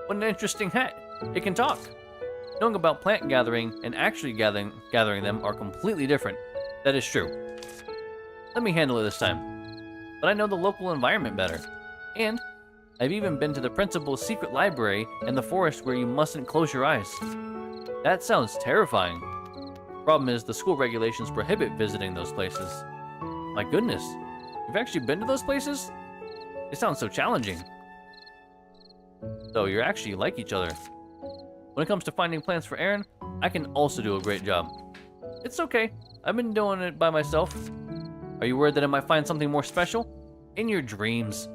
What an interesting hat. It can talk. Knowing about plant gathering and actually gathering them are completely different. That is true. Let me handle it this time. But I know the local environment better. And I've even been to the principal's secret library and the forest where you mustn't close your eyes. That sounds terrifying. Problem is, the school regulations prohibit visiting those places. My goodness, you've actually been to those places? It sounds so challenging. So you're actually like each other. When it comes to finding plants for Aaron, I can also do a great job. It's okay, I've been doing it by myself. Are you worried that I might find something more special? In your dreams.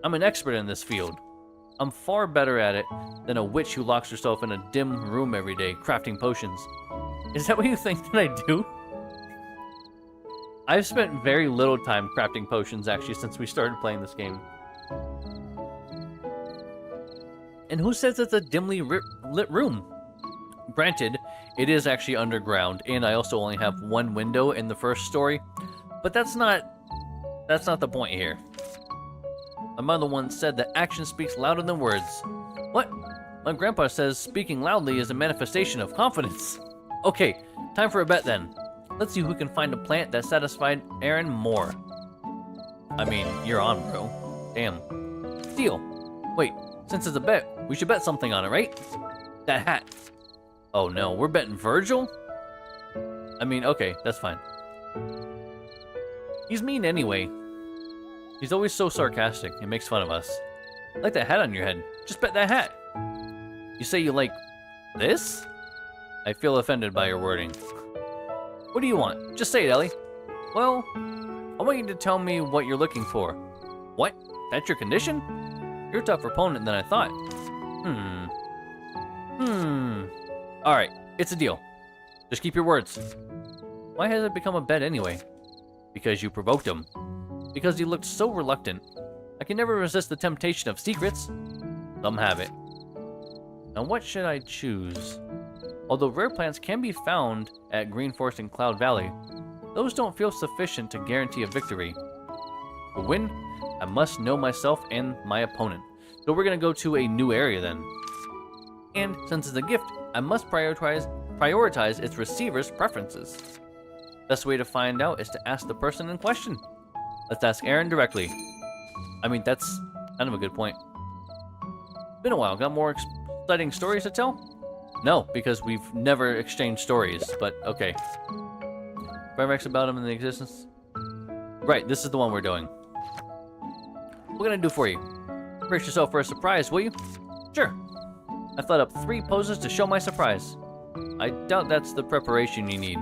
I'm an expert in this field. I'm far better at it than a witch who locks herself in a dim room every day, crafting potions. Is that what you think that I do? I've spent very little time crafting potions, actually, since we started playing this game. And who says it's a dimly lit room? Granted, it is actually underground, and I also only have one window in the first story, but that's not the point here. My mother once said that action speaks louder than words. What? My grandpa says speaking loudly is a manifestation of confidence. Okay, time for a bet then. Let's see who can find a plant that satisfied Aaron more. I mean, you're on, bro. Damn. Deal. Wait, since it's a bet, we should bet something on it, right? That hat. Oh no, we're betting Virgil? I mean, okay, that's fine. He's mean anyway. He's always so sarcastic and makes fun of us. I like that hat on your head. Just bet that hat. You say you like this? I feel offended by your wording. What do you want? Just say it, Ellie. Well, I want you to tell me what you're looking for. What? That's your condition? You're a tougher opponent than I thought. Alright, it's a deal. Just keep your words. Why has it become a bet anyway? Because you provoked him. Because he looked so reluctant. I can never resist the temptation of secrets. Some have it. Now what should I choose? Although rare plants can be found at Green Forest and Cloud Valley, those don't feel sufficient to guarantee a victory. To win, I must know myself and my opponent. So we're going to go to a new area then. And since it's a gift, I must prioritize its receiver's preferences. Best way to find out is to ask the person in question. Let's ask Aaron directly. I mean, that's kind of a good point. Been a while. Got more exciting stories to tell? No, because we've never exchanged stories, but okay. Fireworks about him in the existence? Right, this is the one we're doing. What can I do for you? Brace yourself for a surprise, will you? Sure. I've thought up 3 poses to show my surprise. I doubt that's the preparation you need.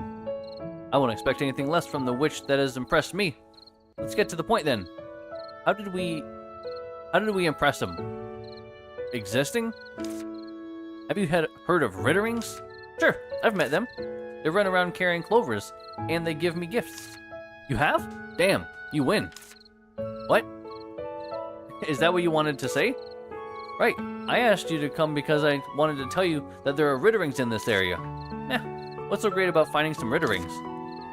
I won't expect anything less from the witch that has impressed me. Let's get to the point then. How did we impress him? Existing? Have you heard of Ritterings? Sure, I've met them. They run around carrying clovers, and they give me gifts. You have? Damn, you win. What? Is that what you wanted to say? Right, I asked you to come because I wanted to tell you that there are Ritterings in this area. What's so great about finding some Ritterings?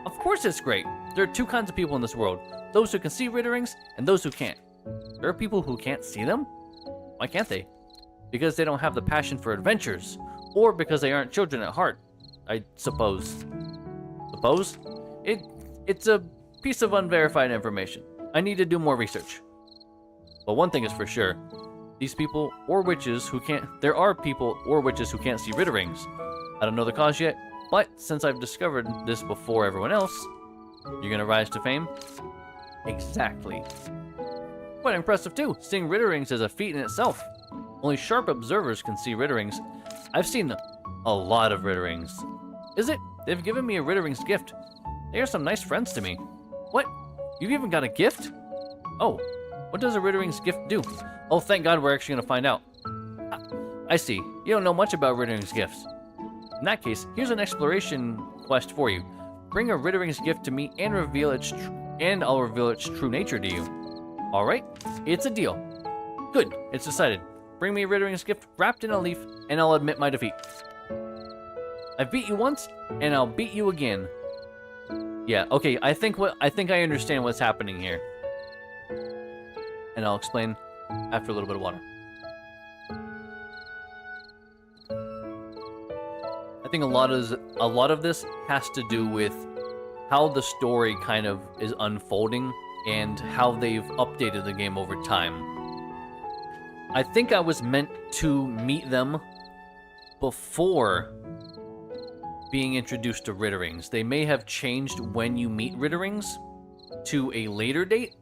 Of course it's great. There are 2 kinds of people in this world. Those who can see Ritterings, and those who can't. There are people who can't see them? Why can't they? Because they don't have the passion for adventures, or because they aren't children at heart, I suppose. Suppose? It's a piece of unverified information. I need to do more research. But one thing is for sure. These people or witches who can't... There are people or witches who can't see Ritterings. I don't know the cause yet, but since I've discovered this before everyone else, you're gonna rise to fame? Exactly. Quite impressive too. Seeing Ritterings is a feat in itself. Only sharp observers can see Ritterings. I've seen a lot of Ritterings. Is it? They've given me a Ritterings gift. They are some nice friends to me. What? You've even got a gift? Oh, what does a Ritterings gift do? Oh, thank God we're actually going to find out. I see. You don't know much about Ritterings gifts. In that case, here's an exploration quest for you. Bring a Ritterings gift to me and I'll reveal its true nature to you. Alright, it's a deal. Good, it's decided. Bring me a Ritterings gift wrapped in a leaf, and I'll admit my defeat. I've beat you once, and I'll beat you again. Yeah, okay, I think I understand what's happening here. And I'll explain after a little bit of water. I think a lot of this has to do with how the story kind of is unfolding and how they've updated the game over time. I think I was meant to meet them before being introduced to Ritterings. They may have changed when you meet Ritterings to a later date.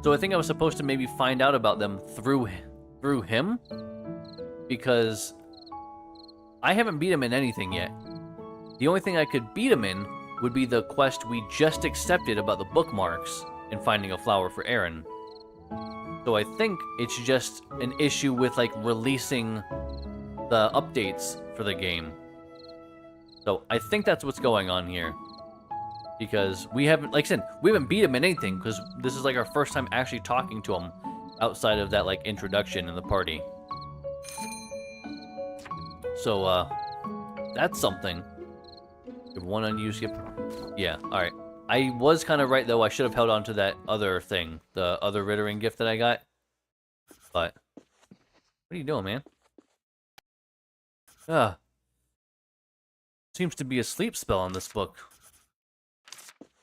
So I think I was supposed to maybe find out about them through him, because I haven't beat him in anything yet. The only thing I could beat him in would be the quest we just accepted about the bookmarks and finding a flower for Aaron. So I think it's just an issue with like releasing the updates for the game. So I think that's what's going on here. Because we haven't, like I said, we haven't beat him in anything, because this is like our first time actually talking to him outside of that like introduction in the party. So that's something. One unused gift. Yeah, alright. I was kind of right though, I should have held on to that other thing. The other Rittering gift that I got. But what are you doing, man? Seems to be a sleep spell on this book.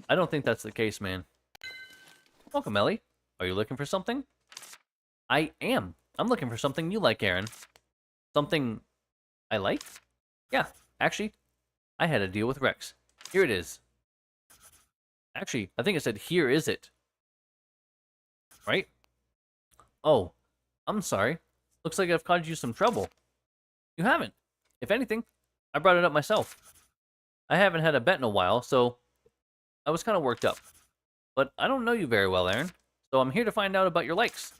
I don't think that's the case, man. Welcome, Ellie. Are you looking for something? I am. I'm looking for something you like, Aaron. Something I like? Yeah, actually, I had a deal with Rex. Here it is. Actually, I think it said, here is it. Right? Oh, I'm sorry. Looks like I've caused you some trouble. You haven't. If anything, I brought it up myself. I haven't had a bet in a while, so I was kind of worked up. But I don't know you very well, Aaron. so I'm here to find out about your likes.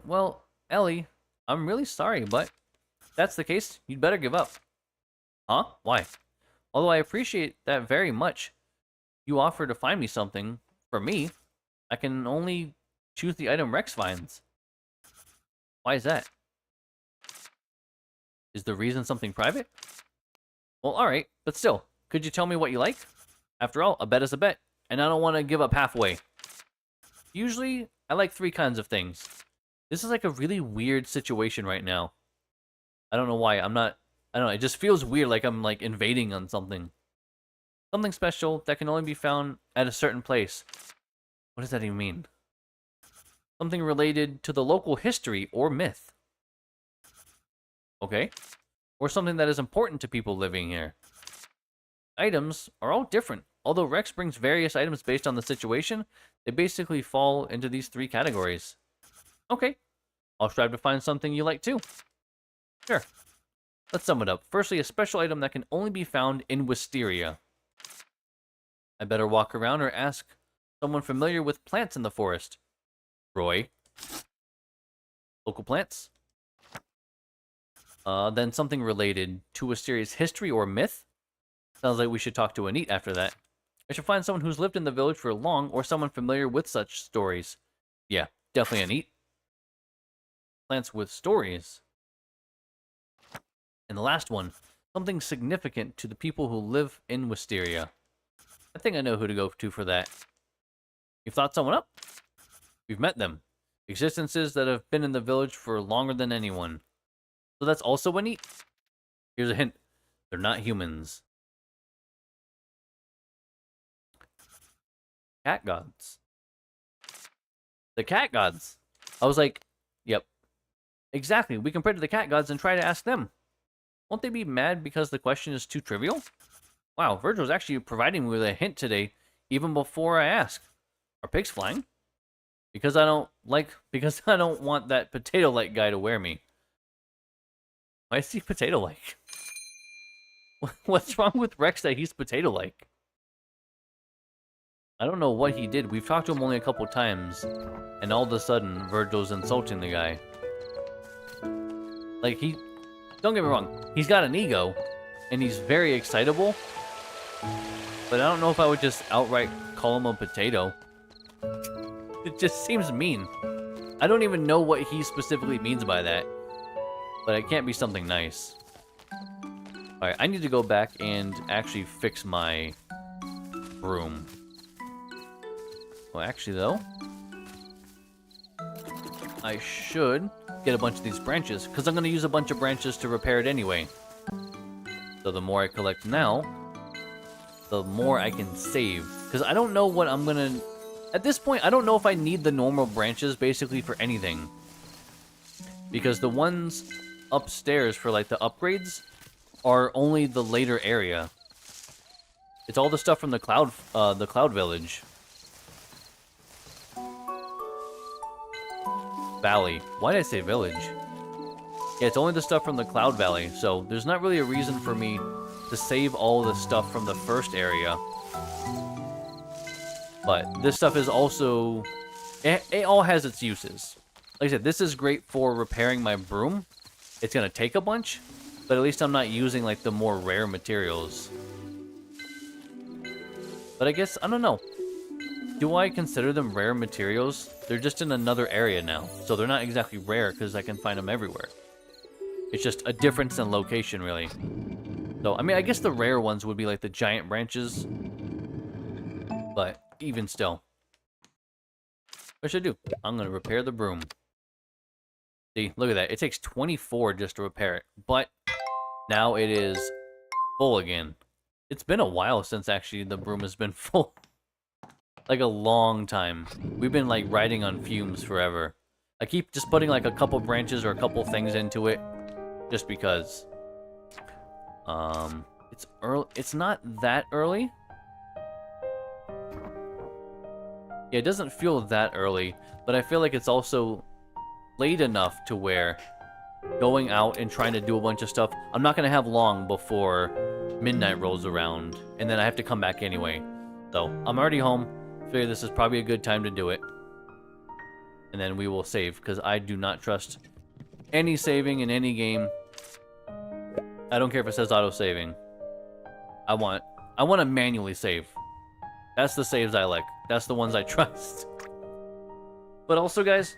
Well, Ellie, I'm really sorry, but if that's the case, you'd better give up. Huh? Why? Although I appreciate that very much, you offer to find me something. For me, I can only choose the item Rex finds. Why is that? Is the reason something private? Well, alright, but still, could you tell me what you like? After all, a bet is a bet, and I don't want to give up halfway. Usually, I like 3 kinds of things. This is like a really weird situation right now. I don't know why, I don't know, it just feels weird, like I'm like invading on something. Something special that can only be found at a certain place. What does that even mean? Something related to the local history or myth. Okay. Or something that is important to people living here. Items are all different. Although Rex brings various items based on the situation, they basically fall into these 3 categories. Okay. I'll strive to find something you like too. Sure. Let's sum it up. Firstly, a special item that can only be found in Wisteria. I better walk around or ask someone familiar with plants in the forest. Roy. Local plants. Then something related to Wisteria's history or myth. Sounds like we should talk to Anit after that. I should find someone who's lived in the village for long or someone familiar with such stories. Yeah, definitely Anit. Plants with stories. And the last one, something significant to the people who live in Wisteria. I think I know who to go to for that. You've thought someone up? We've met them. Existences that have been in the village for longer than anyone. So that's also Anit? Here's a hint. They're not humans. Cat gods. The cat gods. I was like, yep. Exactly. We can pray to the cat gods and try to ask them. Won't they be mad because the question is too trivial? Wow, Virgil's actually providing me with a hint today, even before I ask. Are pigs flying? Because I don't want that potato-like guy to wear me. Why is he potato-like? What's wrong with Rex that he's potato-like? I don't know what he did. We've talked to him only a couple times, and all of a sudden, Virgil's insulting the guy. Like, don't get me wrong, he's got an ego, and he's very excitable, but I don't know if I would just outright call him a potato. It just seems mean. I don't even know what he specifically means by that, but it can't be something nice. Alright, I need to go back and actually fix my broom. Well, actually, though, I should get a bunch of these branches, because I'm going to use a bunch of branches to repair it anyway. So the more I collect now, the more I can save. Because I don't know what I'm going to... At this point, I don't know if I need the normal branches, basically, for anything. Because the ones upstairs for, like, the upgrades are only the later area. It's all the stuff from the cloud village. Valley. Why did I say village? Yeah, it's only the stuff from the Cloud Valley, so there's not really a reason for me to save all the stuff from the first area. But this stuff is also... It all has its uses. Like I said, this is great for repairing my broom. It's gonna take a bunch, but at least I'm not using, like, the more rare materials. But I guess, I don't know. Do I consider them rare materials? They're just in another area now, so they're not exactly rare because I can find them everywhere. It's just a difference in location, really. So, I mean, I guess the rare ones would be like the giant branches, but even still. What should I do? I'm going to repair the broom. See, look at that. It takes 24 just to repair it, but now it is full again. It's been a while since actually the broom has been full. Like a long time. We've been like riding on fumes forever. I keep just putting like a couple branches or a couple things into it, just because. It's early. It's not that early. Yeah, it doesn't feel that early, but I feel like it's also late enough to where going out and trying to do a bunch of stuff, I'm not gonna have long before midnight rolls around, and then I have to come back anyway. So I'm already home. Figure this is probably a good time to do it. and then we will save, because I do not trust any saving in any game. I don't care if it says auto-saving. I want to manually save. That's the saves I like. That's the ones I trust. But also, guys,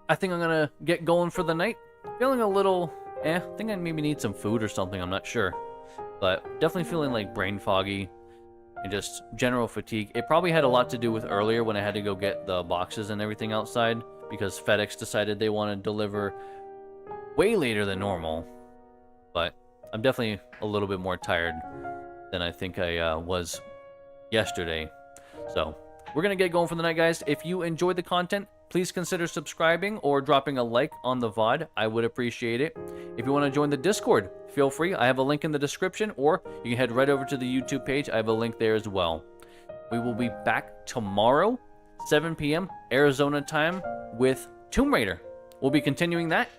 I think I'm gonna get going for the night. Feeling a little, I think I maybe need some food or something, I'm not sure. But definitely feeling like brain foggy and just general fatigue. It probably had a lot to do with earlier when I had to go get the boxes and everything outside, because FedEx decided they want to deliver way later than normal. But I'm definitely a little bit more tired than I think I was yesterday. So we're going to get going for the night, guys. If you enjoyed the content, please consider subscribing or dropping a like on the VOD. I would appreciate it. If you want to join the Discord, feel free. I have a link in the description, or you can head right over to the YouTube page. I have a link there as well. We will be back tomorrow, 7 p.m. Arizona time, with Tomb Raider. We'll be continuing that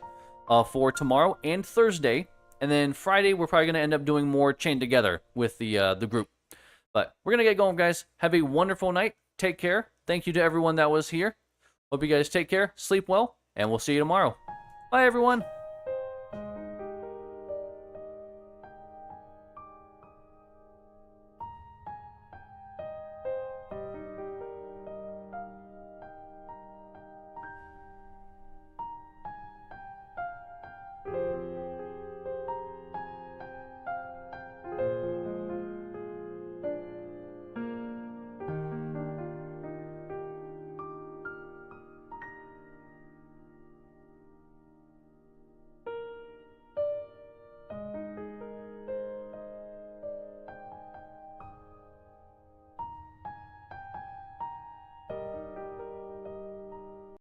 for tomorrow and Thursday. And then Friday, we're probably going to end up doing more Chained Together with the group. But we're going to get going, guys. Have a wonderful night. Take care. Thank you to everyone that was here. Hope you guys take care, sleep well, and we'll see you tomorrow. Bye, everyone.